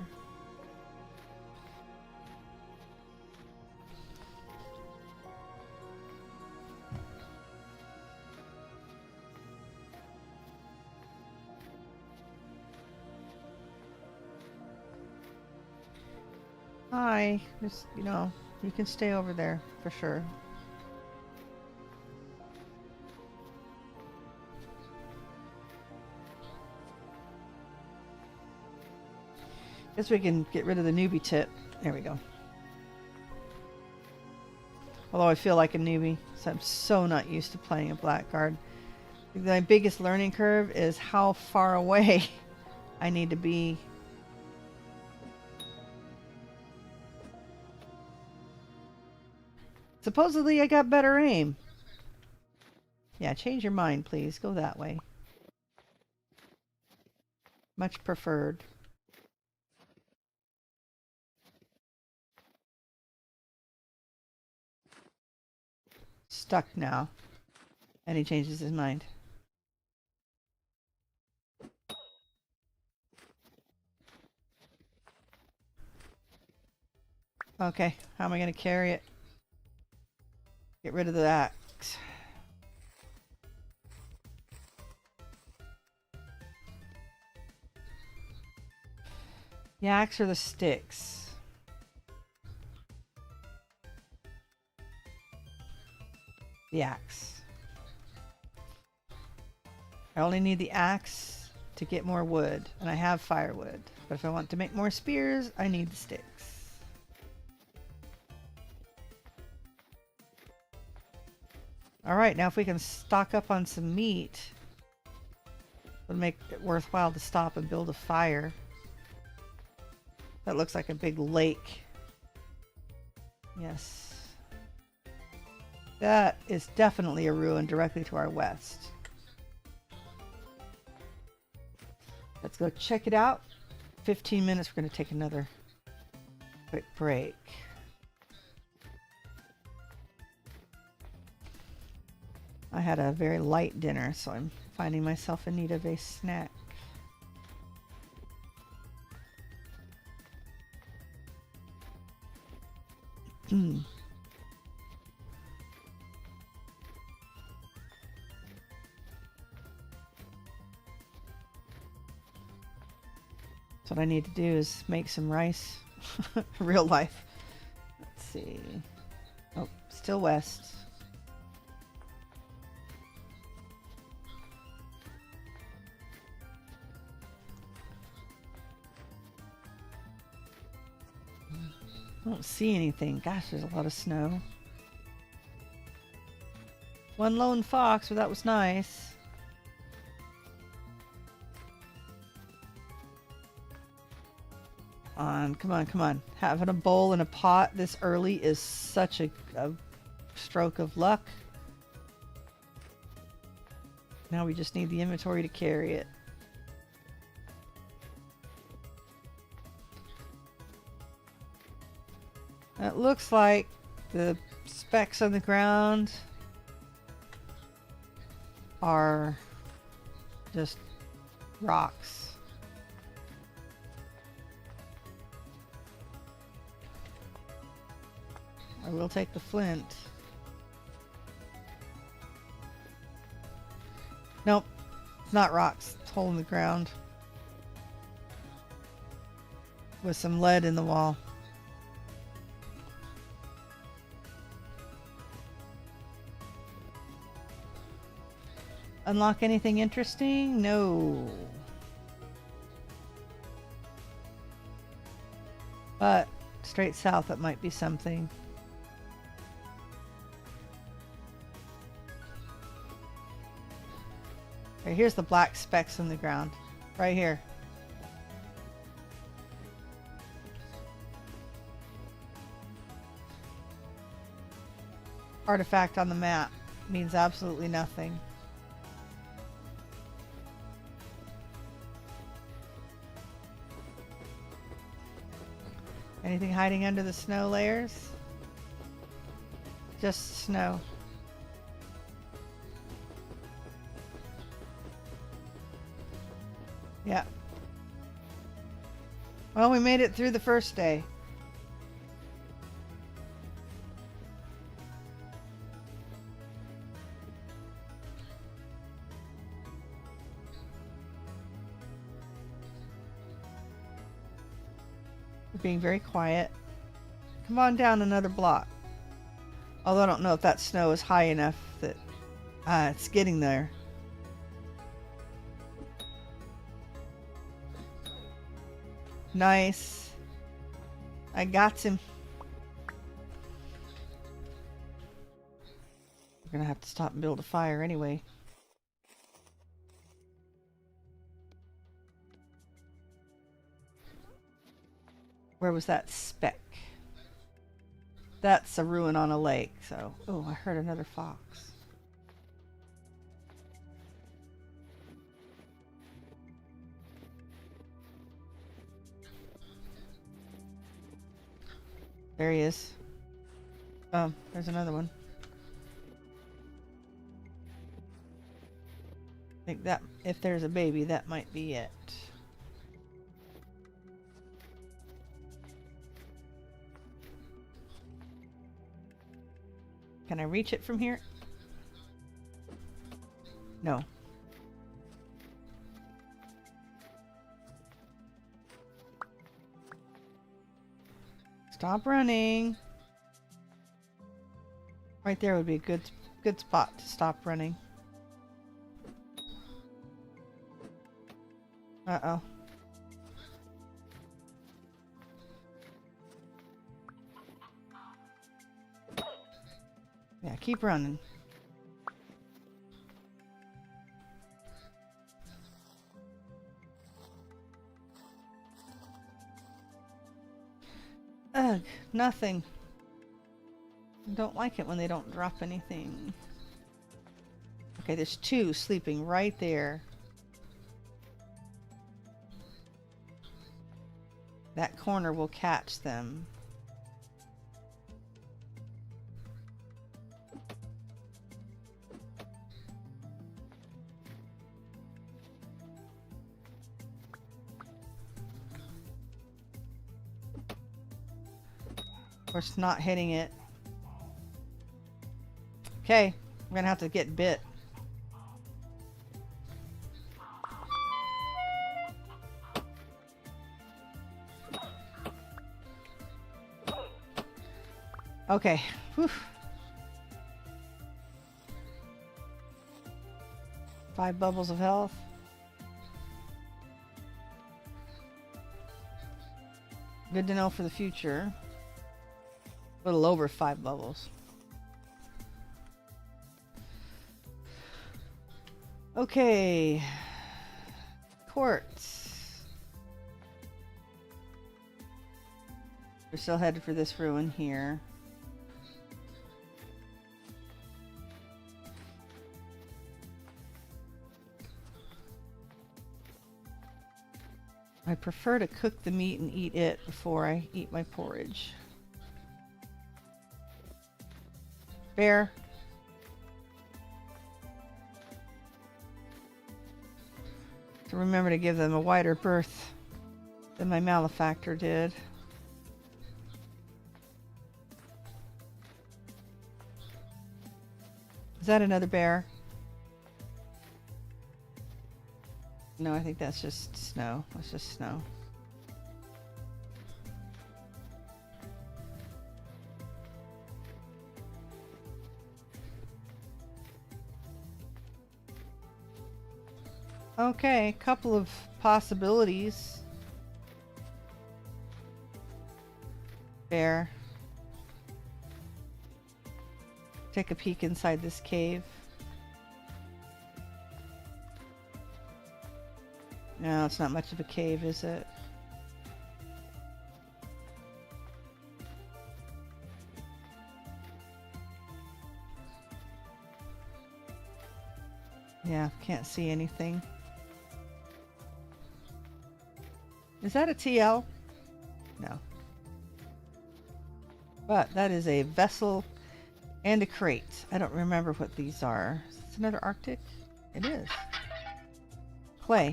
Hi, just, you know, you can stay over there for sure. Guess we can get rid of the newbie tip. There we go. Although I feel like a newbie, so I'm so not used to playing a Blackguard. My biggest learning curve is how far away I need to be. Supposedly I got better aim. Yeah, change your mind, please. Go that way. Much preferred. Stuck now. And he changes his mind. Okay, how am I going to carry it? Get rid of the axe. The axe or the sticks? The axe. I only need the axe to get more wood, and I have firewood. But if I want to make more spears, I need the sticks. Alright, now if we can stock up on some meat, it'll make it worthwhile to stop and build a fire. That looks like a big lake. Yes. That is definitely a ruin directly to our west. Let's go check it out. 15 minutes, we're going to take another quick break. I had a very light dinner, so I'm finding myself in need of a snack. So what I need to do is make some rice. Real life. Let's see. Oh, still west. I don't see anything. Gosh, there's a lot of snow. One lone fox, but that was nice. Come on, come on. Having a bowl and a pot this early is such a stroke of luck. Now we just need the inventory to carry it. It looks like the specks on the ground are just rocks. I will take the flint. Nope, it's not rocks. It's a hole in the ground with some lead in the wall. Unlock anything interesting? No. But straight south, it might be something. Okay, here's the black specks on the ground. Right here. Artifact on the map means absolutely nothing. Anything hiding under the snow layers? Just snow. Yeah. Well, we made it through the first day. We're being very quiet. Come on down another block. Although I don't know if that snow is high enough that it's getting there. Nice. I got him. We're gonna have to stop and build a fire anyway. Where was that speck? That's a ruin on a lake, so... Oh, I heard another fox. There he is. Oh, there's another one. I think that if there's a baby, that might be it. Can I reach it from here? No. Stop running. Right there would be a good spot to stop running. Uh-oh. Yeah, keep running. Ugh, nothing. I don't like it when they don't drop anything. Okay, there's two sleeping right there. That corner will catch them. Of course, not hitting it. Okay, we're gonna have to get bit. Okay. Whew. 5 bubbles of health. Good to know for the future. A little over 5 bubbles. Okay. Quartz. We're still headed for this ruin here. I prefer to cook the meat and eat it before I eat my porridge. Bear. To remember to give them a wider berth than my Malefactor did. Is that another bear? No, I think that's just snow. That's just snow. Okay, couple of possibilities. Bear. Take a peek inside this cave. No, it's not much of a cave, is it? Yeah, can't see anything. Is that a TL? No. But that is a vessel and a crate. I don't remember what these are. Is this another Arctic? It is. Clay.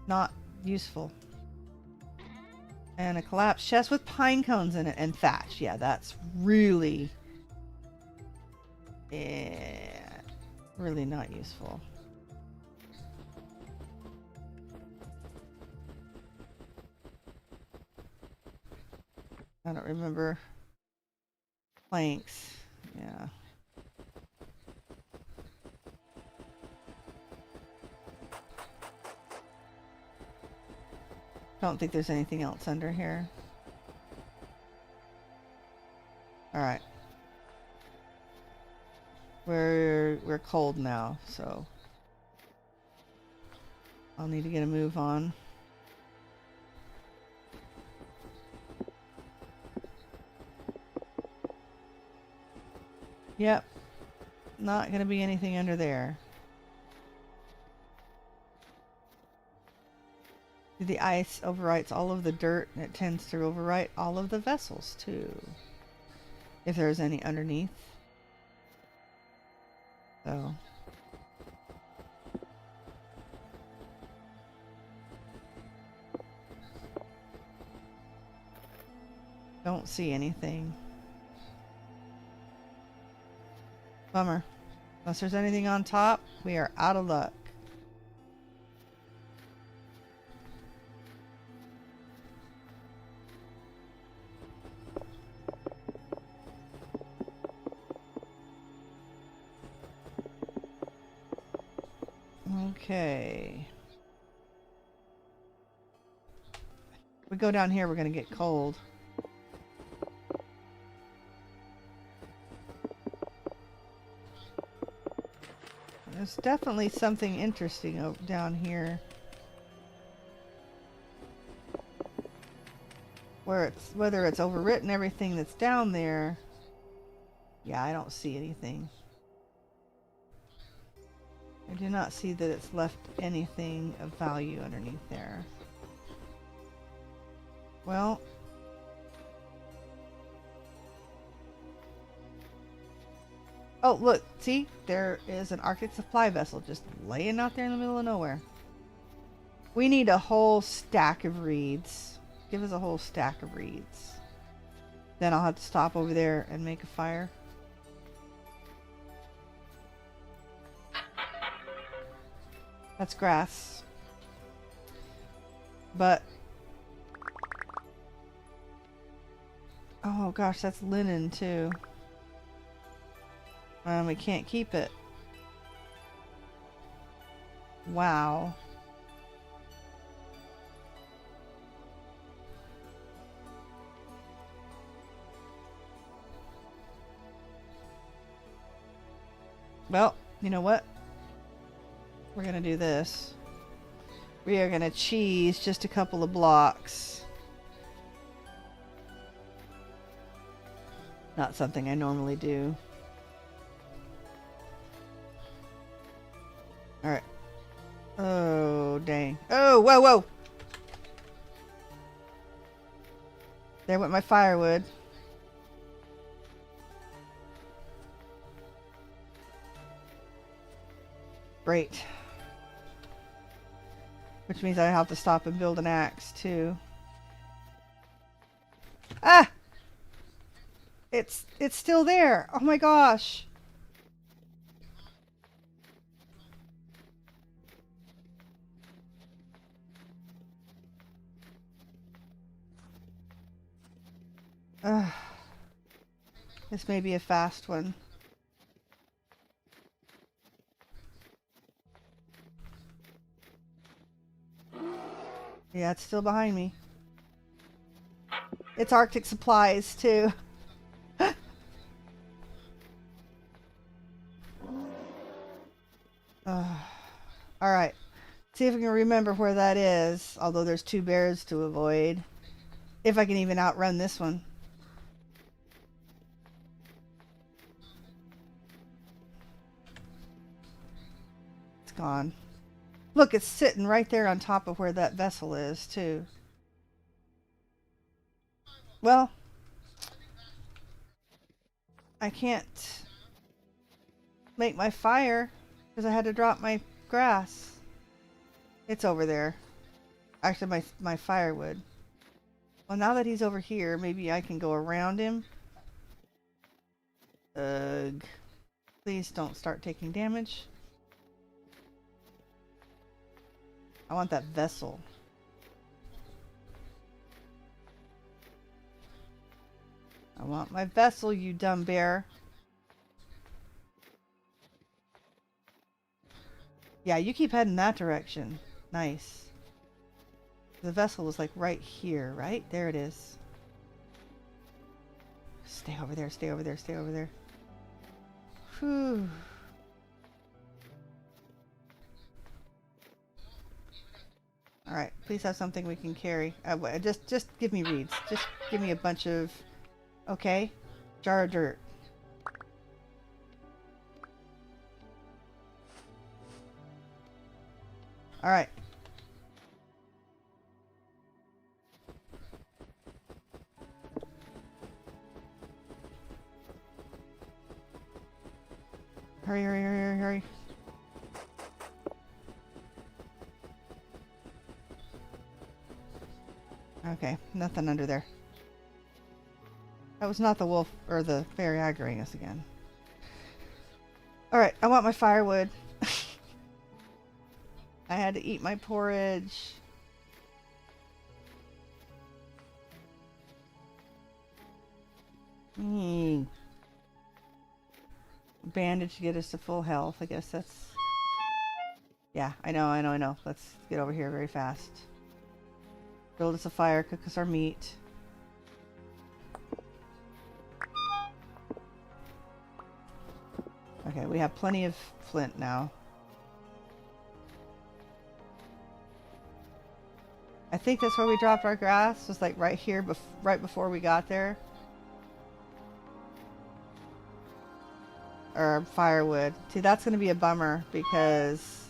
Not useful. And a collapsed chest with pine cones in it and thatch. Yeah, that's really... really not useful. I don't remember. Planks. Yeah. Don't think there's anything else under here. Alright. We're cold now, so I'll need to get a move on. Yep. Not gonna be anything under there. The ice overwrites all of the dirt, and it tends to overwrite all of the vessels too, if there's any underneath. So don't see anything. Bummer. Unless there's anything on top, we are out of luck. Okay. If we go down here, we're going to get cold. There's definitely something interesting down here. Whether it's overwritten everything that's down there. Yeah, I don't see anything. I do not see that it's left anything of value underneath there. Well, oh look, see, there is an Arctic supply vessel just laying out there in the middle of nowhere. We need a whole stack of reeds. Give us a whole stack of reeds. Then I'll have to stop over there and make a fire. That's grass. But... oh gosh, that's linen too. We can't keep it. Wow. Well, you know what? we're going to do this. We are going to cheese just a couple of blocks. Not something I normally do. Alright. Oh, dang. Oh, whoa, whoa! There went my firewood. Great. Which means I have to stop and build an axe, too. Ah! It's still there. Oh my gosh. This may be a fast one. Yeah, it's still behind me. It's Arctic supplies, too. Alright. See if I can remember where that is. Although there's 2 bears to avoid. If I can even outrun this one. It's gone. Look, it's sitting right there on top of where that vessel is, too. Well, I can't make my fire because I had to drop my grass. It's over there. Actually, my firewood. Well, now that he's over here, maybe I can go around him. Ugh. Please don't start taking damage. I want that vessel. I want my vessel, you dumb bear. Yeah, you keep heading that direction. Nice. The vessel was like right here, right? There it is. Stay over there, stay over there, stay over there. Whew. Alright, please have something we can carry. Just give me reeds. Just give me a bunch of... Okay. Jar of dirt. Alright. Hurry, hurry, hurry, hurry, hurry. Okay, nothing under there. That was not the wolf or the fairy aggroing us again. Alright, I want my firewood. I had to eat my porridge. Bandage to get us to full health. I guess that's... Yeah, I know. Let's get over here very fast. Build us a fire, cook us our meat. Okay, we have plenty of flint now. I think that's where we dropped our grass. Was like right here, right before we got there. Or firewood. See, that's going to be a bummer because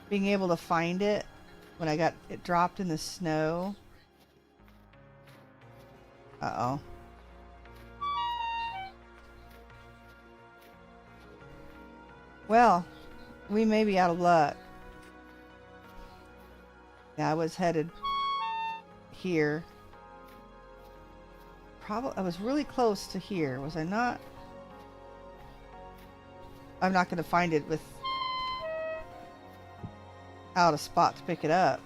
being able to find it when I got it dropped in the snow. Uh-oh. Well, we may be out of luck. Yeah, I was headed here. I was really close to here, was I not? I'm not going to find it without a spot to pick it up.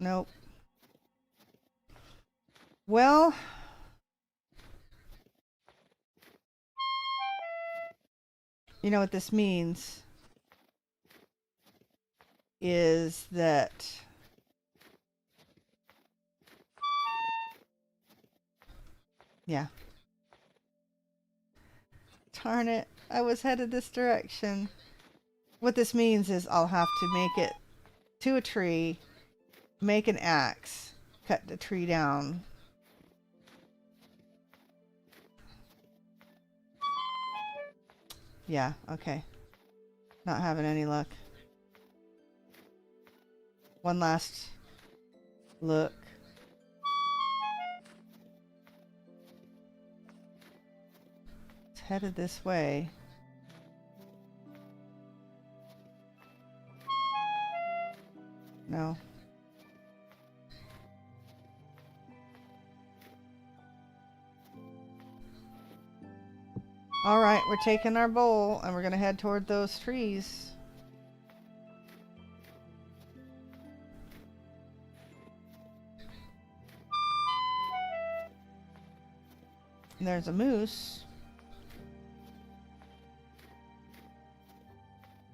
Nope. Well, you know what this means is that Yeah. Darn it. I was headed this direction. What this means is I'll have to make it to a tree, make an axe, cut the tree down. Yeah, okay. Not having any luck. One last look. It's headed this way. No. Alright, we're taking our bowl and we're gonna head toward those trees. And there's a moose.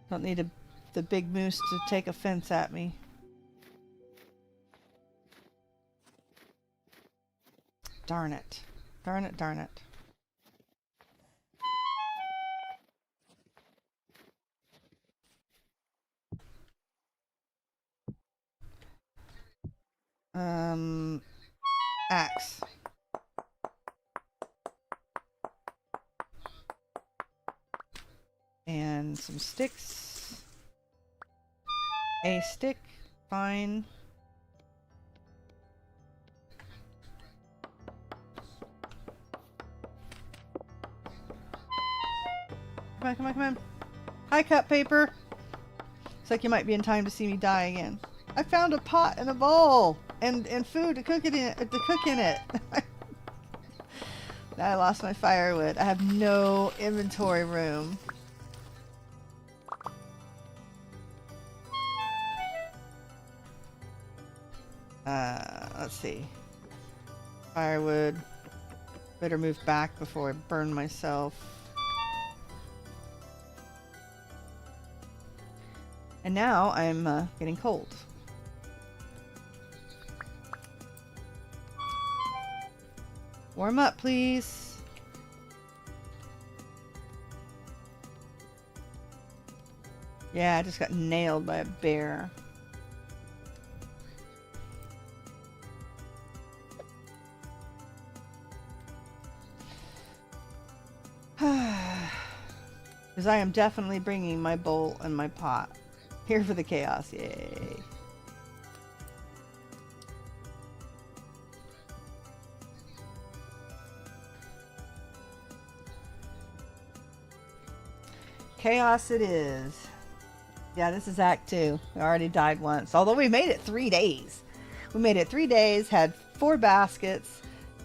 Don't need the big moose to take offense at me. Darn it. Darn it, darn it. Axe. And some sticks. A stick, fine. Come on, come on, come on. Hi, cut paper. Looks like you might be in time to see me die again. I found a pot and a bowl and food to cook it in. I lost my firewood. I have no inventory room. Let's see. Firewood. Better move back before I burn myself. And now I'm getting cold. Warm up, please. Yeah, I just got nailed by a bear. Because I am definitely bringing my bowl and my pot. Here for the chaos, yay. Chaos it is. Yeah, this is Act 2. We already died once. Although we made it 3 days. We made it 3 days, had 4 baskets.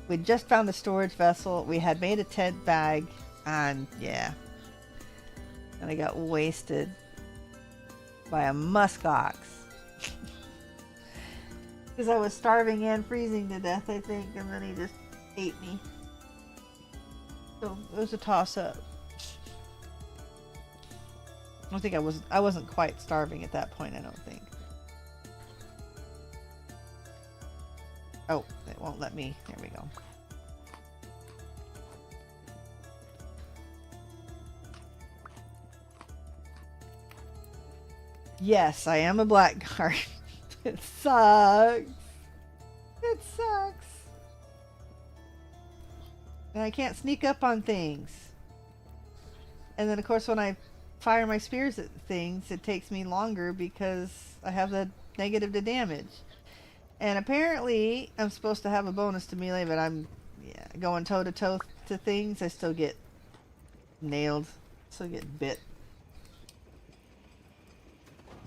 We just found the storage vessel. We had made a tent bag. And yeah. And I got wasted by a muskox. Because I was starving and freezing to death, I think. And then he just ate me. So it was a toss-up. I don't think I wasn't quite starving at that point, I don't think. Oh, it won't let me. There we go. Yes, I am a Blackguard. It sucks. It sucks. And I can't sneak up on things. And then, of course, when I fire my spears at things, it takes me longer because I have the negative to damage. And apparently, I'm supposed to have a bonus to melee, but I'm going toe-to-toe to things. I still get nailed. Still get bit.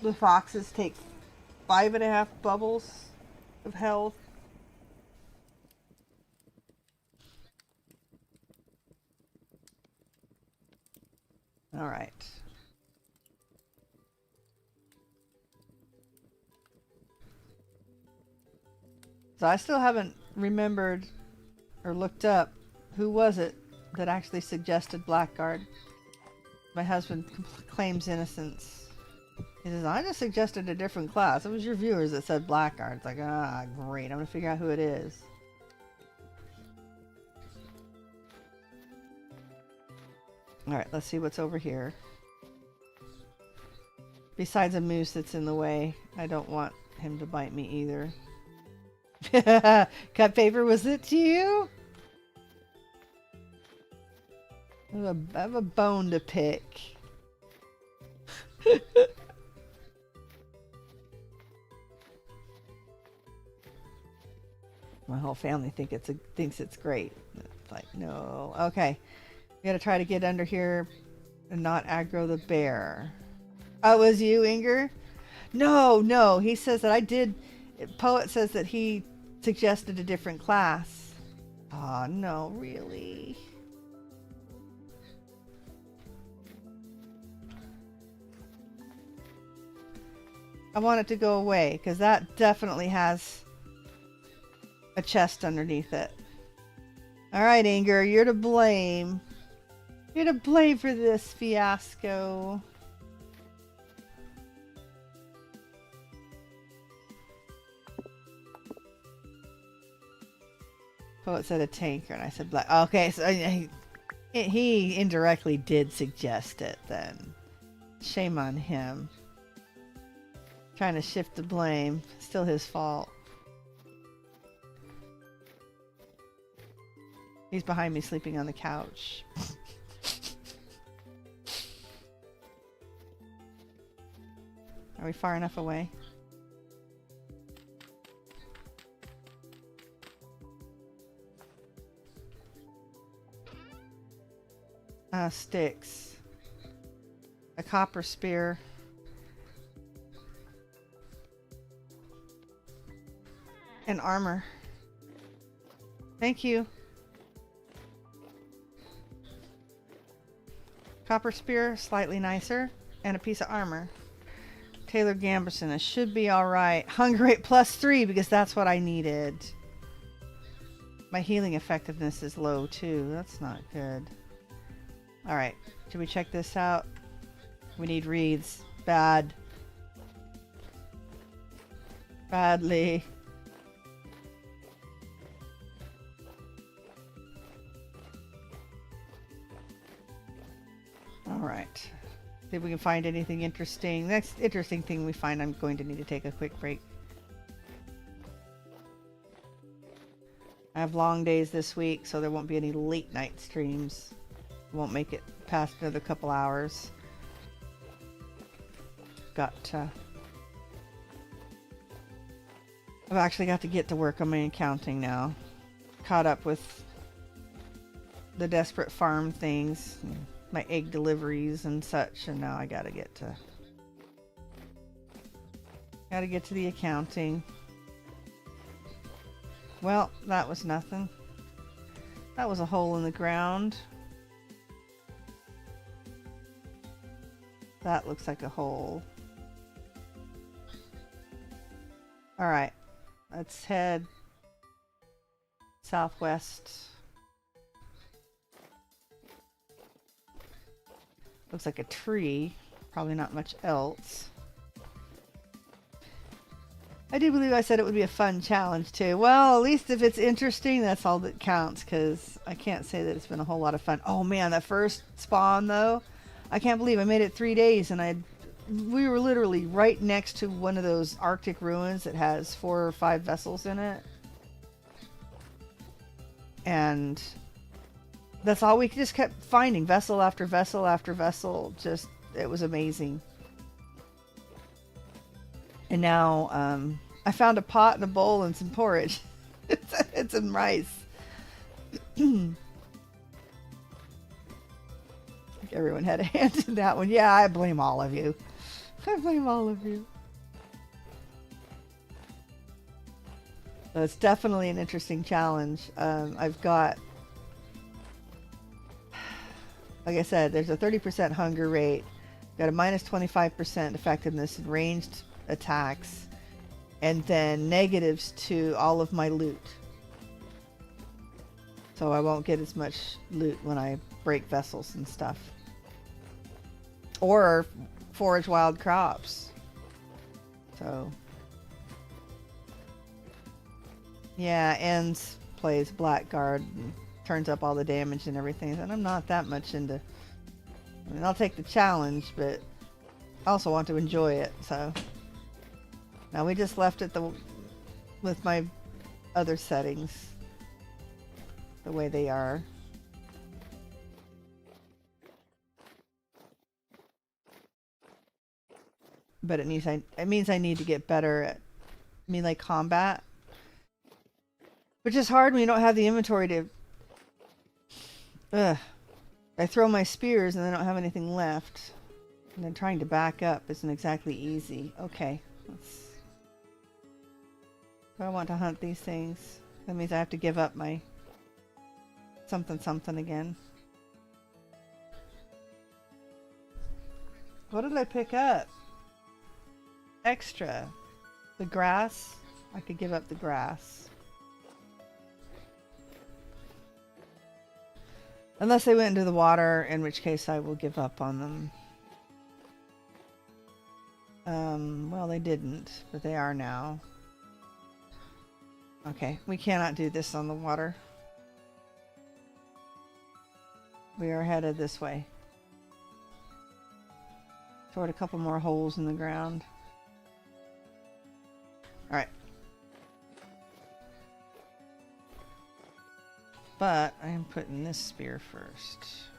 The foxes take 5.5 bubbles of health. All right. So I still haven't remembered or looked up who was it that actually suggested Blackguard. My husband claims innocence. He says, I just suggested a different class. It was your viewers that said Blackguard. It's like, ah, great. I'm going to figure out who it is. Alright, let's see what's over here. Besides a moose that's in the way, I don't want him to bite me either. Cut paper, was it to you? I have a bone to pick. My whole family thinks it's great. It's like, no. Okay. We gotta try to get under here and not aggro the bear. Oh, it was you, Inger? No. He says that I did. Poet says that he suggested a different class. Oh, no, really? I want it to go away because that definitely has a chest underneath it. Alright, Inger, you're to blame. You're to blame for this fiasco. Poet said a tanker, and I said black. Okay, so he indirectly did suggest it then. Shame on him. Trying to shift the blame. Still his fault. He's behind me sleeping on the couch. Are we far enough away? Sticks. A copper spear. And armor. Thank you. Copper spear, slightly nicer. And a piece of armor. Taylor Gamberson, it should be alright. Hunger rate +3 because that's what I needed. My healing effectiveness is low too. That's not good. Alright, should we check this out? We need reeds. Bad. Badly. Alright. See if we can find anything interesting. Next interesting thing we find, I'm going to need to take a quick break. I have long days this week, so there won't be any late night streams. Won't make it past another couple hours. I've actually got to get to work on my accounting now. Caught up with the desperate farm things, my egg deliveries and such, and now I gotta get to the accounting. Well, that was nothing. That was a hole in the ground. That looks like a hole. Alright, let's head southwest. Looks like a tree. Probably not much else. I do believe I said it would be a fun challenge too. Well, at least if it's interesting, that's all that counts, because I can't say that it's been a whole lot of fun. Oh man, that first spawn though, I can't believe I made it 3 days, and we were literally right next to one of those Arctic ruins that has 4 or 5 vessels in it. And that's all we just kept finding, vessel after vessel after vessel. Just, it was amazing. And now, I found a pot and a bowl and some porridge. It's some rice. Everyone had a hand in that one. Yeah, I blame all of you. I blame all of you. So it's definitely an interesting challenge. I've got, like I said, there's a 30% hunger rate. Got a minus 25% effectiveness in ranged attacks, and then negatives to all of my loot. So I won't get as much loot when I break vessels and stuff. Or forage wild crops. So yeah, Ends plays Blackguard and turns up all the damage and everything, and I'm not that much into I mean, I'll take the challenge, but I also want to enjoy it, so. Now we just left it with my other settings the way they are. But it means I need to get better at melee combat, which is hard when you don't have the inventory to. I throw my spears and I don't have anything left, and then trying to back up isn't exactly easy. Okay, do I want to hunt these things? That means I have to give up my something again. What did I pick up? Extra. The grass? I could give up the grass. Unless they went into the water, in which case I will give up on them. Well, they didn't, but they are now. Okay, we cannot do this on the water. We are headed this way. Toward a couple more holes in the ground. Alright. But I am putting this spear first.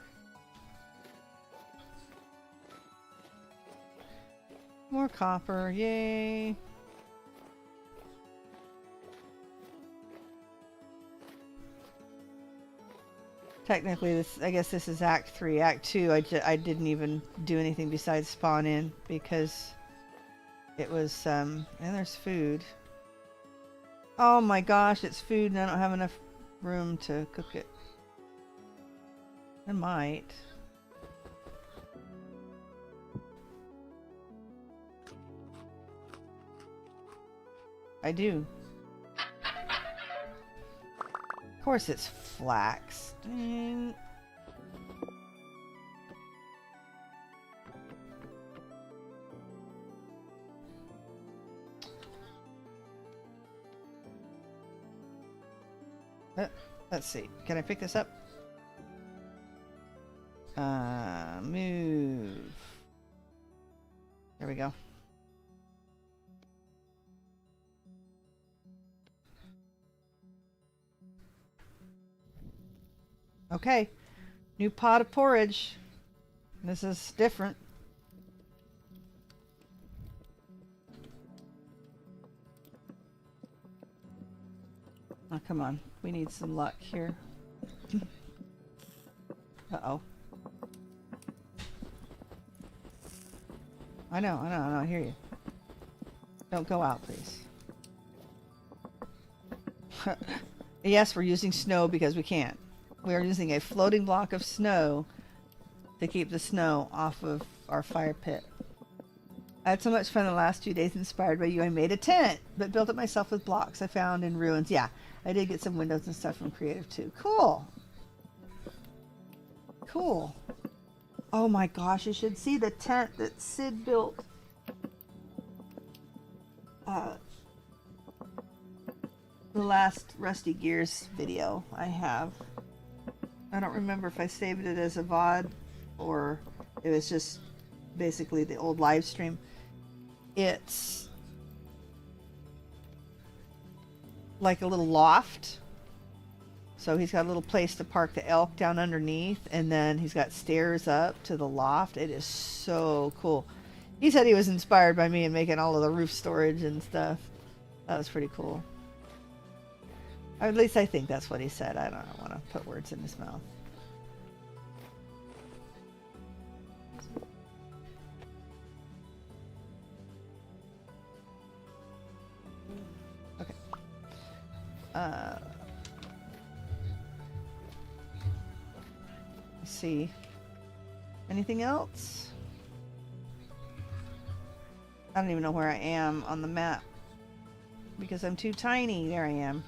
More copper, yay! Technically, I guess this is Act 3. Act 2, I didn't even do anything besides spawn in because it was, and there's food. Oh my gosh, it's food and I don't have enough room to cook it. I might. I do. Of course it's flax. Dang. Let's see. Can I pick this up? Move. There we go. Okay. New pot of porridge. This is different. Oh, come on. We need some luck here. Uh-oh. I know, I hear you. Don't go out, please. Yes, we're using snow because we can't. We are using a floating block of snow to keep the snow off of our fire pit. I had so much fun the last 2 days inspired by you. I made a tent, but built it myself with blocks I found in ruins. Yeah, I did get some windows and stuff from Creative too. Cool. Cool. Oh my gosh, you should see the tent that Sid built. The last Rusty Gears video I have. I don't remember if I saved it as a VOD or it was just basically the old live stream. It's like a little loft. So he's got a little place to park the elk down underneath, and then he's got stairs up to the loft. It is so cool. He said he was inspired by me and making all of the roof storage and stuff. That was pretty cool. Or at least I think that's what he said. I don't want to put words in his mouth. Okay. Let's see. Anything else? I don't even know where I am on the map because I'm too tiny. There I am.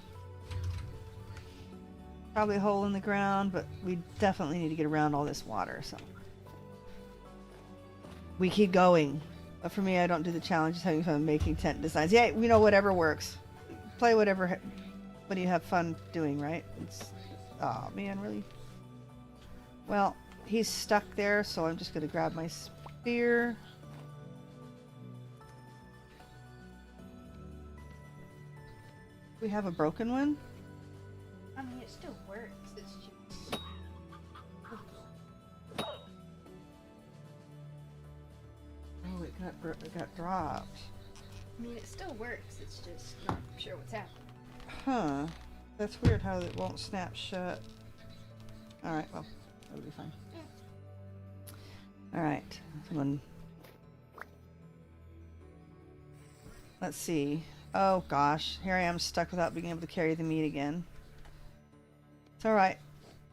Probably a hole in the ground, but we definitely need to get around all this water, so we keep going. But for me, I don't do the challenges, having fun making tent designs. Yeah, you know, whatever works. Play whatever, what do you have fun doing, right? It's, oh man, really? Well, he's stuck there, so I'm just going to grab my spear. We have a broken one? I mean, it still works. It's just. Oh, it got dropped. I mean, it still works. It's just not sure what's happening. Huh. That's weird how it won't snap shut. Alright, well, that'll be fine. Alright. Let's see. Oh gosh, here I am stuck without being able to carry the meat again. It's alright.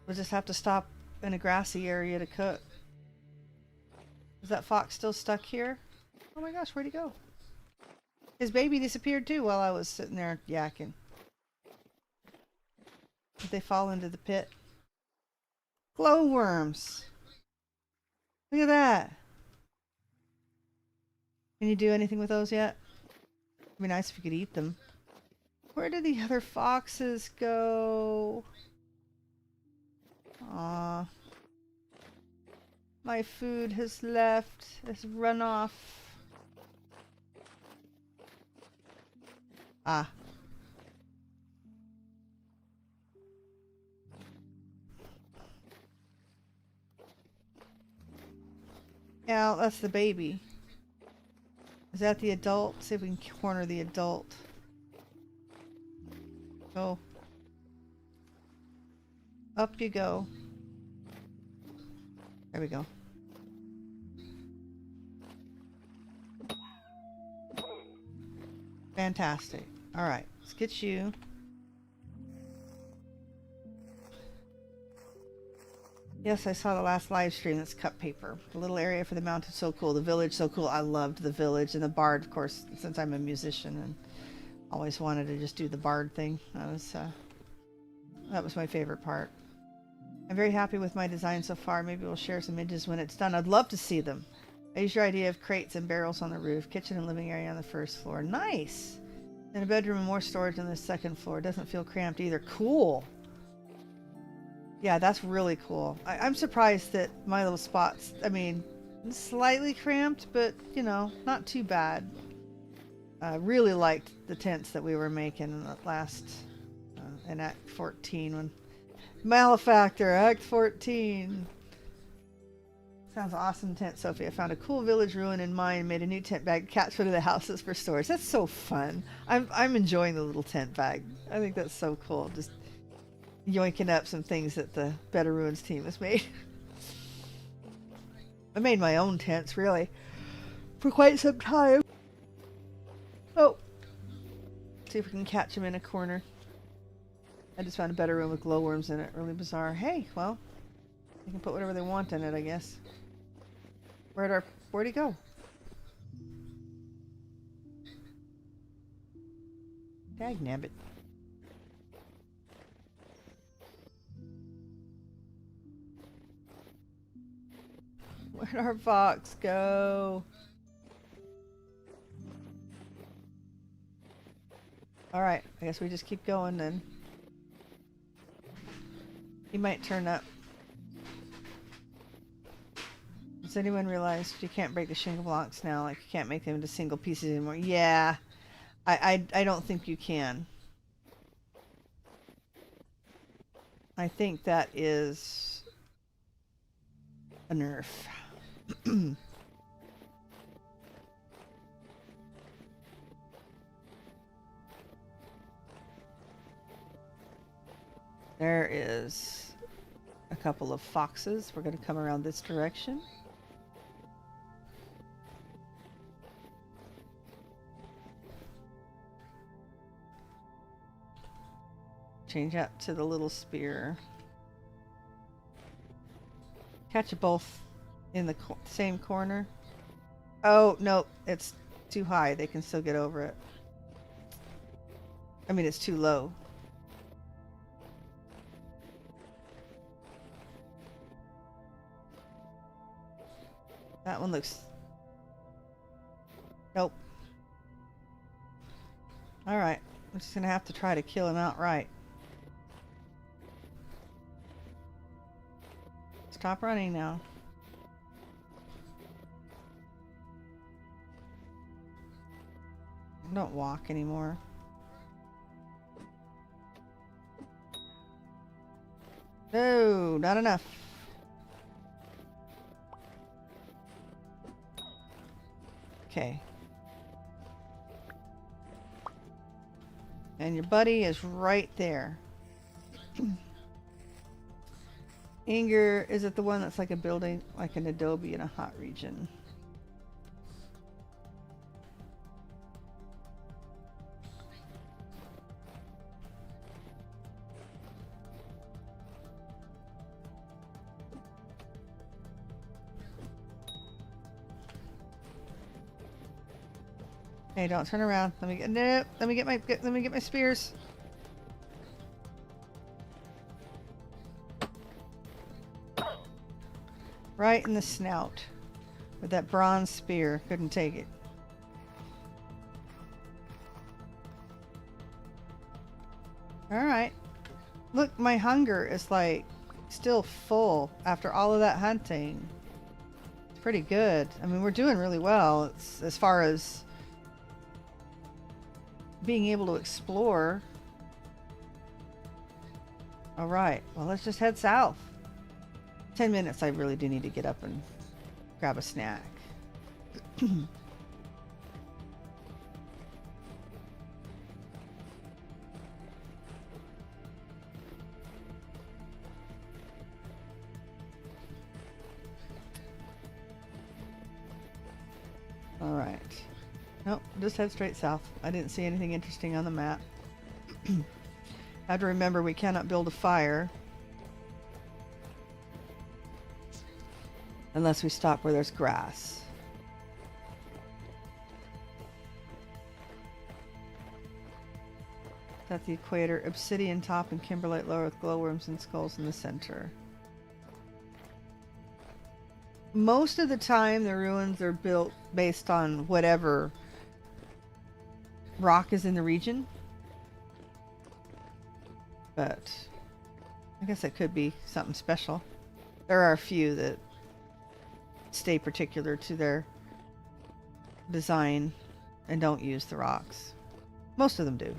We'll just have to stop in a grassy area to cook. Is that fox still stuck here? Oh my gosh, where'd he go? His baby disappeared too while I was sitting there yakking. Did they fall into the pit? Glowworms! Look at that! Can you do anything with those yet? It'd be nice if you could eat them. Where did the other foxes go? Aww. My food has left. Has run off. Ah. Yeah, that's the baby. Is that the adult? See if we can corner the adult. Go. Up you go. There we go. Fantastic. Alright, let's get you. Yes, I saw the last live stream. That's cut paper. The little area for the mountain, so cool. The village, so cool. I loved the village. And the bard, of course, since I'm a musician and always wanted to just do the bard thing. That was my favorite part. I'm very happy with my design so far. Maybe we'll share some images when it's done. I'd love to see them. I use your idea of crates and barrels on the roof. Kitchen and living area on the first floor. Nice! And a bedroom and more storage on the second floor. Doesn't feel cramped either. Cool! Yeah, that's really cool. I'm surprised that my little spots, I mean, slightly cramped, but, you know, not too bad. I really liked the tents that we were making in the last, in Act 14, when Malefactor, Act 14. Sounds awesome tent, Sophie. I found a cool village ruin in mine and made a new tent bag. Catch one of the houses for storage. That's so fun. I'm enjoying the little tent bag. I think that's so cool. Just yoinking up some things that the Better Ruins team has made. I made my own tents, really, for quite some time. Oh. See if we can catch him in a corner. I just found a better room with glowworms in it. Really bizarre. Hey, well, you can put whatever they want in it, I guess. Where'd he go? Dag nabbit. Where'd our fox go? Alright, I guess we just keep going then. He might turn up. Does anyone realize you can't break the shingle blocks now? Like, you can't make them into single pieces anymore? Yeah. I don't think you can. I think that is a nerf. There is a couple of foxes. We're going to come around this direction. Change up to the little spear. Catch you both in the same corner. Oh, no, it's too high. They can still get over it. I mean, it's too low. That one looks... Nope. Alright. I'm just gonna have to try to kill him outright. Let's stop running now. Don't walk anymore. No, not enough. Okay. And your buddy is right there. Inger, is it the one that's like a building, like an adobe in a hot region? Hey, don't turn around. Let me get let me get my spears. Right in the snout with that bronze spear. Couldn't take it. All right. Look, my hunger is like still full after all of that hunting. It's pretty good. I mean, we're doing really well. It's as far as being able to explore. All right, well, let's just head south. 10 minutes. I really do need to get up and grab a snack. All right. Nope, just head straight south. I didn't see anything interesting on the map. I have to remember we cannot build a fire unless we stop where there's grass. At the equator, obsidian top and kimberlite lower with glowworms and skulls in the center. Most of the time the ruins are built based on whatever rock is in the region, but I guess it could be something special. There are a few that stay particular to their design and don't use the rocks. Most of them do.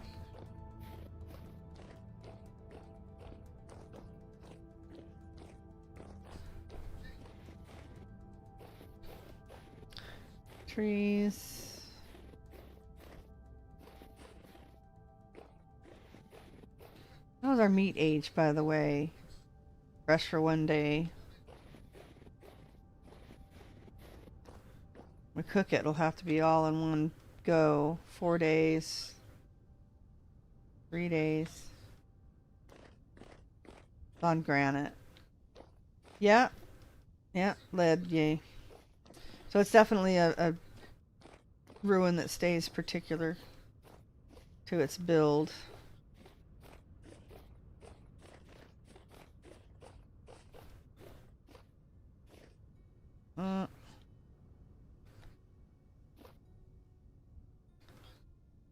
Trees. That was our meat age, by the way. Fresh for one day. We cook it, it'll have to be all in one go. 4 days. 3 days. It's on granite. Yeah. Yeah, lead, yay. So it's definitely a ruin that stays particular to its build.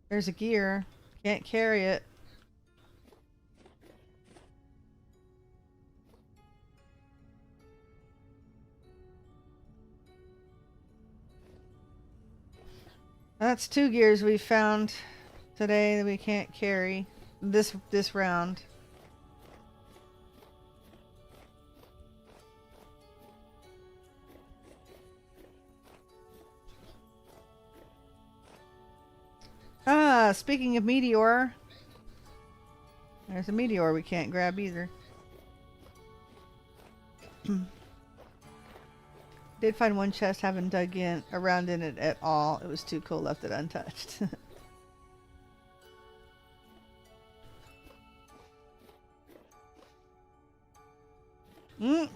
There's a gear. Can't carry it. That's 2 gears we found today that we can't carry this round. Ah, speaking of meteor, there's a meteor we can't grab either. Did find one chest, haven't dug around in it at all. It was too cool, left it untouched.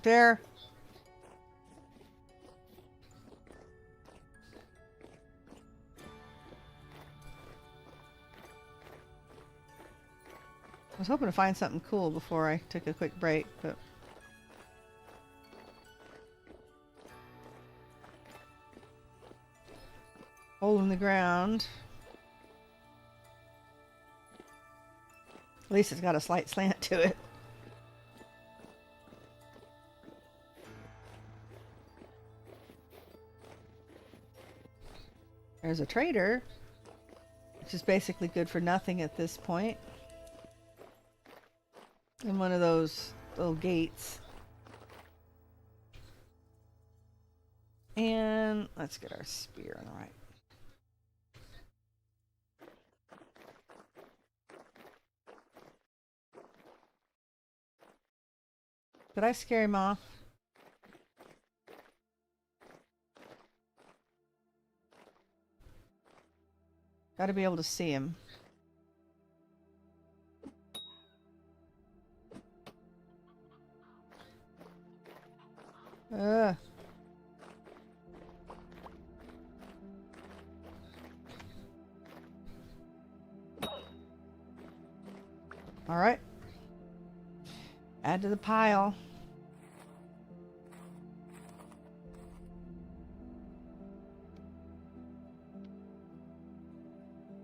There. I was hoping to find something cool before I took a quick break, but hole in the ground. At least it's got a slight slant to it. There's a trader, which is basically good for nothing at this point. And one of those little gates. And let's get our spear on the right. Did I scare him off? Got to be able to see him. Ugh. All right. Add to the pile.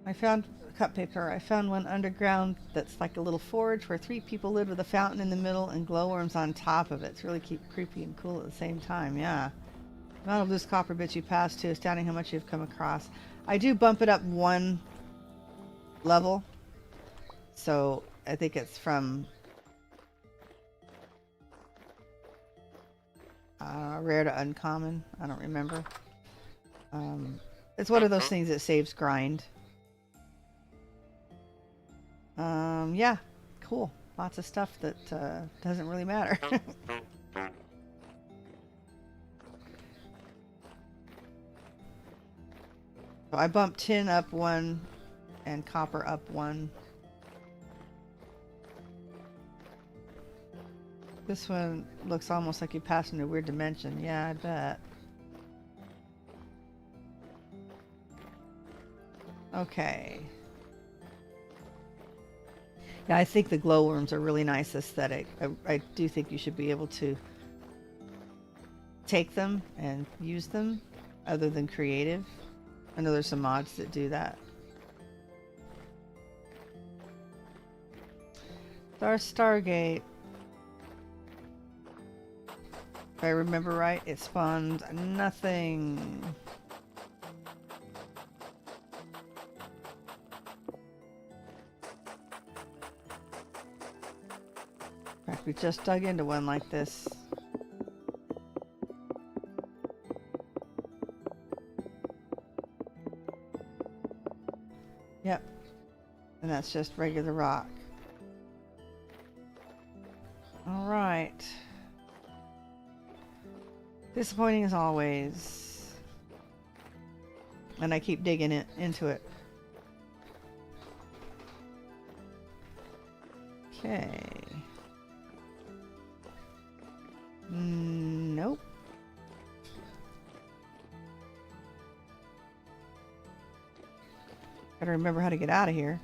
I found cut paper. I found one underground that's like a little forge where 3 people live with a fountain in the middle and glowworms on top of it. It's really creepy and cool at the same time. Yeah. The amount of loose copper bits you pass to, astounding how much you've come across. I do bump it up 1 level. So I think it's from rare to uncommon. I don't remember. It's one of those things that saves grind. Yeah, cool. Lots of stuff that doesn't really matter. So I bumped tin up 1 and copper up 1. This one looks almost like you passed into a weird dimension. Yeah, I bet. Okay. Yeah, I think the glowworms are really nice aesthetic. I do think you should be able to take them and use them other than creative. I know there's some mods that do that. Our Stargate. If I remember right, it spawned nothing. In fact, we just dug into one like this. Yep. And that's just regular rock. All right. Disappointing as always. And I keep digging into it. Okay. Nope. Gotta remember how to get out of here.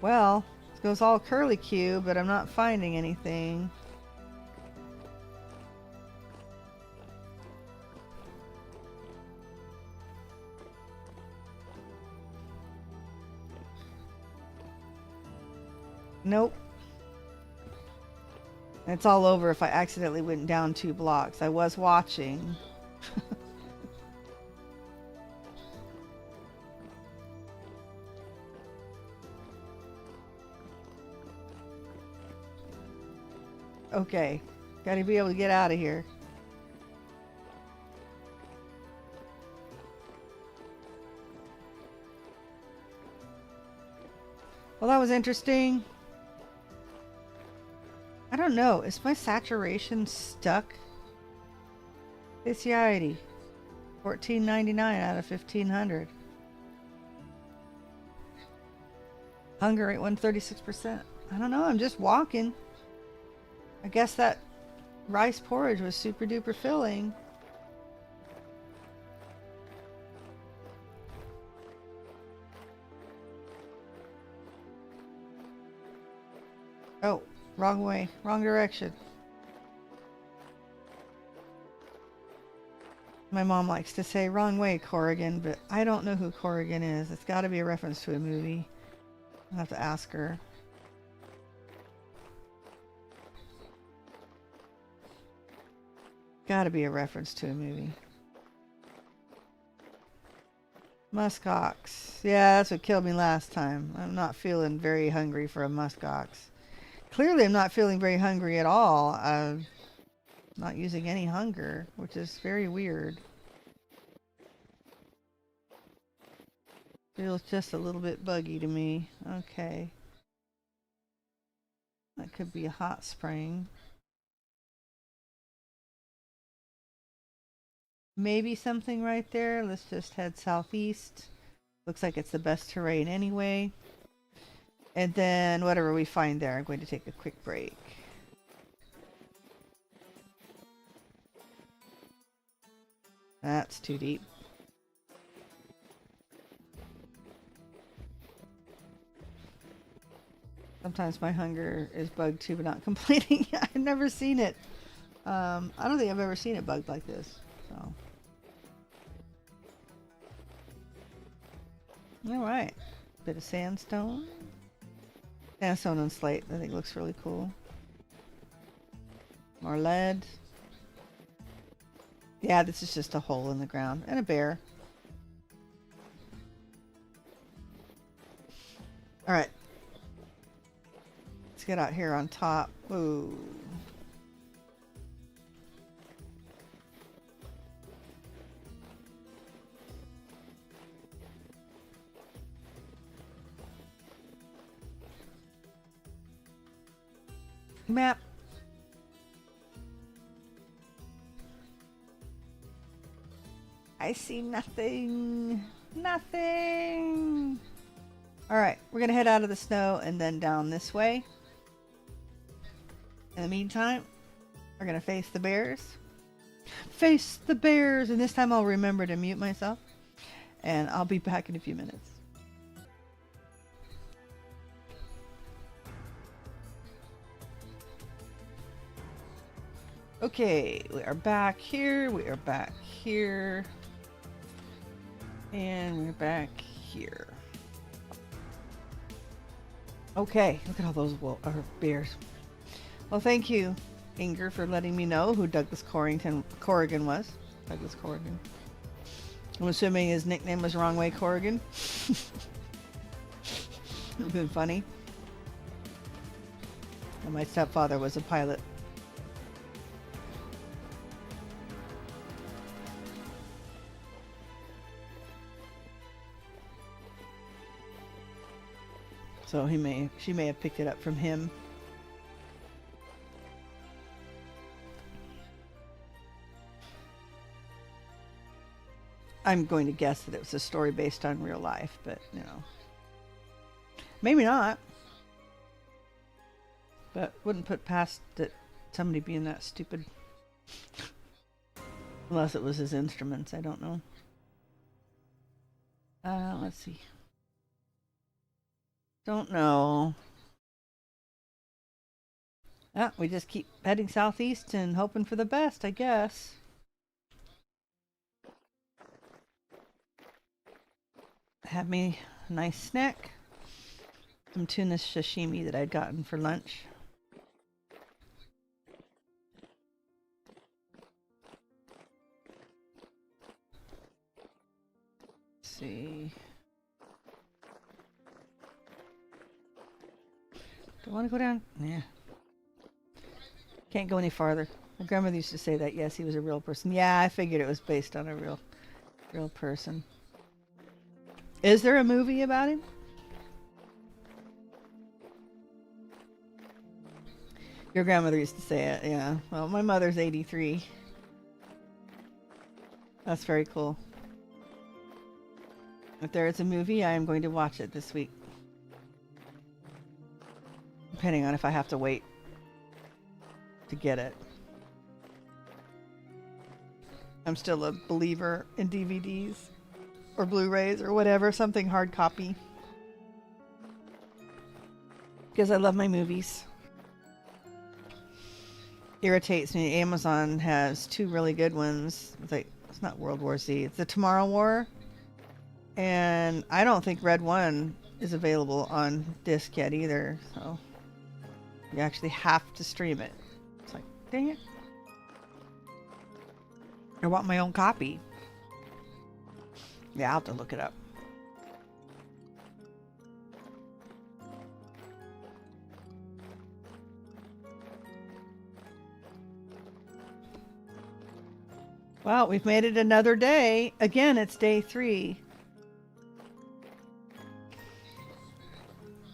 Well, it goes all curly-Q, but I'm not finding anything. Nope. It's all over if I accidentally went down 2 blocks. I was watching. Okay. Gotta be able to get out of here. Well, that was interesting. I don't know. Is my saturation stuck? Satiety. 1499 out of 1500. Hunger rate 136%. I don't know. I'm just walking. I guess that rice porridge was super duper filling. Oh, wrong way, wrong direction. My mom likes to say wrong way, Corrigan, but I don't know who Corrigan is. It's got to be a reference to a movie. I'll have to ask her. Gotta be a reference to a movie. Muskox. Yeah, that's what killed me last time. I'm not feeling very hungry for a muskox. Clearly I'm not feeling very hungry at all. I'm not using any hunger, which is very weird. Feels just a little bit buggy to me. Okay. That could be a hot spring. Maybe something right there. Let's just head southeast. Looks like it's the best terrain anyway. And then whatever we find there, I'm going to take a quick break. That's too deep. Sometimes my hunger is bugged too, but not complaining. I've never seen it. I don't think I've ever seen it bugged like this. So. Alright. Bit of sandstone. Sandstone and slate. I think looks really cool. More lead. Yeah, this is just a hole in the ground. And a bear. Alright. Let's get out here on top. Ooh. Map. I see nothing. Nothing. Alright, we're going to head out of the snow and then down this way. In the meantime, we're going to face the bears. Face the bears! And this time I'll remember to mute myself. And I'll be back in a few minutes. Okay, we are back here. We are back here. And we're back here. Okay, look at all those bears. Well, thank you, Inger, for letting me know who Douglas Corrigan was. Douglas Corrigan. I'm assuming his nickname was Wrong Way Corrigan. It would have been funny. And my stepfather was a pilot. So she may have picked it up from him. I'm going to guess that it was a story based on real life, but you know, maybe not. But wouldn't put past that somebody being that stupid. Unless it was his instruments, I don't know. Let's see. Don't know. We just keep heading southeast and hoping for the best, I guess. Had me a nice snack. Some tuna sashimi that I'd gotten for lunch. Let's see. Do I want to go down? Yeah. Can't go any farther. My grandmother used to say that. Yes, he was a real person. Yeah, I figured it was based on a real person. Is there a movie about him? Your grandmother used to say it, yeah. Well, my mother's 83. That's very cool. If there is a movie, I am going to watch it this week. Depending on if I have to wait to get it. I'm still a believer in DVDs or Blu-rays or whatever, something hard copy. Because I love my movies. Irritates me. Amazon has two really good ones. It's not World War Z. It's the Tomorrow War. And I don't think Red One is available on disc yet either, so you actually have to stream it. It's like, dang it. I want my own copy. Yeah, I'll have to look it up. Well, we've made it another day. Again, it's day 3.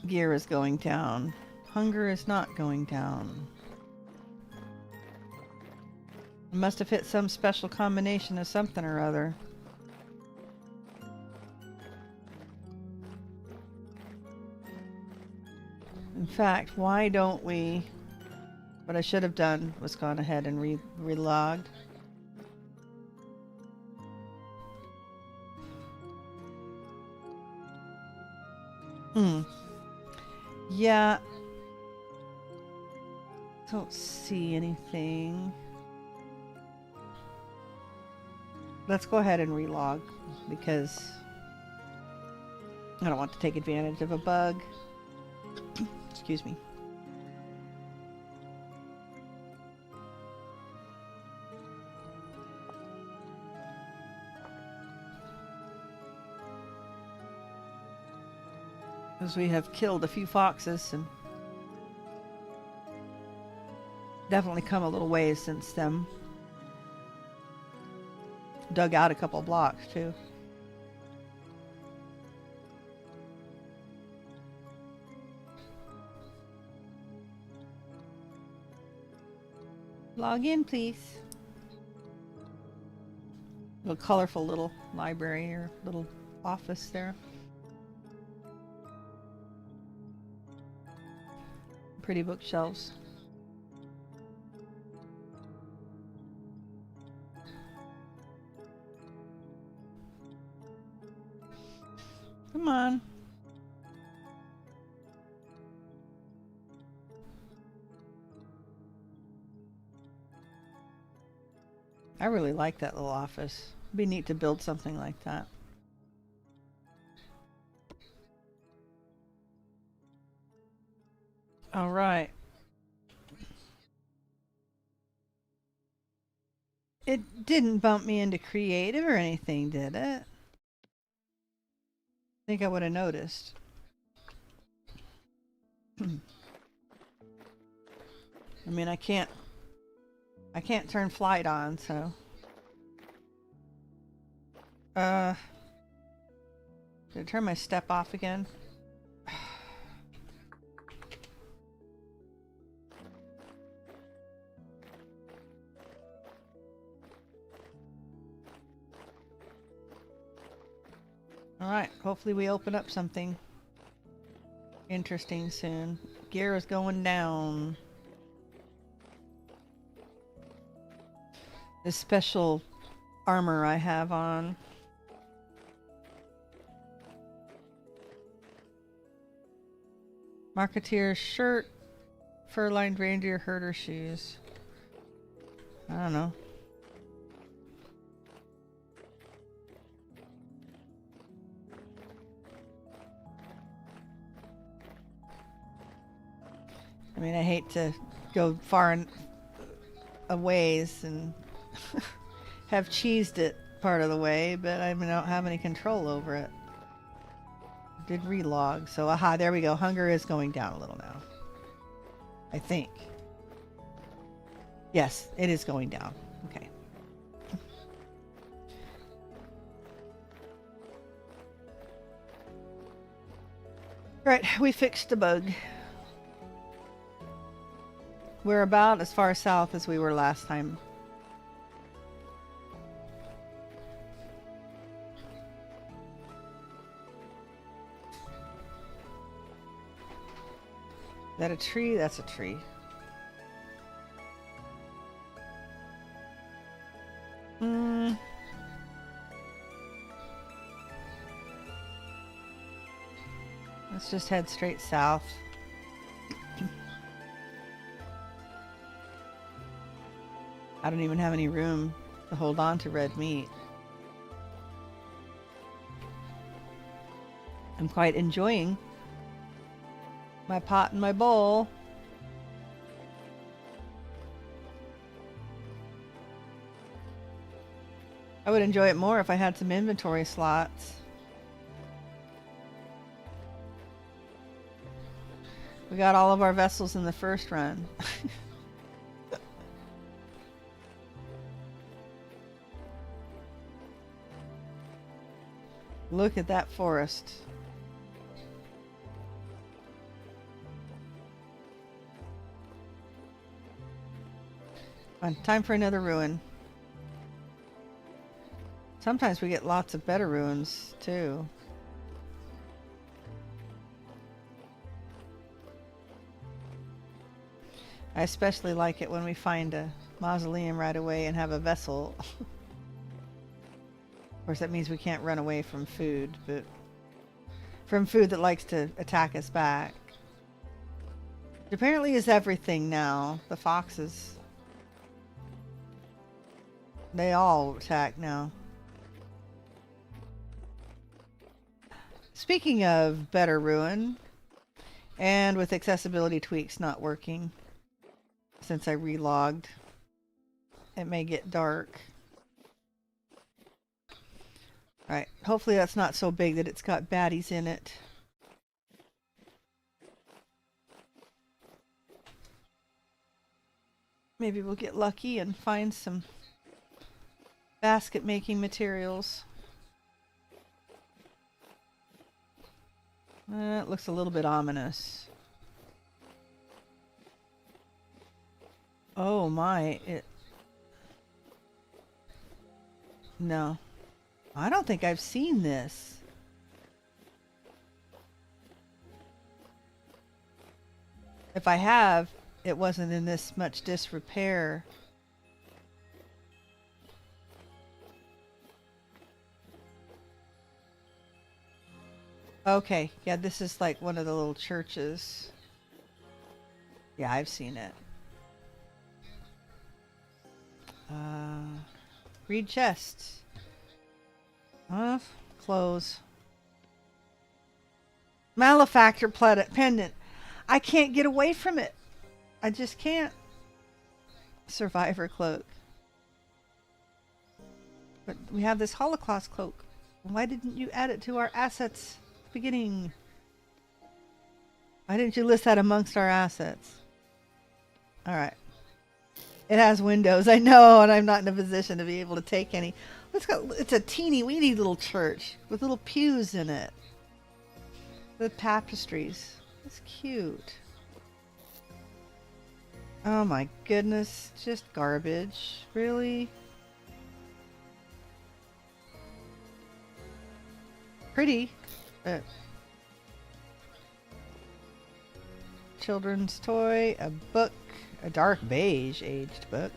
Gear is going down. Hunger is not going down. I must have hit some special combination of something or other. In fact, why don't we... What I should have done was gone ahead and relogged. Yeah. Don't see anything. Let's go ahead and relog because I don't want to take advantage of a bug. Excuse me. Because we have killed a few foxes and definitely come a little ways since then. Dug out a couple blocks too. Log in, please. A colorful little library or little office there. Pretty bookshelves. Come on. I really like that little office. It'd be neat to build something like that. All right. It didn't bump me into creative or anything, did it? I think I would have noticed. I mean, I can't turn flight on, so. Did I turn my step off again? Alright, hopefully we open up something interesting soon. Gear is going down. This special armor I have on. Marketeer shirt, fur-lined reindeer herder shoes. I don't know. I mean, I hate to go far a ways and have cheesed it part of the way, but I don't have any control over it. Did relog, so aha, there we go. Hunger is going down a little now. I think. Yes, it is going down. Okay. Right, we fixed the bug. We're about as far south as we were last time. Is that a tree? That's a tree. Let's just head straight south. I don't even have any room to hold on to red meat. I'm quite enjoying my pot and my bowl. I would enjoy it more if I had some inventory slots. We got all of our vessels in the first run. Look at that forest. Time for another ruin. Sometimes we get lots of better ruins too. I especially like it when we find a mausoleum right away and have a vessel. Of course, that means we can't run away from food, but from food that likes to attack us back. It apparently is everything now. The foxes. They all attack now. Speaking of better ruin, and with accessibility tweaks not working, since I relogged, it may get dark. Alright, hopefully that's not so big that it's got baddies in it. Maybe we'll get lucky and find some basket making materials. It looks a little bit ominous. Oh my, no. I don't think I've seen this. If I have, it wasn't in this much disrepair. Okay, yeah, this is like one of the little churches. Yeah, I've seen it. Read chest. Close. Malefactor pendant. I can't get away from it. I just can't. Survivor cloak. But we have this Holocaust cloak. Why didn't you add it to our assets at the beginning? Why didn't you list that amongst our assets? Alright. It has windows, I know, and I'm not in a position to be able to take any. It's a teeny weeny little church with little pews in it. With tapestries. It's cute. Oh my goodness, just garbage. Really? Pretty. Children's toy, a book, a dark beige aged book.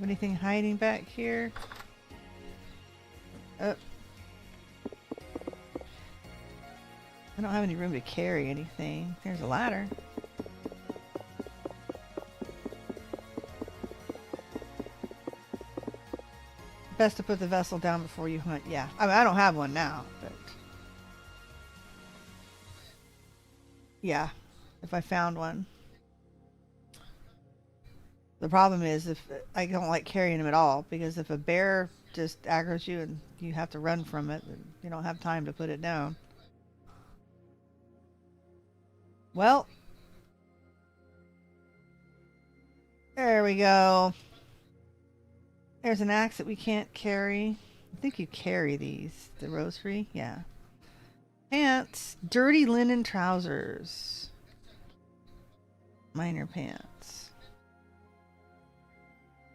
Anything hiding back here? I don't have any room to carry anything. There's a ladder. Best to put the vessel down before you hunt. Yeah, I mean, I don't have one now, but yeah, if I found one. The problem is if I don't like carrying them at all, because if a bear just aggroes you and you have to run from it, you don't have time to put it down. Well, there we go. There's an axe that we can't carry. I think you carry these. The rosary? Yeah. Pants. Dirty linen trousers. Minor pants.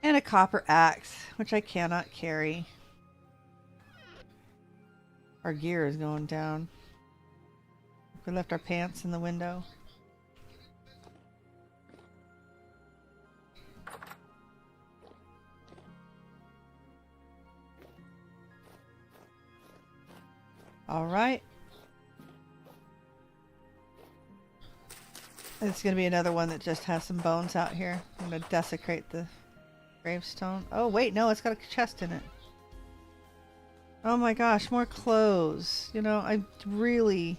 And a copper axe, which I cannot carry. Our gear is going down. We left our pants in the window. All right. It's going to be another one that just has some bones out here. I'm going to desecrate the gravestone. Oh, wait, no, it's got a chest in it. Oh my gosh, more clothes. You know, I really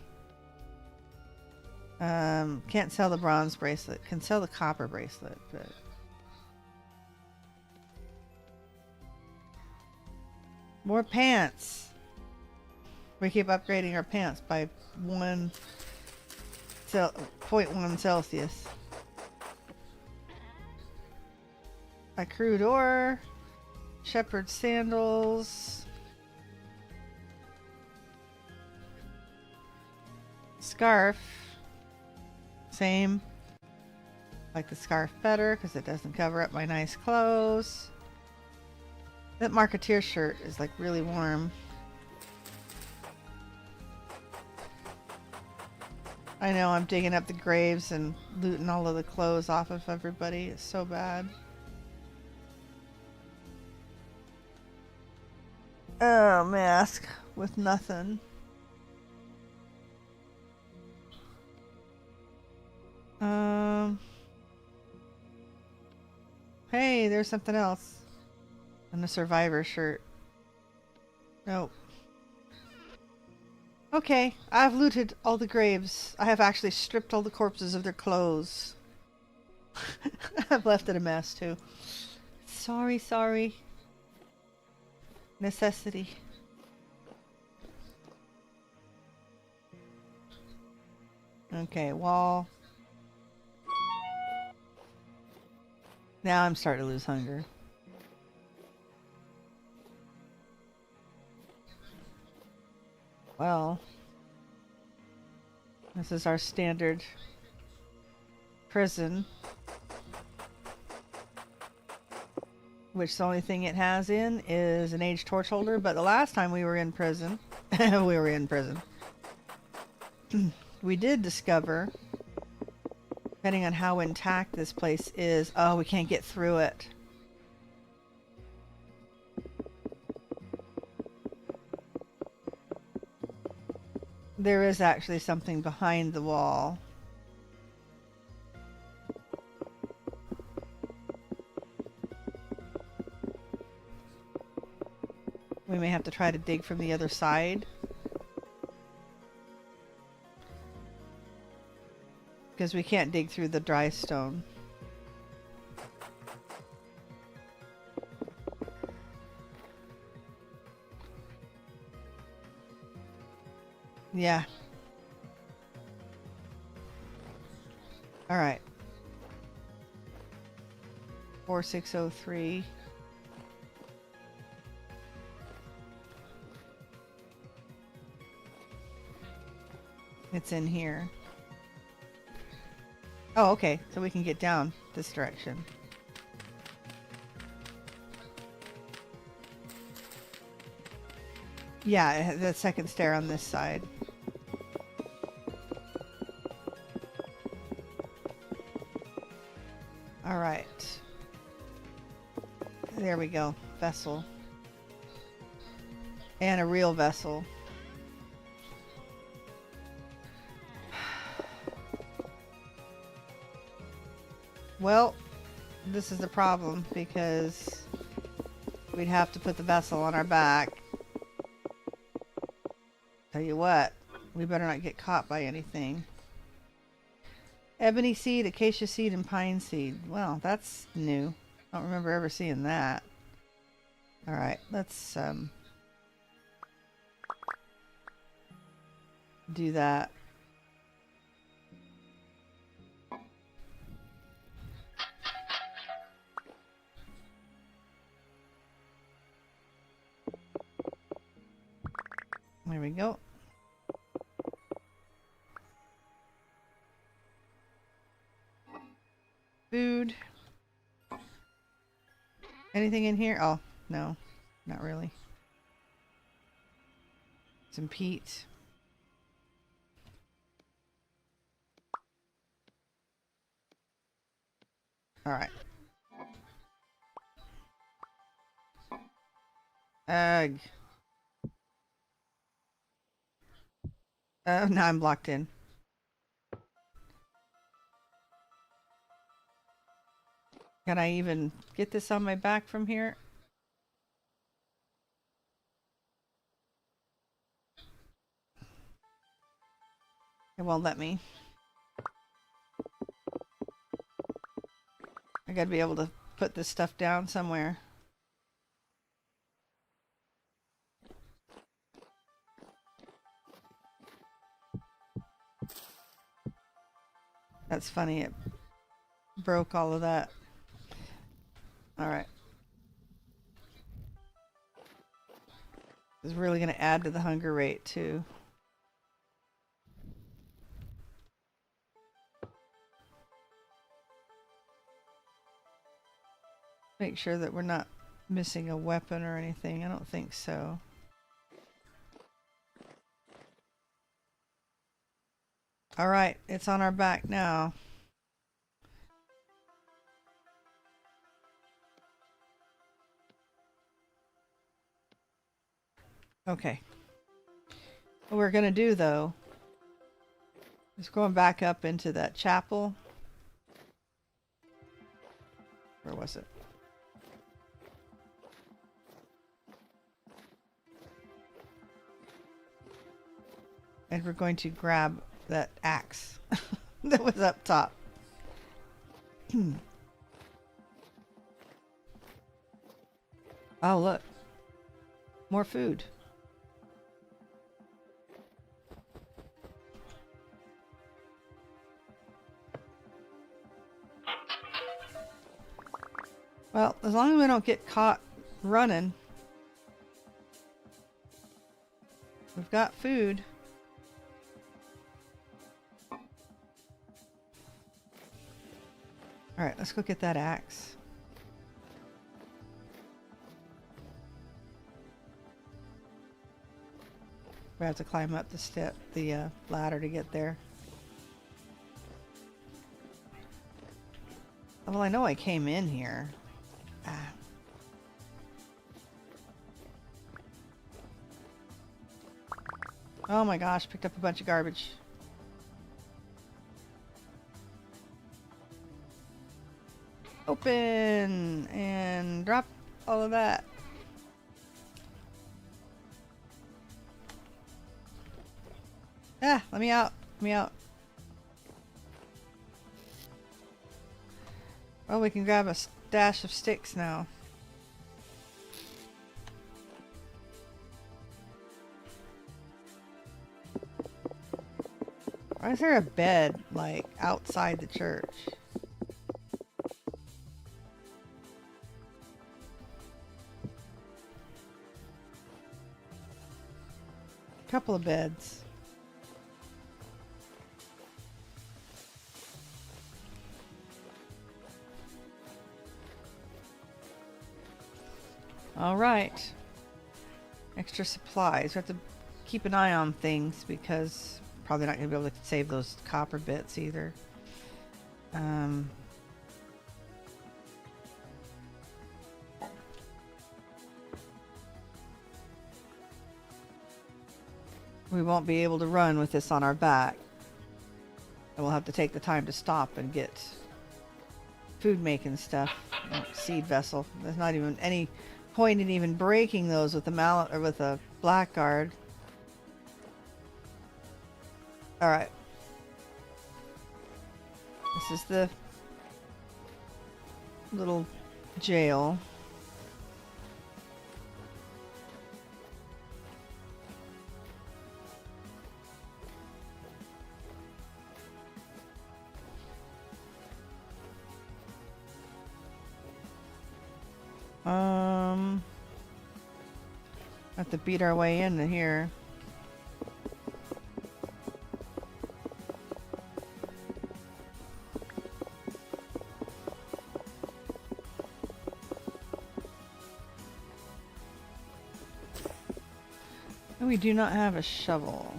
can't sell the bronze bracelet. Can sell the copper bracelet, but more pants. We keep upgrading our pants by 0.1 Celsius. A crude ore, shepherd sandals, scarf. Same. Like the scarf better because it doesn't cover up my nice clothes. That marketeer shirt is like really warm. I know I'm digging up the graves and looting all of the clothes off of everybody. It's so bad. Oh, mask with nothing. Hey, there's something else. And a survivor shirt. Nope. Okay, I've looted all the graves. I have actually stripped all the corpses of their clothes. I've left it a mess too. Sorry, sorry. Necessity. Okay, wall. Now I'm starting to lose hunger. Well, this is our standard prison. Which the only thing it has in is an aged torch holder, but the last time we were in prison, we did discover, depending on how intact this place is, oh, we can't get through it. There is actually something behind the wall. We may have to try to dig from the other side. Because we can't dig through the dry stone. Yeah. Alright. 4603. It's in here. Oh, okay. So we can get down this direction. Yeah, the second stair on this side. All right. There we go. Vessel. And a real vessel. Well, this is the problem because we'd have to put the vessel on our back. Tell you what, we better not get caught by anything. Ebony seed, acacia seed, and pine seed. Well, that's new. I don't remember ever seeing that. Alright, let's do that. There we go. Food. Anything in here? Oh, no. Not really. Some peat. Alright. Ugh. Now I'm blocked in. Can I even get this on my back from here? won't let me. I gotta be able to put this stuff down somewhere. That's funny, it broke all of that. Alright. This is really going to add to the hunger rate too. Make sure that we're not missing a weapon or anything. I don't think so. Alright, it's on our back now. Okay. What we're going to do though is going back up into that chapel. Where was it? And we're going to grab that axe that was up top. Oh, look. More food. Well, as long as we don't get caught running, we've got food. Alright, let's go get that axe. We have to climb up the ladder to get there. Well, I know I came in here. Ah. Oh my gosh, picked up a bunch of garbage. Open and drop all of that. Ah, let me out. Let me out. Well, we can grab a stash of sticks now. Why is there a bed, like, outside the church? A couple of beds. All right. Extra supplies. We have to keep an eye on things because probably not going to be able to save those copper bits either. We won't be able to run with this on our back. And we'll have to take the time to stop and get food making stuff. Seed vessel. There's not even any point in even breaking those with a Blackguard. Alright. This is the little jail. Have to beat our way into here. We do not have a shovel.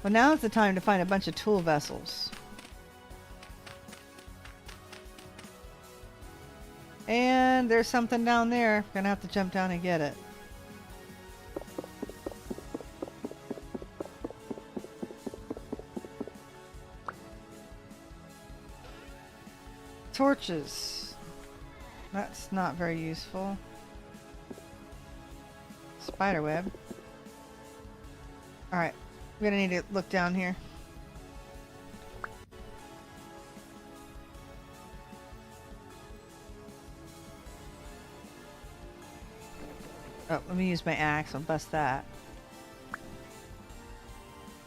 Well, now is the time to find a bunch of tool vessels. And there's something down there. Gonna have to jump down and get it. Torches. That's not very useful. Spiderweb. Alright. We're gonna need to look down here. Oh, let me use my axe. I'll bust that.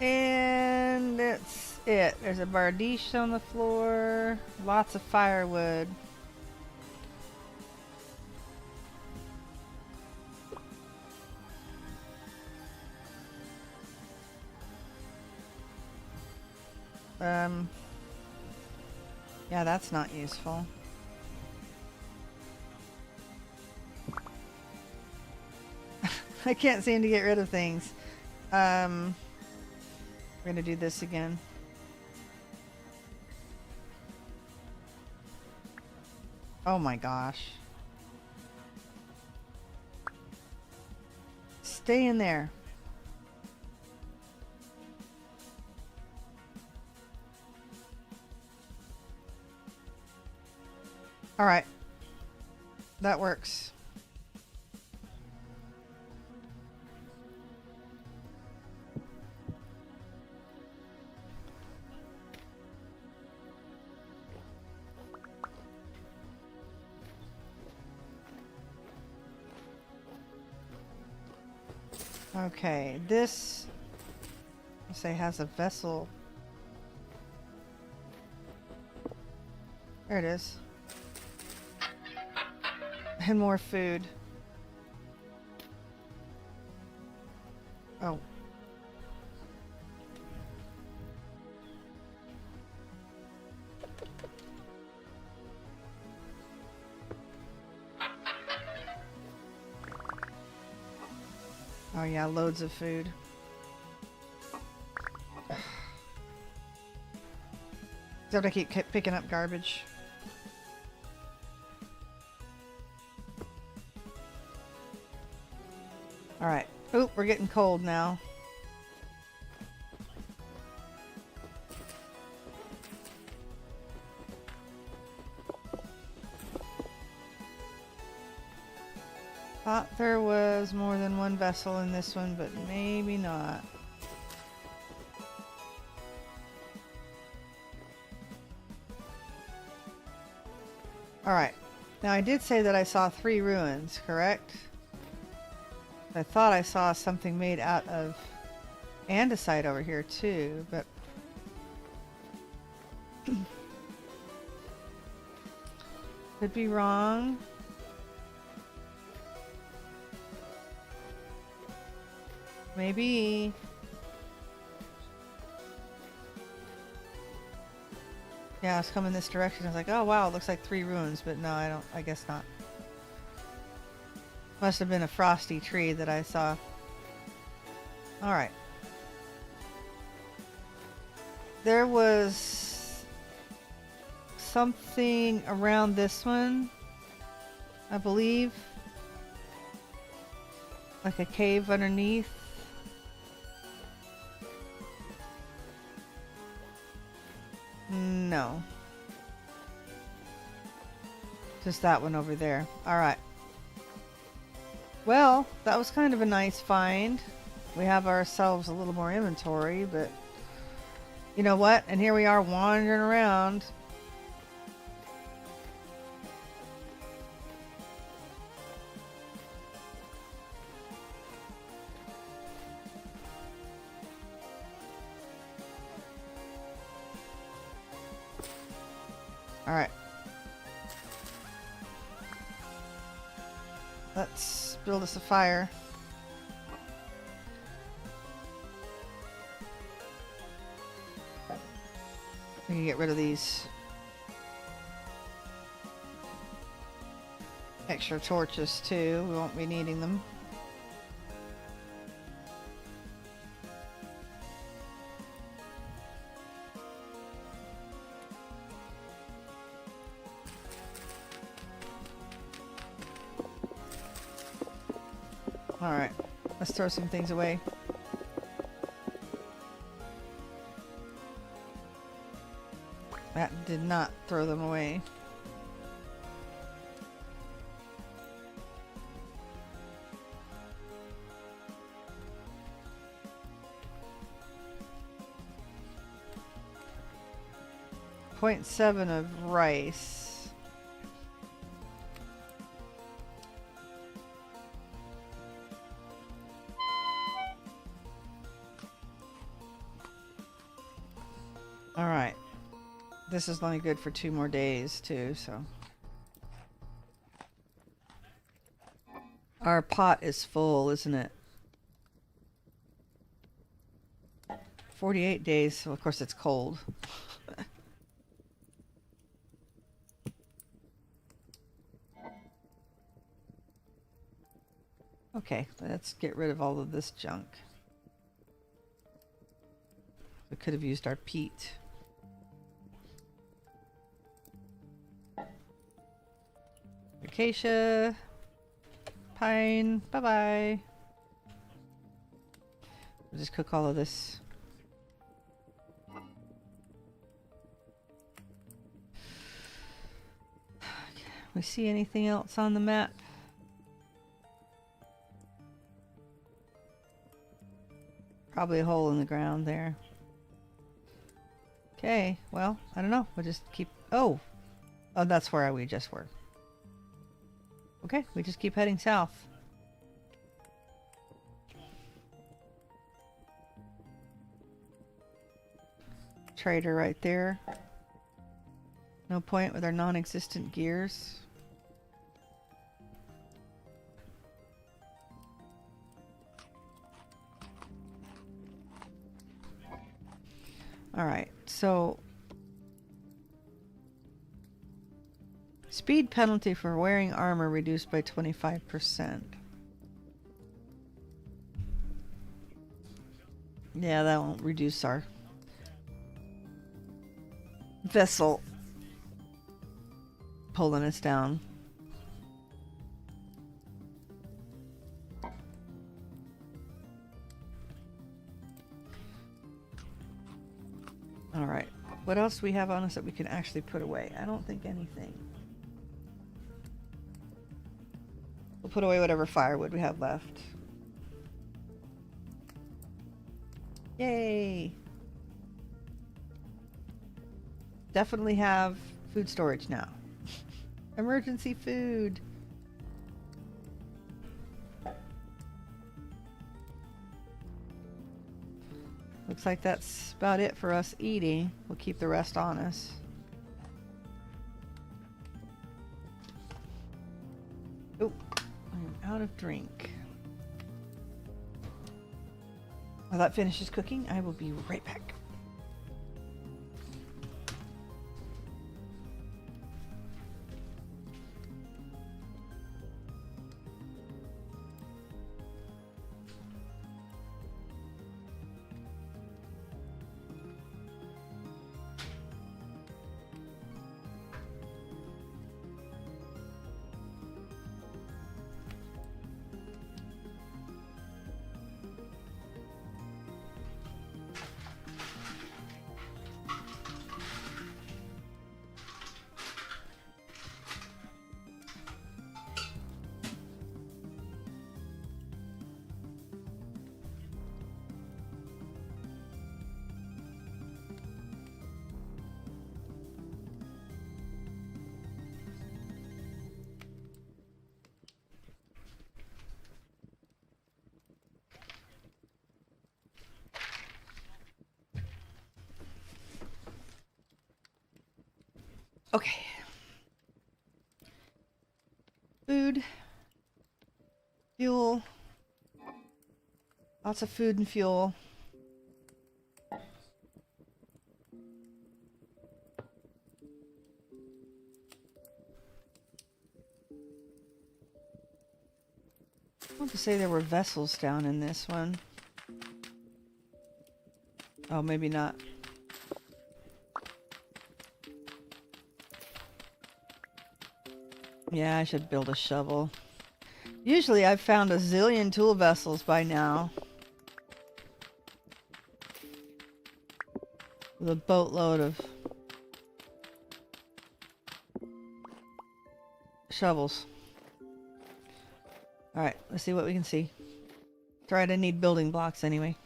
And that's it. There's a bardiche on the floor. Lots of firewood. Yeah, that's not useful. I can't seem to get rid of things. We're gonna do this again. Oh my gosh. Stay in there. All right. That works. Okay, this, let's say, has a vessel. There it is. And more food. Oh. Oh yeah, loads of food. Except I keep picking up garbage. Alright. Oop, we're getting cold now. Thought there was more than one vessel in this one, but maybe not. Alright. Now I did say that I saw 3 ruins, correct? I thought I saw something made out of andesite over here too, but could be wrong. Maybe. Yeah, I was coming this direction. I was like, oh wow, it looks like 3 ruins, but no, I guess not. Must have been a frosty tree that I saw. Alright. There was something around this one, I believe. Like a cave underneath. No. Just that one over there. Alright. Well, that was kind of a nice find. We have ourselves a little more inventory, but you know what? And here we are wandering around. All right. Let's build us a fire. We can get rid of these extra torches too. We won't be needing them. Alright, let's throw some things away. That did not throw them away. 0.7 of rice. All right. This is only good for 2 more days too, so. Our pot is full, isn't it? 48 days, so of course it's cold. Okay, let's get rid of all of this junk. We could have used our peat. Acacia. Pine. Bye-bye. We'll just cook all of this. We see anything else on the map? Probably a hole in the ground there. Okay, well, I don't know. We'll just keep... Oh! Oh, that's where we just were. Okay, we just keep heading south. Trader right there. No point with our non-existent gears. Alright, so speed penalty for wearing armor reduced by 25%. Yeah, that won't reduce our vessel pulling us down. Alright, what else do we have on us that we can actually put away? I don't think anything. We'll put away whatever firewood we have left. Yay! Definitely have food storage now. Emergency food! Looks like that's about it for us eating. We'll keep the rest on us. Oh, I'm out of drink. While that finishes cooking, I will be right back. Okay. Food. Fuel. Lots of food and fuel. I want to say there were vessels down in this one. Oh, maybe not. Yeah, I should build a shovel. Usually I've found a zillion tool vessels by now. With a boatload of shovels. Alright, let's see what we can see. Try to need building blocks anyway.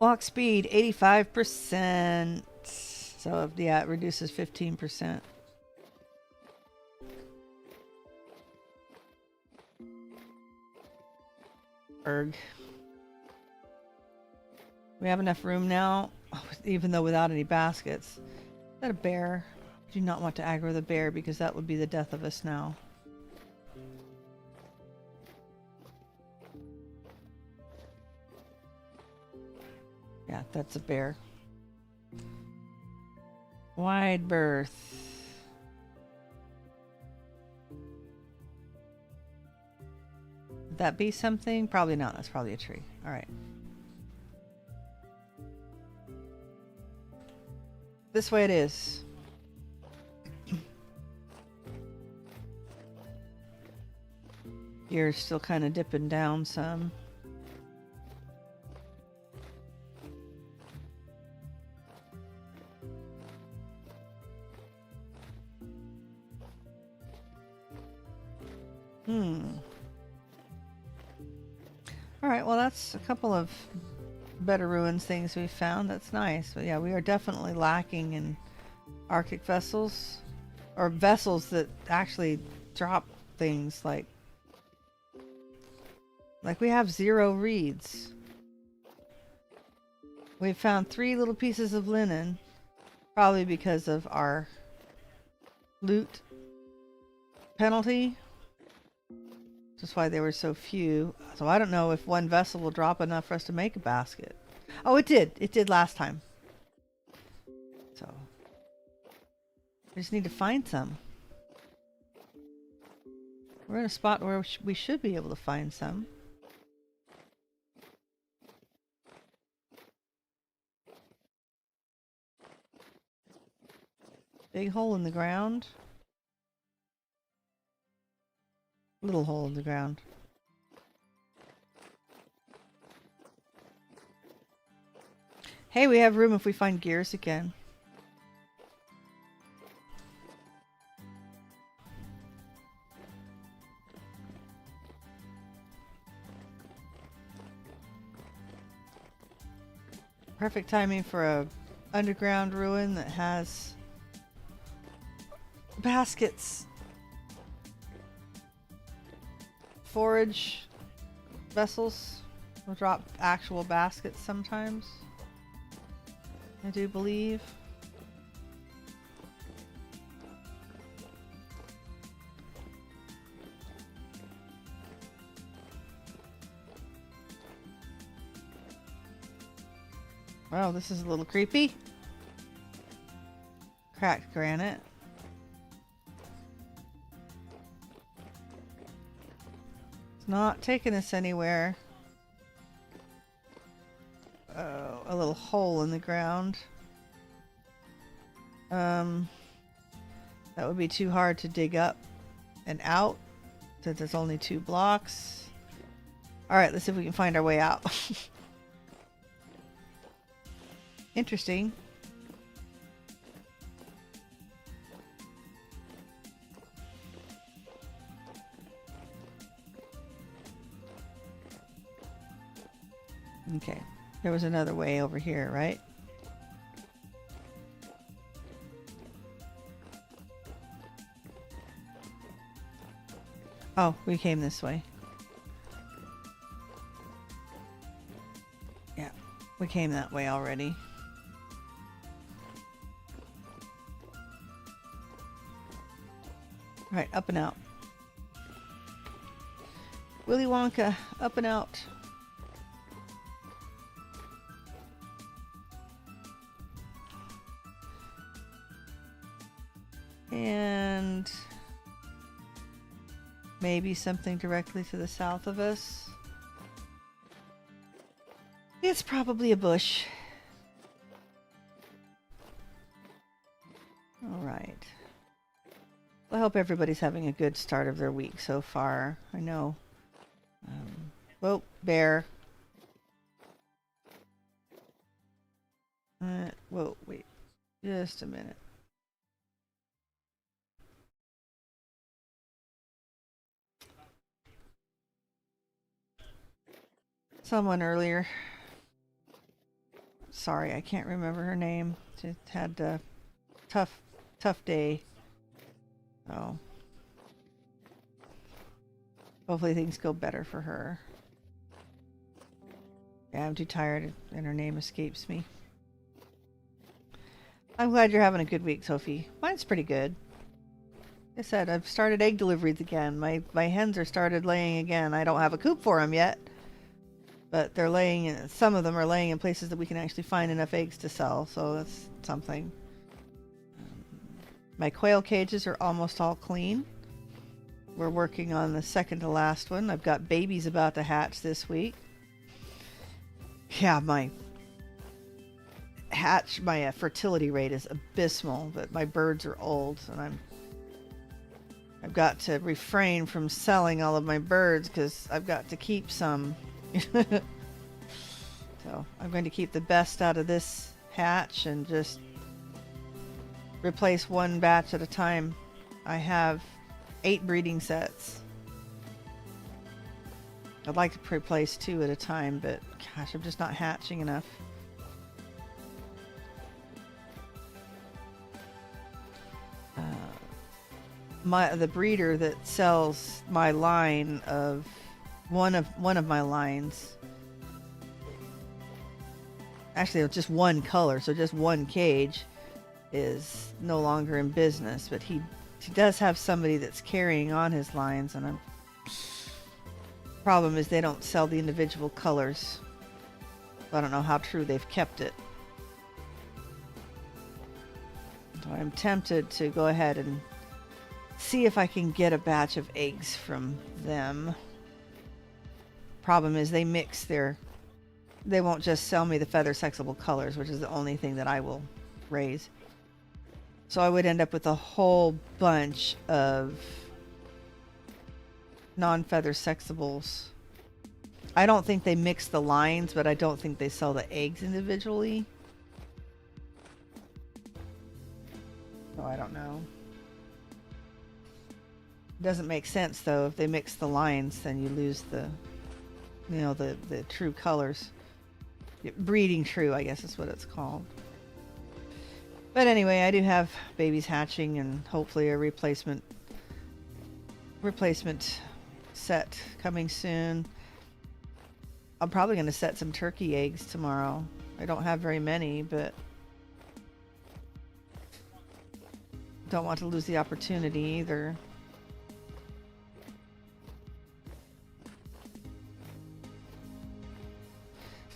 Walk speed 85%. So yeah, it reduces 15%. Erg. We have enough room now, even though without any baskets. Is that a bear? I do not want to aggro the bear because that would be the death of us now. Yeah, that's a bear. Wide berth. Would that be something? Probably not. That's probably a tree. All right. This way it is. You're still kind of dipping down some. All right, well, that's a couple of better ruins things we found. That's nice. But yeah, we are definitely lacking in Arctic vessels, or vessels that actually drop things like we have 0 reeds. We've found 3 little pieces of linen, probably because of our loot penalty. That's why there were so few. So I don't know if one vessel will drop enough for us to make a basket. Oh, it did. It did last time. So we just need to find some. We're in a spot where we should be able to find some. Big hole in the ground. Little hole in the ground. Hey, we have room if we find gears again. Perfect timing for a underground ruin that has baskets. Forage vessels will drop actual baskets sometimes, I do believe. Wow, this is a little creepy. Cracked granite. It's not taking us anywhere. Oh, a little hole in the ground. That would be too hard to dig up and out since it's only 2 blocks. Alright, let's see if we can find our way out. Interesting. Okay, there was another way over here, right? Oh, we came this way. Yeah, we came that way already. All right, up and out. Willy Wonka, up and out. And maybe something directly to the south of us. It's probably a bush. All right. I hope everybody's having a good start of their week so far. I know. Oh, bear. Whoa, wait. Just a minute. Someone earlier. sorry, I can't remember her name. She had a tough day. So hopefully things go better for her. Yeah, I'm too tired and her name escapes me. I'm glad you're having a good week, Sophie. Mine's pretty good. Like I said, I've started egg deliveries again. My hens are started laying again. I don't have a coop for them yet, but they're laying. Some of them are laying in places that we can actually find enough eggs to sell, so that's something. My quail cages are almost all clean. We're working on the second to last one. I've got babies about to hatch this week. Yeah, my fertility rate is abysmal, but my birds are old, and I've got to refrain from selling all of my birds because I've got to keep some. So I'm going to keep the best out of this hatch and just replace one batch at a time. I have 8 breeding sets. I'd like to replace 2 at a time, but gosh, I'm just not hatching enough. The breeder that sells my line of one of my lines, actually just one color, so just one cage, is no longer in business, but he does have somebody that's carrying on his lines, and problem is they don't sell the individual colors. So I don't know how true they've kept it. So I'm tempted to go ahead and see if I can get a batch of eggs from them. Problem is they won't just sell me the feather sexable colors, which is the only thing that I will raise. So I would end up with a whole bunch of non-feather sexables. I don't think they mix the lines, but I don't think they sell the eggs individually. So I don't know. It doesn't make sense though. If they mix the lines, then you lose the true colors. Breeding true, I guess is what it's called. But anyway, I do have babies hatching and hopefully a replacement set coming soon. I'm probably going to set some turkey eggs tomorrow. I don't have very many, but don't want to lose the opportunity either.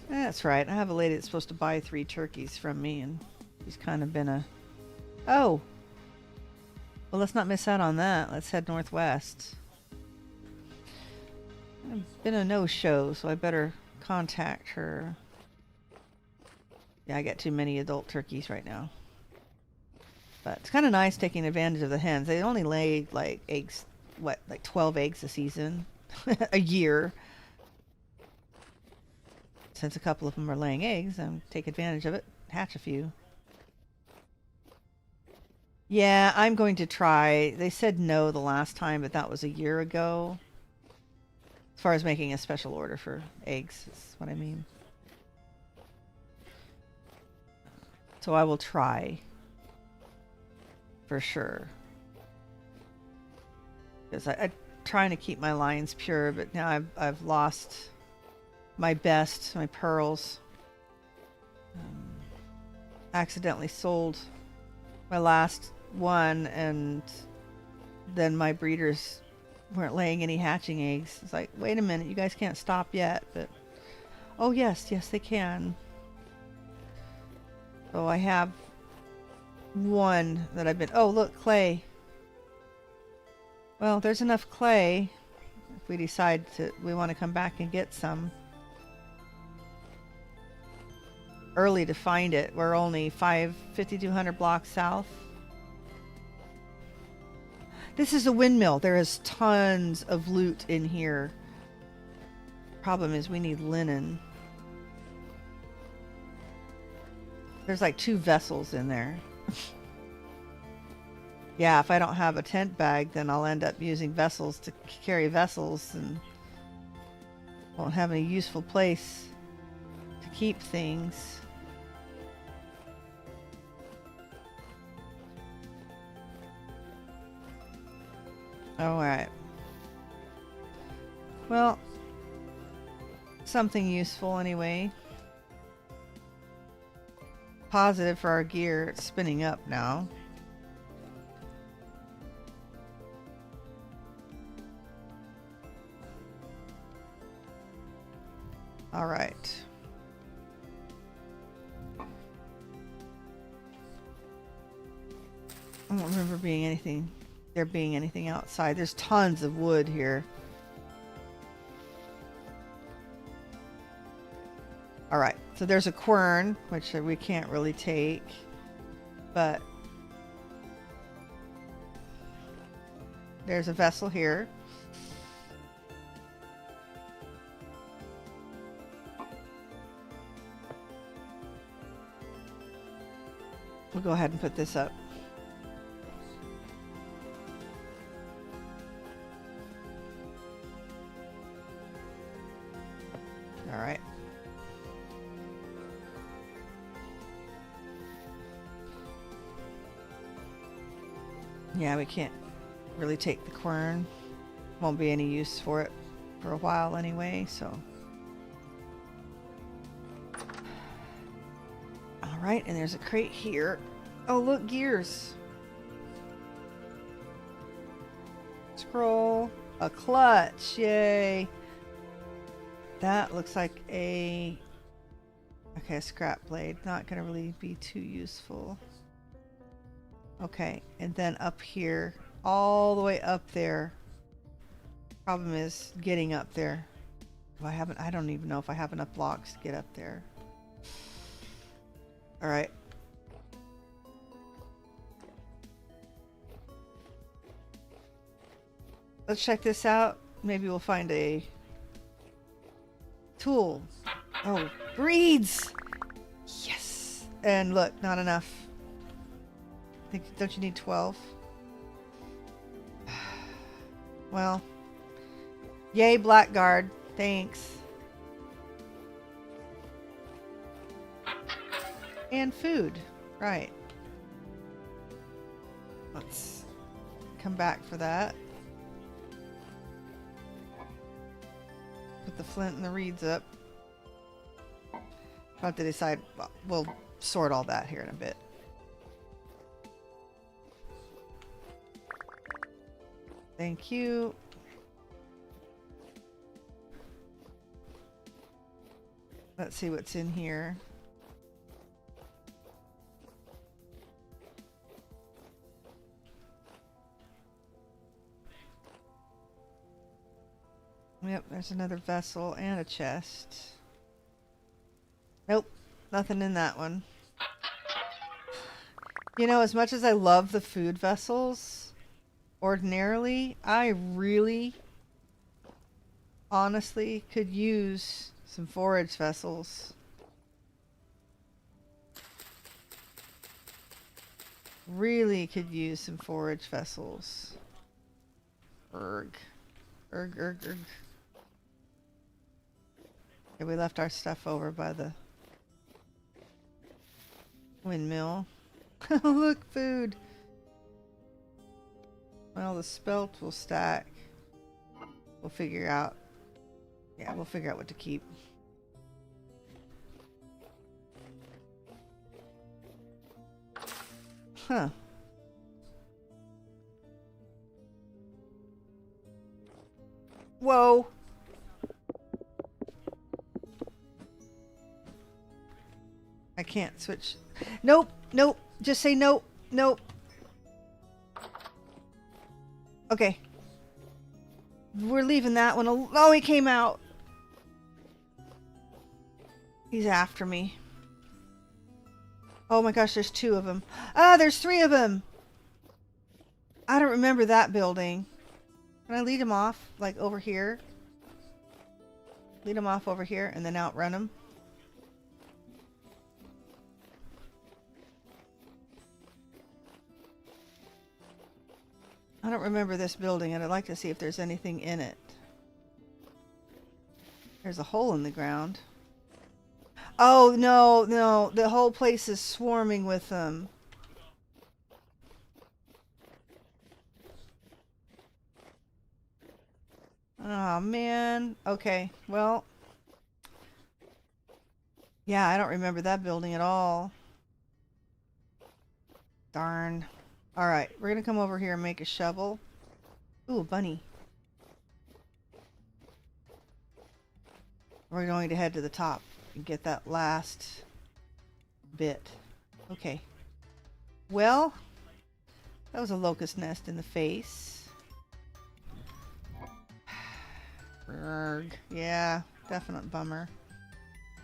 That's right. I have a lady that's supposed to buy 3 turkeys from me, and she's kind of been oh, well, let's not miss out on that. Let's head northwest. It's been a no-show, so I better contact her. Yeah, I got too many adult turkeys right now. But it's kind of nice taking advantage of the hens. They only lay like eggs, like 12 eggs a season, a year. Since a couple of them are laying eggs, take advantage of it, hatch a few. Yeah, I'm going to try. They said no the last time, but that was a year ago. As far as making a special order for eggs, is what I mean. So I will try. For sure. Because I'm trying to keep my lines pure, but now I've lost my best, my pearls. Accidentally sold my last one, and then my breeders weren't laying any hatching eggs. It's like, wait a minute, you guys can't stop yet. But oh yes, they can. So I have one that I've been, oh look, clay. Well, there's enough clay if we decide we want to come back and get some. Early to find it. We're only 5,200 blocks south. This is a windmill. There is tons of loot in here. Problem is we need linen. There's like 2 vessels in there. Yeah, if I don't have a tent bag, then I'll end up using vessels to carry vessels and won't have any useful place to keep things. Alright. Well, something useful anyway. Positive for our gear. It's spinning up now. Alright. I don't remember there being anything outside. There's tons of wood here. Alright, so there's a quern, which we can't really take, but there's a vessel here. We'll go ahead and put this up. Alright. Yeah, we can't really take the quern. Won't be any use for it for a while anyway, so. Alright, and there's a crate here. Oh, look, gears. Scroll. A clutch. Yay. That looks like a scrap blade. Not going to really be too useful. Okay, and then up here, all the way up there. Problem is getting up there. I don't even know if I have enough blocks to get up there. All right. Let's check this out. Maybe we'll find a tool. Oh, breeds! Yes! And look, not enough. Don't you need 12? Well, yay, Blackguard. Thanks. And food. Right. Let's come back for that. Put the flint and the reeds up. I'll have to decide. Well, we'll sort all that here in a bit. Thank you. Let's see what's in here. Yep, there's another vessel and a chest. Nope, nothing in that one. You know, as much as I love the food vessels, ordinarily, I really, honestly, could use some forage vessels. Really could use some forage vessels. Erg. Erg, erg, erg. Okay, we left our stuff over by the windmill. Look, food. Well, the spelt will stack. We'll figure out. Yeah, we'll figure out what to keep. Huh. Whoa. I can't switch. Nope, nope. Just say nope, nope. Okay. We're leaving that one. Oh, he came out. He's after me. Oh my gosh, there's 2 of them. Ah, there's 3 of them. I don't remember that building. Can I lead him off, like over here? Lead him off over here and then outrun him. I don't remember this building, and I'd like to see if there's anything in it. There's a hole in the ground. Oh, no, no. The whole place is swarming with them. Oh man. Okay, well. Yeah, I don't remember that building at all. Darn. Alright, we're gonna come over here and make a shovel. Ooh, a bunny. We're going to head to the top and get that last bit. Okay. Well, that was a locust nest in the face. Urgh. Yeah, definite bummer.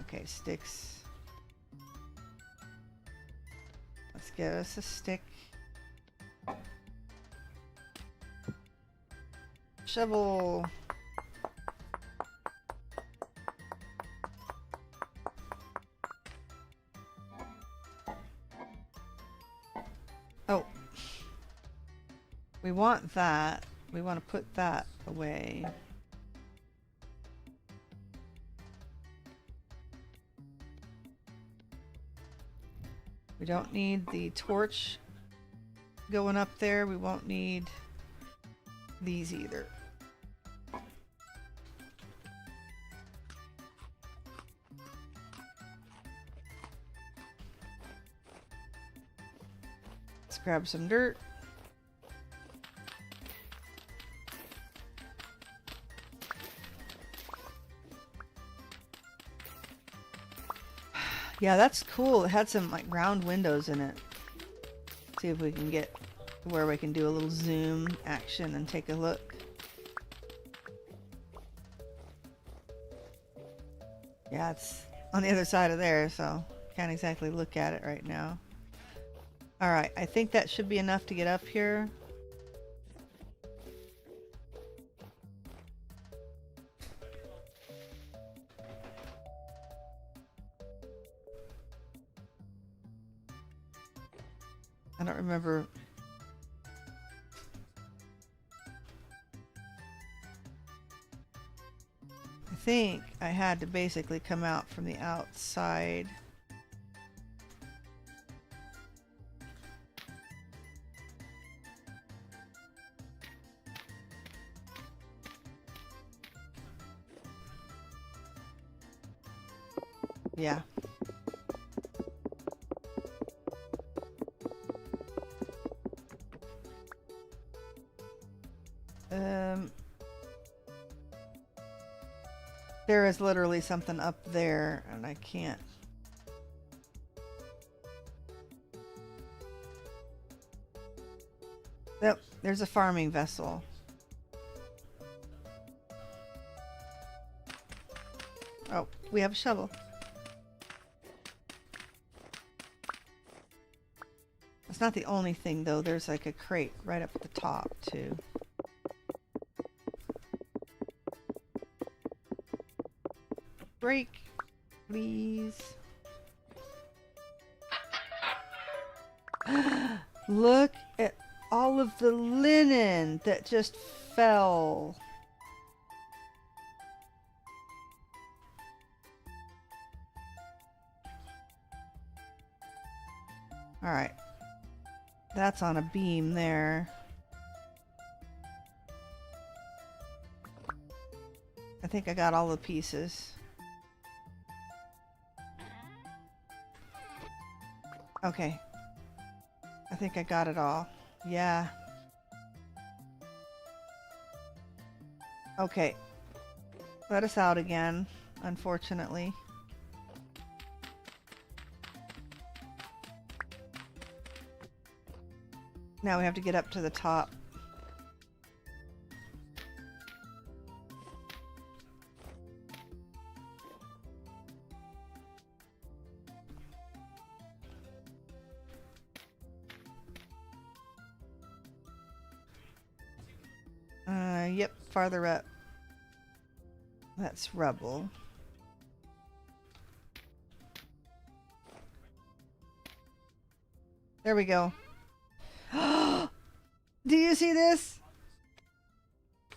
Okay, sticks. Let's get us a stick. Shovel. Oh. We want that. We want to put that away. We don't need the torch going up there. We won't need these either. Let's grab some dirt. Yeah, that's cool. It had some like round windows in it. See if we can get to where we can do a little zoom action and take a look. Yeah, it's on the other side of there, so can't exactly look at it right now. Alright, I think that should be enough to get up here. I don't remember. I think I had to basically come out from the outside. Yeah. There is literally something up there, and I can't. Yep, there's a farming vessel. Oh, we have a shovel. It's not the only thing, though. There's like a crate right up at the top, too. Break, please. Look at all of the linen that just fell. All right. That's on a beam there. I think I got all the pieces. Okay. I think I got it all. Yeah. Okay. Let us out again, unfortunately. Now we have to get up to the top. Yep, farther up. That's rubble. There we go. Do you see this?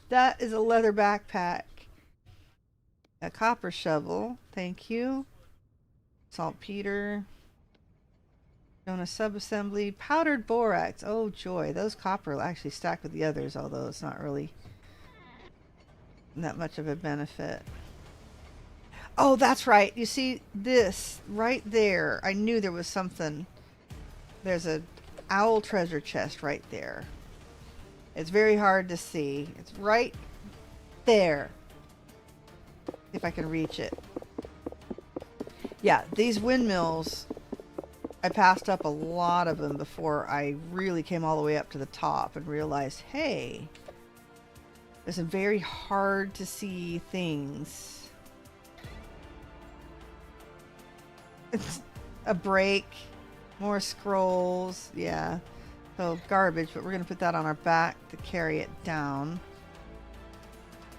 That is a leather backpack. A copper shovel. Thank you. Saltpeter. Jonah subassembly. Powdered borax. Oh joy. Those copper will actually stack with the others, although it's not really that much of a benefit. Oh, that's right. You see this right there. I knew there was something. There's a owl treasure chest right there. It's very hard to see. It's right there. If I can reach it. Yeah, these windmills, I passed up a lot of them before I really came all the way up to the top and realized, hey, there's some very hard to see things. It's a break, more scrolls, yeah. So garbage, but we're going to put that on our back to carry it down.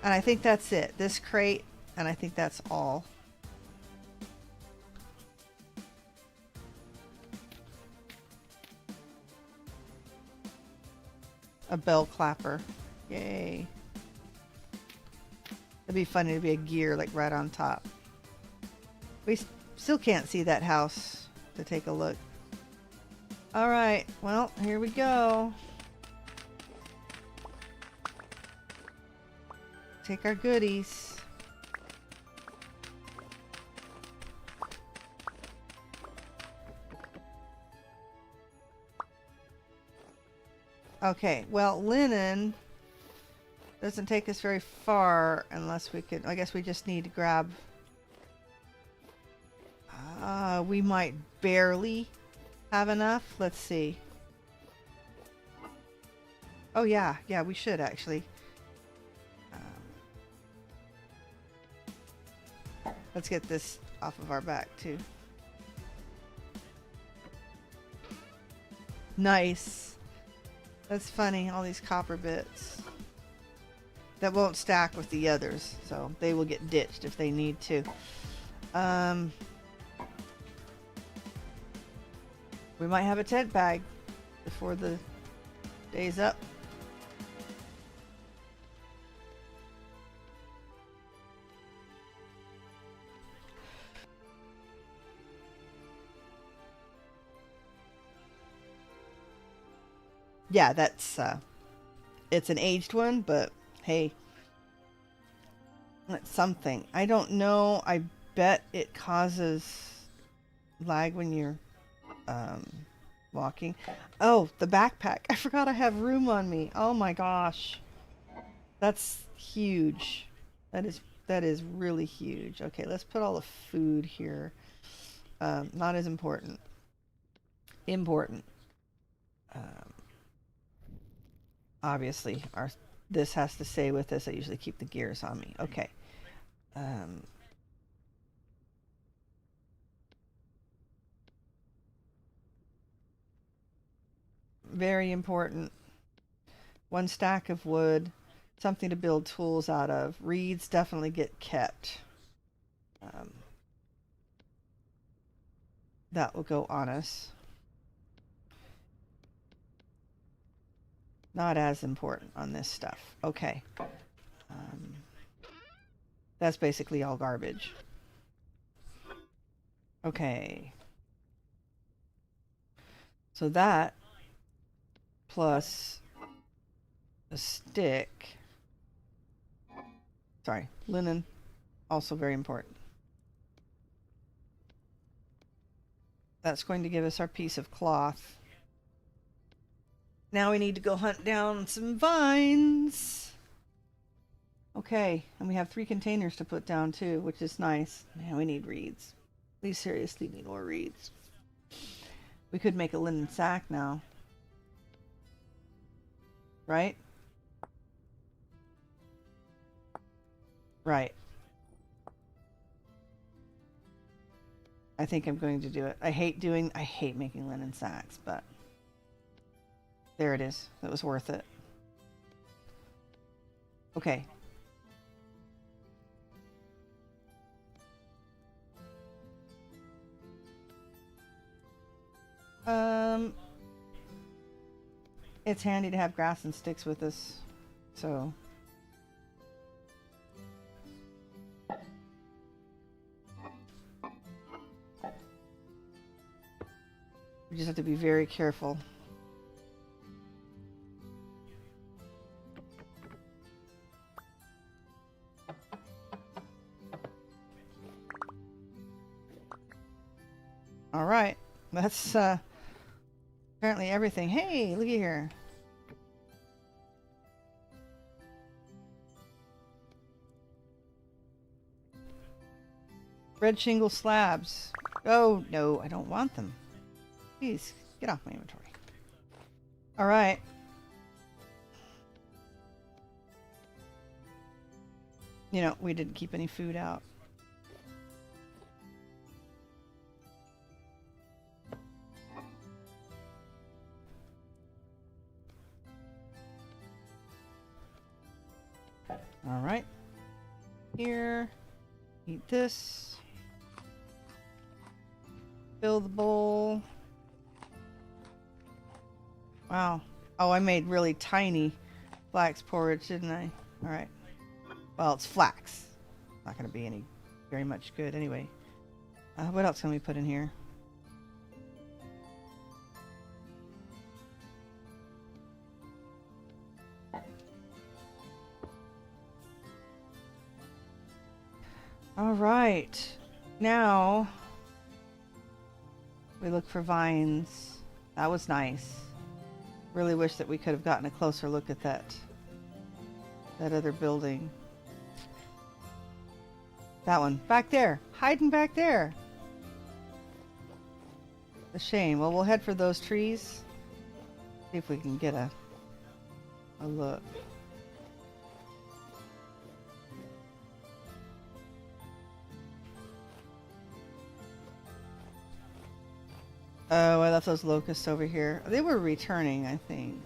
And I think that's it. This crate, and I think that's all. A bell clapper. Yay. It'd be funny to be a gear like right on top. We still can't see that house to take a look. Alright, well, here we go. Take our goodies. Okay, well, linen doesn't take us very far unless we could, I guess we just need to grab, we might barely have enough. Let's see. Oh yeah, we should actually. Let's get this off of our back too. Nice. That's funny, all these copper bits. That won't stack with the others, so they will get ditched if they need to. We might have a tent bag before the day's up. Yeah, that's it's an aged one, but hey, that's something. I don't know. I bet it causes lag when you're walking. Oh, the backpack. I forgot I have room on me. Oh my gosh. That's huge. That is really huge. Okay, let's put all the food here. Not as important. Important. Obviously, this has to stay with us. I usually keep the gears on me. Okay. Very important. 1 stack of wood, something to build tools out of. Reeds definitely get kept. That will go on us. Not as important on this stuff. Okay. That's basically all garbage. Okay. So that plus a stick. Sorry, linen, also very important. That's going to give us our piece of cloth. Now we need to go hunt down some vines. Okay, and we have 3 containers to put down too, which is nice. Man, we need reeds. We seriously need more reeds. We could make a linen sack now. Right? Right. I think I'm going to do it. I hate making linen sacks, but there it is. It was worth it. Okay. It's handy to have grass and sticks with us, so. We just have to be very careful. That's apparently everything. Hey, looky here. Red shingle slabs. Oh, no, I don't want them. Please, get off my inventory. Alright. You know, we didn't keep any food out. Alright. Here. Eat this. Fill the bowl. Wow. Oh, I made really tiny flax porridge, didn't I? Alright. Well, it's flax. Not going to be any very much good anyway. What else can we put in here? Alright. Now we look for vines. That was nice. Really wish that we could have gotten a closer look at that other building. That one. Back there. Hiding back there. A shame. Well, we'll head for those trees. See if we can get a look. Oh, I left those locusts over here. They were returning, I think.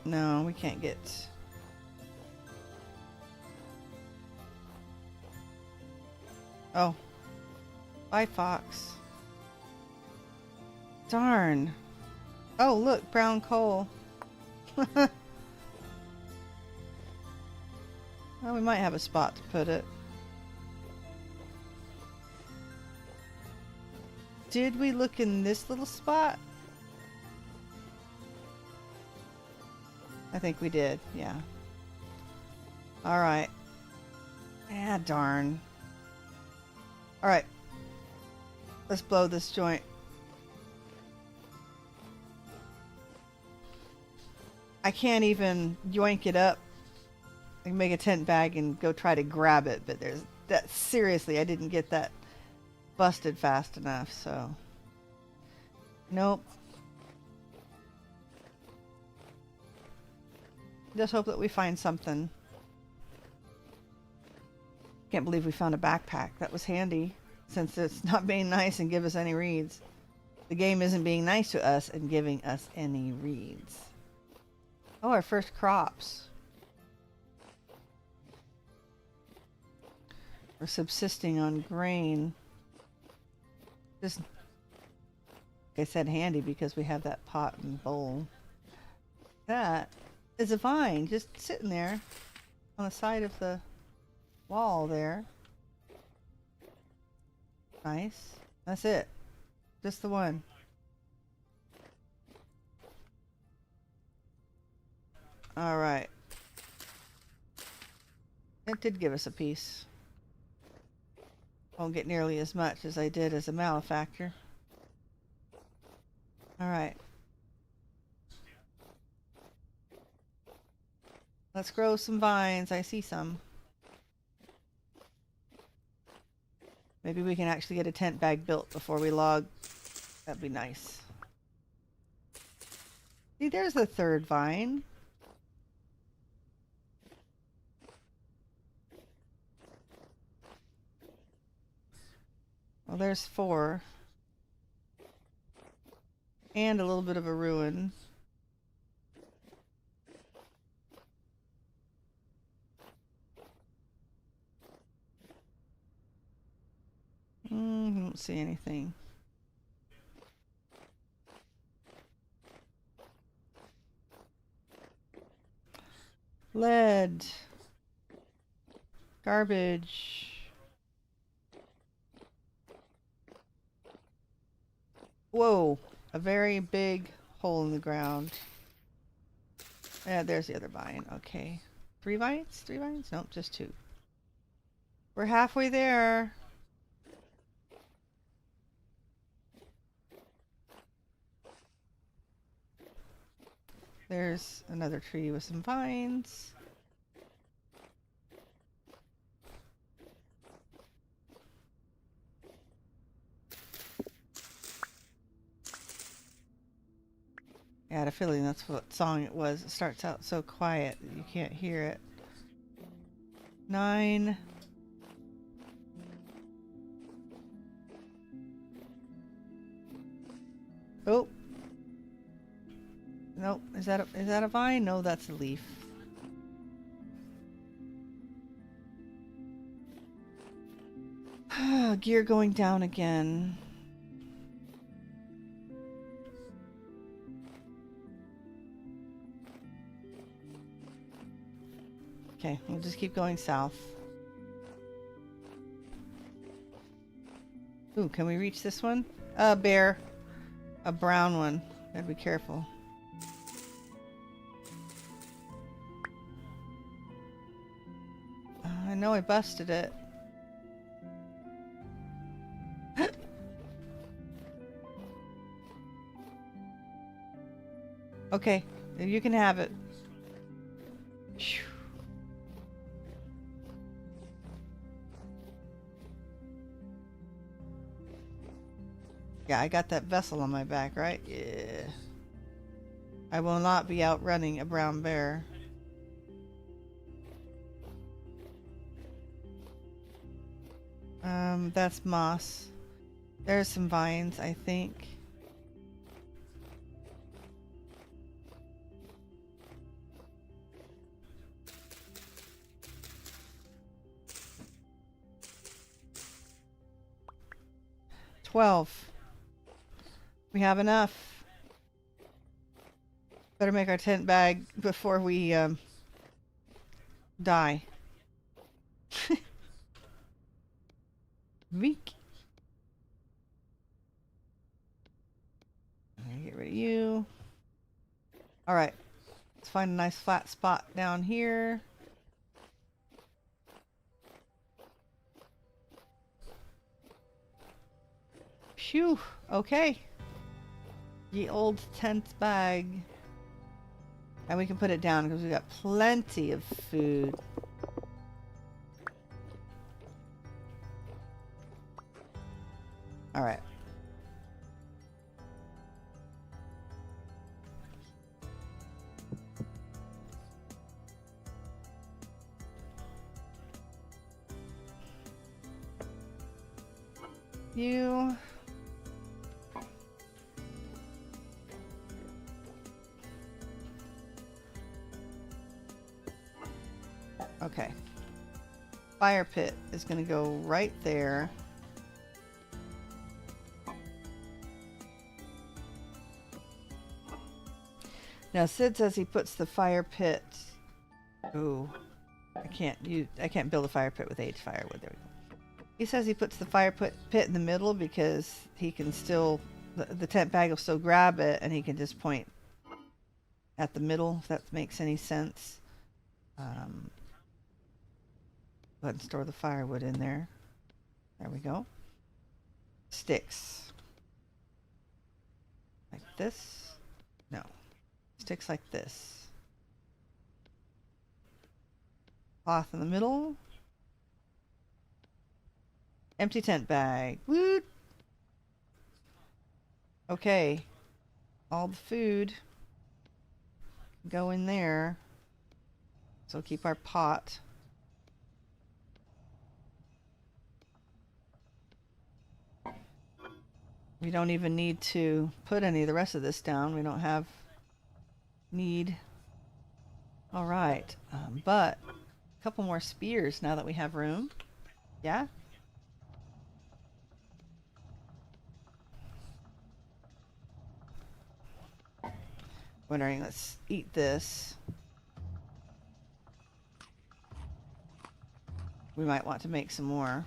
No, we can't get... Oh. Bye, fox. Darn. Oh, look, brown coal. Well, we might have a spot to put it. Did we look in this little spot? I think we did, yeah. Alright. Ah, darn. Alright. Let's blow this joint. I can't even yoink it up. I can make a tent bag and go try to grab it, but there's that. Seriously, I didn't get that busted fast enough, so nope. Just hope that we find something. Can't believe we found a backpack. That was handy, since it's not being nice and give us any reeds. The game isn't being nice to us and giving us any reeds. Oh, our first crops. We're subsisting on grain. Just, like I said, handy because we have that pot and bowl. That is a vine just sitting there on the side of the wall there. Nice. That's it. Just the one. Alright. It did give us a piece. Won't get nearly as much as I did as a Malefactor. Alright. Let's grow some vines. I see some. Maybe we can actually get a tent bag built before we log. That'd be nice. See, there's the third vine. Well, there's 4. And a little bit of a ruin. I don't see anything. Lead. Garbage. Whoa, a very big hole in the ground. Yeah, there's the other vine. Okay. 3 vines? 3 vines? Nope, just 2. We're halfway there. There's another tree with some vines. I had a feeling that's what song it was. It starts out so quiet that you can't hear it. 9. Oh. Nope. Is that a vine? No, that's a leaf. Gear going down again. Okay, we'll just keep going south. Ooh, can we reach this one? A bear. A brown one. Gotta be careful. I know I busted it. Okay, you can have it. Phew. Yeah, I got that vessel on my back, right? Yeah. I will not be outrunning a brown bear. That's moss. There's some vines, I think. We have enough. Better make our tent bag before we die. Veek. Get rid of you. All right. Let's find a nice flat spot down here. Phew. Okay. The old tent bag. And we can put it down because we've got plenty of food. All right. You. Okay. Fire pit is going to go right there. Now Sid says he puts the fire pit. Ooh, I can't build a fire pit with H firewood. There we go. He says he puts the fire pit in the middle because he can still the tent bag will still grab it and he can just point at the middle if that makes any sense. Go ahead and store the firewood in there. There we go. Sticks. Like this? No. Sticks like this. Cloth in the middle. Empty tent bag. Woot! Okay. All the food go in there. So keep our pot. We don't even need to put any of the rest of this down. We don't have need. All right. But a couple more spears now that we have room. Yeah? Wondering, let's eat this. We might want to make some more.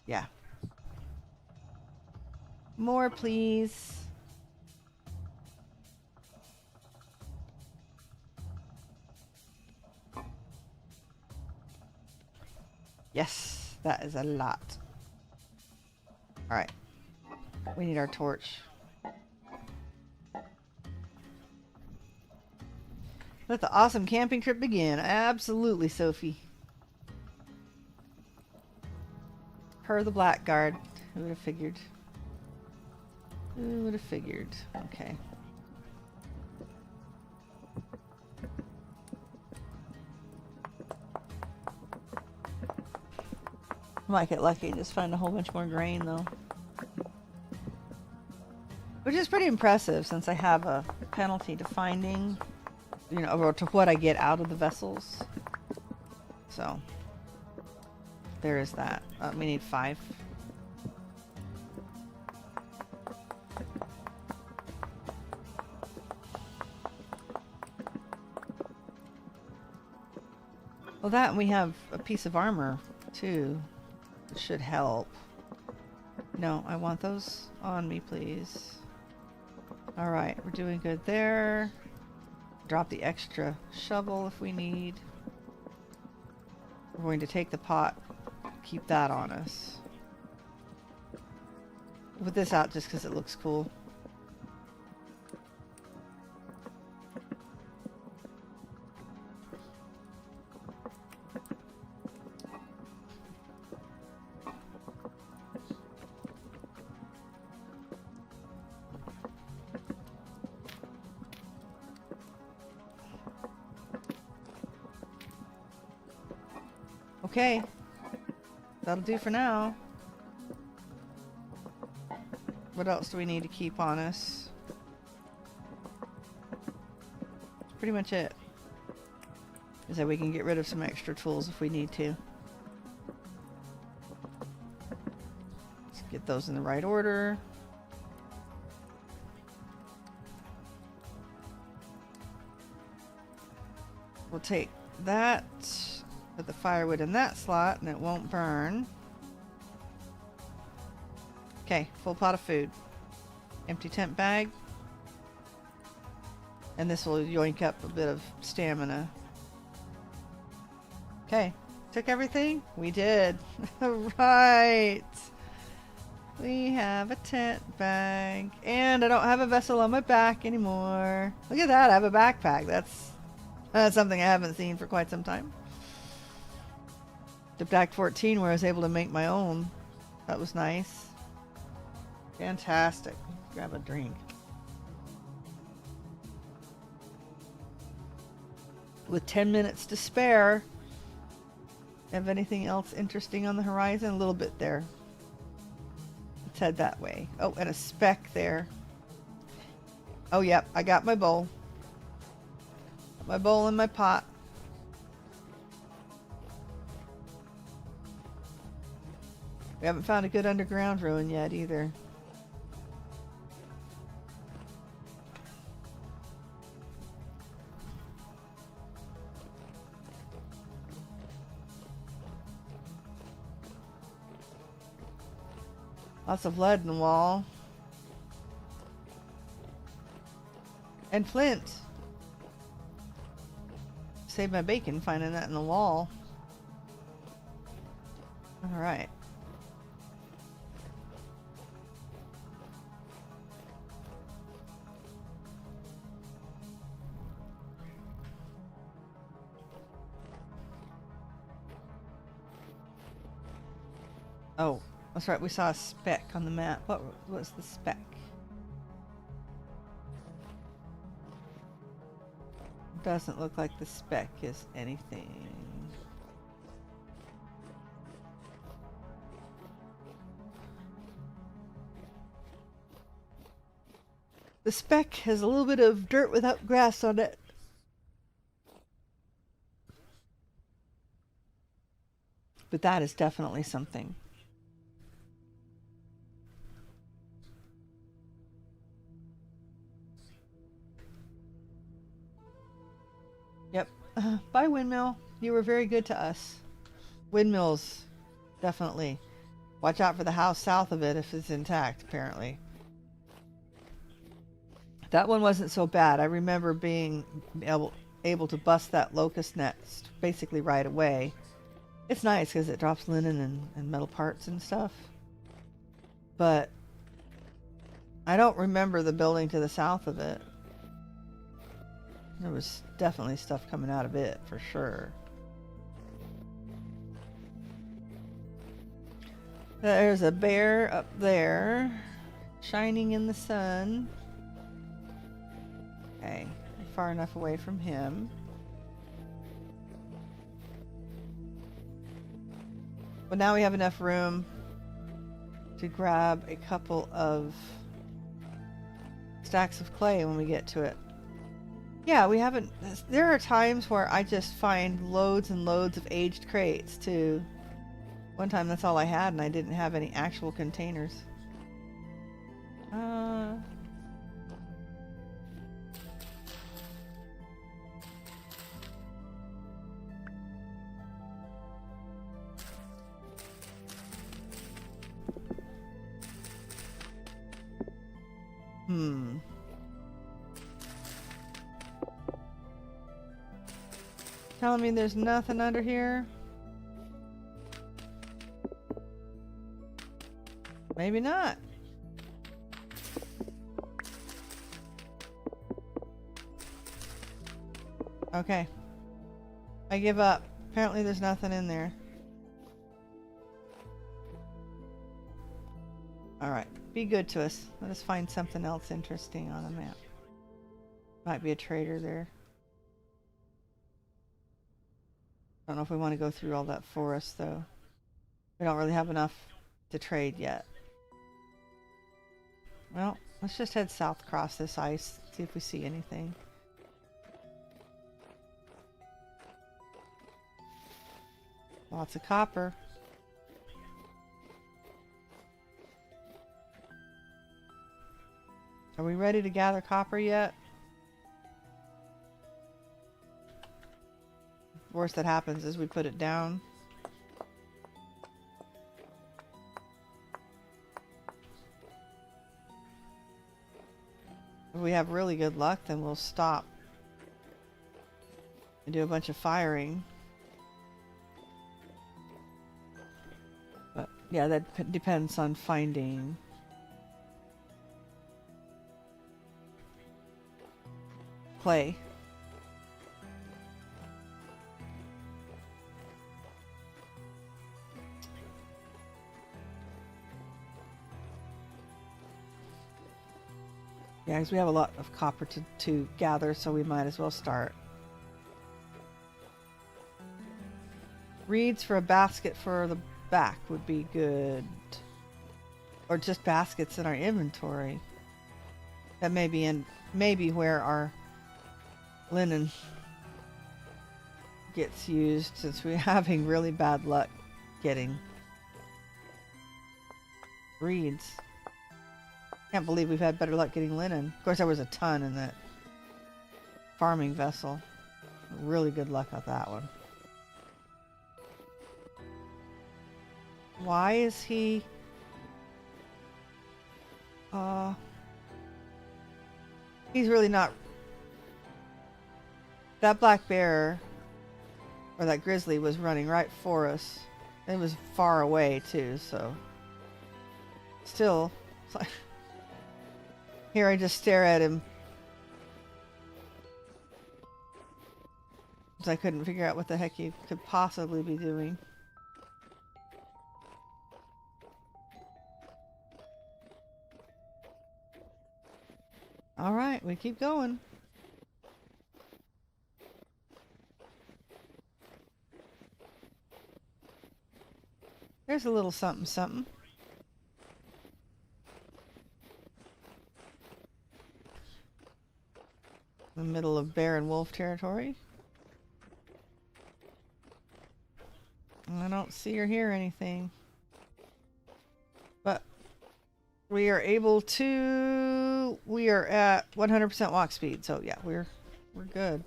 Yeah. More, please. Yes, that is a lot. Alright. We need our torch. Let the awesome camping trip begin. Absolutely, Sophie. Her the Blackguard. Who would have figured? Who would have figured? Okay. Might get lucky and just find a whole bunch more grain, though. Which is pretty impressive, since I have a penalty to finding, you know, or to what I get out of the vessels. So, there is that. We need 5. Well, that and we have a piece of armor, too. It should help. No, I want those on me, please. Alright, we're doing good there. Drop the extra shovel if we need. We're going to take the pot, keep that on us. Put this out just because it looks cool. Okay, that'll do for now. What else do we need to keep on us? That's pretty much it. Is that we can get rid of some extra tools if we need to. Let's get those in the right order. We'll take that. Put the firewood in that slot and it won't burn. Okay, full pot of food. Empty tent bag. And this will yoink up a bit of stamina. Okay, took everything? We did. Right. We have a tent bag. And I don't have a vessel on my back anymore. Look at that, I have a backpack. That's something I haven't seen for quite some time. Dipped Act 14 where I was able to make my own. That was nice. Fantastic. Grab a drink. With 10 minutes to spare. Have anything else interesting on the horizon? A little bit there. Let's head that way. Oh, and a speck there. Oh, yep. I got my bowl. Got my bowl and my pot. We haven't found a good underground ruin yet either. Lots of lead in the wall. And flint. Saved my bacon finding that in the wall. Alright. Oh, that's right. We saw a speck on the map. What was the speck? Doesn't look like the speck is anything. The speck has a little bit of dirt without grass on it. But that is definitely something. Yep. Bye, windmill. You were very good to us. Windmills, definitely. Watch out for the house south of it if it's intact, apparently. That one wasn't so bad. I remember being able to bust that locust nest basically right away. It's nice because it drops linen and metal parts and stuff. But I don't remember the building to the south of it. There was definitely stuff coming out of it for sure. There's a bear up there, shining in the sun. Okay, far enough away from him. But now we have enough room to grab a couple of stacks of clay when we get to it. Yeah, we haven't... There are times where I just find loads and loads of aged crates too. One time that's all I had and I didn't have any actual containers. Telling me there's nothing under here? Maybe not. Okay. I give up. Apparently there's nothing in there. Alright. Be good to us. Let us find something else interesting on the map. Might be a trader there. I don't know if we want to go through all that forest though. We don't really have enough to trade yet. Well, let's just head south across this ice, see if we see anything. Lots of copper. Are we ready to gather copper yet? Worst that happens is we put it down. If we have really good luck, then we'll stop and do a bunch of firing. But yeah, that depends on finding clay. Yeah, because we have a lot of copper to gather, so we might as well start. Reeds for a basket for the back would be good. Or just baskets in our inventory. That may be where our linen gets used, since we're having really bad luck getting reeds. Can't believe we've had better luck getting linen. Of course, there was a ton in that farming vessel. Really good luck with that one. Why is he... he's really not... That black bear, or that grizzly, was running right for us. It was far away, too, so... Still, it's like... Here I just stare at him. Because I couldn't figure out what the heck he could possibly be doing. Alright, we keep going. There's a little something something. The middle of bear and wolf territory. I don't see or hear anything. But we are able to... We are at 100% walk speed, so yeah, we're good.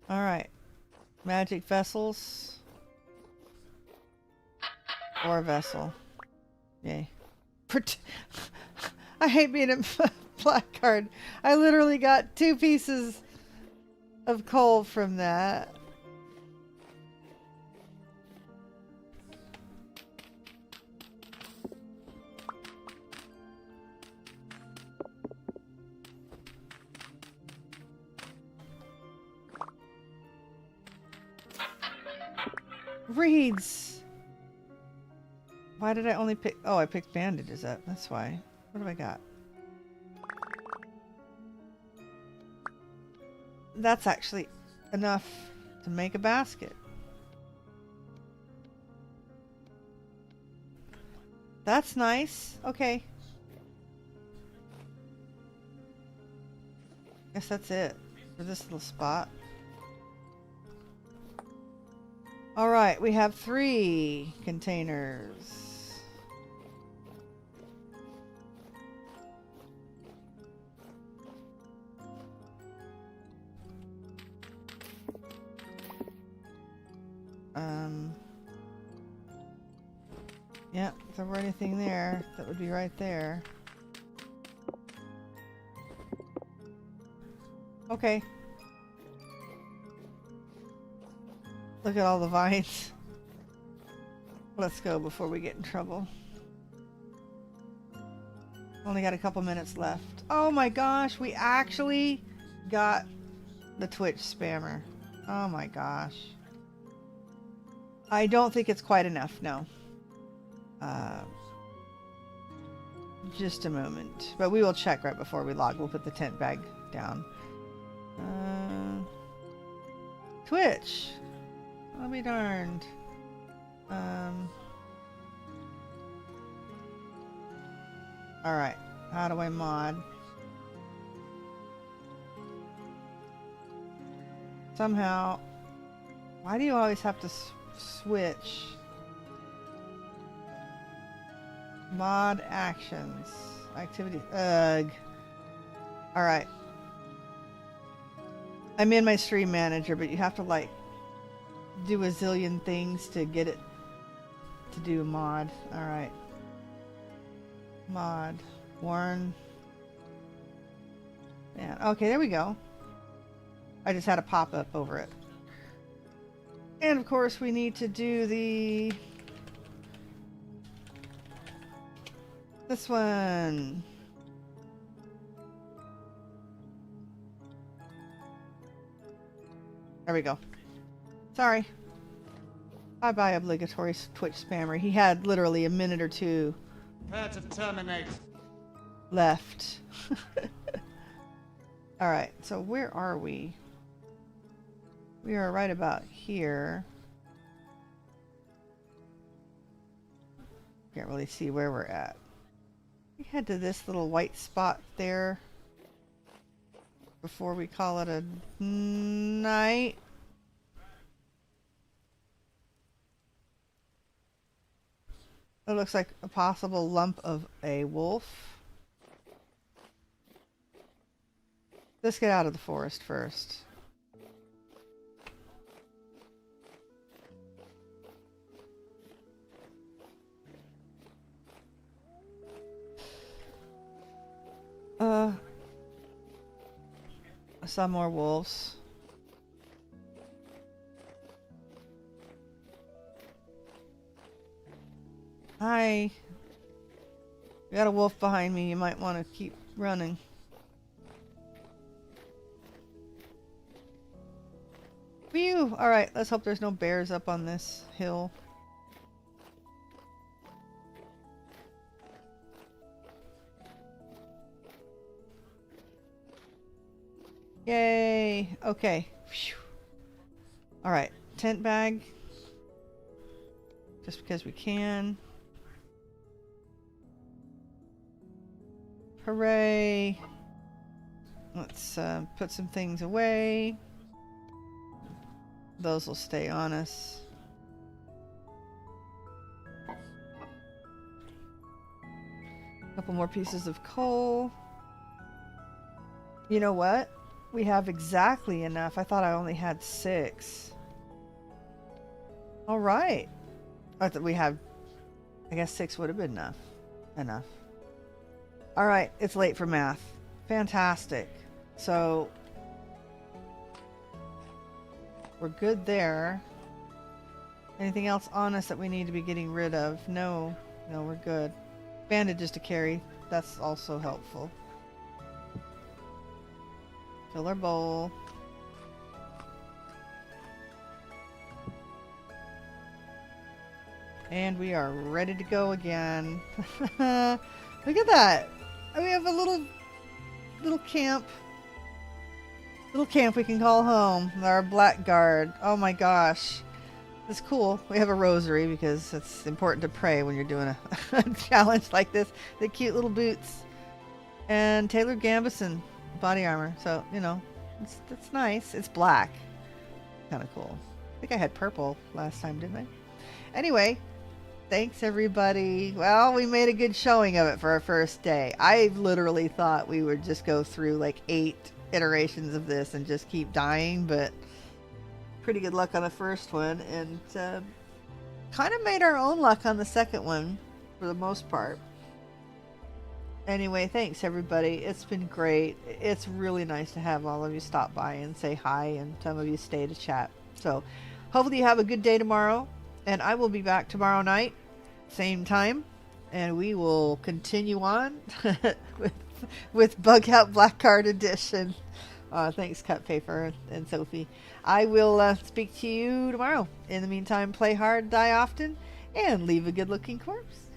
Alright. Magic vessels. Or a vessel. Yay. I hate being a Blackguard. I literally got 2 pieces of coal from that. Reeds! Why did I only pick... Oh, I picked bandages up. That's why. What have I got? That's actually enough to make a basket. That's nice. Okay. Guess that's it for this little spot. Alright, we have 3 containers. Yeah, if there were anything there, that would be right there. Okay. Look at all the vines. Let's go before we get in trouble. Only got a couple minutes left. Oh my gosh, we actually got the Twitch spammer. Oh my gosh. I don't think it's quite enough, no. Just a moment. But we will check right before we log. We'll put the tent bag down. Twitch! I'll be darned. Alright. How do I mod? Somehow... Why do you always have to switch? Mod actions. Activity. Ugh. Alright. I'm in my stream manager, but you have to like do a zillion things to get it to do a mod. Alright. Mod. Warn. Man. Okay, there we go. I just had a pop-up over it. And of course we need to do the... This one. There we go. Sorry. Bye-bye, obligatory Twitch spammer. He had literally a minute or two Prepare to terminate. left. Alright, so where are we? We are right about here. Can't really see where we're at. We head to this little white spot there before we call it a night. It looks like a possible lump of a wolf. Let's get out of the forest first. I saw more wolves. Hi. We got a wolf behind me. You might want to keep running. Phew! Alright, let's hope there's no bears up on this hill. Yay! Okay. Alright, tent bag. Just because we can. Hooray! Let's put some things away. Those will stay on us. A couple more pieces of coal. You know what? We have exactly enough. I thought I only had 6. Alright. I thought we had... I guess 6 would have been enough. Alright, it's late for math. Fantastic. So... we're good there. Anything else on us that we need to be getting rid of? No. No, we're good. Bandages to carry. That's also helpful. Fill our bowl. And we are ready to go again. Look at that. We have a little camp. Little camp we can call home. Our Blackguard. Oh my gosh. It's cool. We have a rosary because it's important to pray when you're doing a challenge like this. The cute little boots. And tailored gambeson body armor. So, you know, it's nice. It's black. Kind of cool. I think I had purple last time, didn't I? Anyway, thanks everybody. Well, we made a good showing of it for our first day. I literally thought we would just go through like 8 iterations of this and just keep dying, but pretty good luck on the first one, and kind of made our own luck on the second one for the most part. Anyway, thanks everybody. It's been great. It's really nice to have all of you stop by and say hi, and some of you stay to chat. So hopefully you have a good day tomorrow, and I will be back tomorrow night, same time, and we will continue on with Bug Out Blackguard Edition. Thanks, Cut Paper and Sophie. I will speak to you tomorrow. In the meantime, play hard, die often, and leave a good-looking corpse.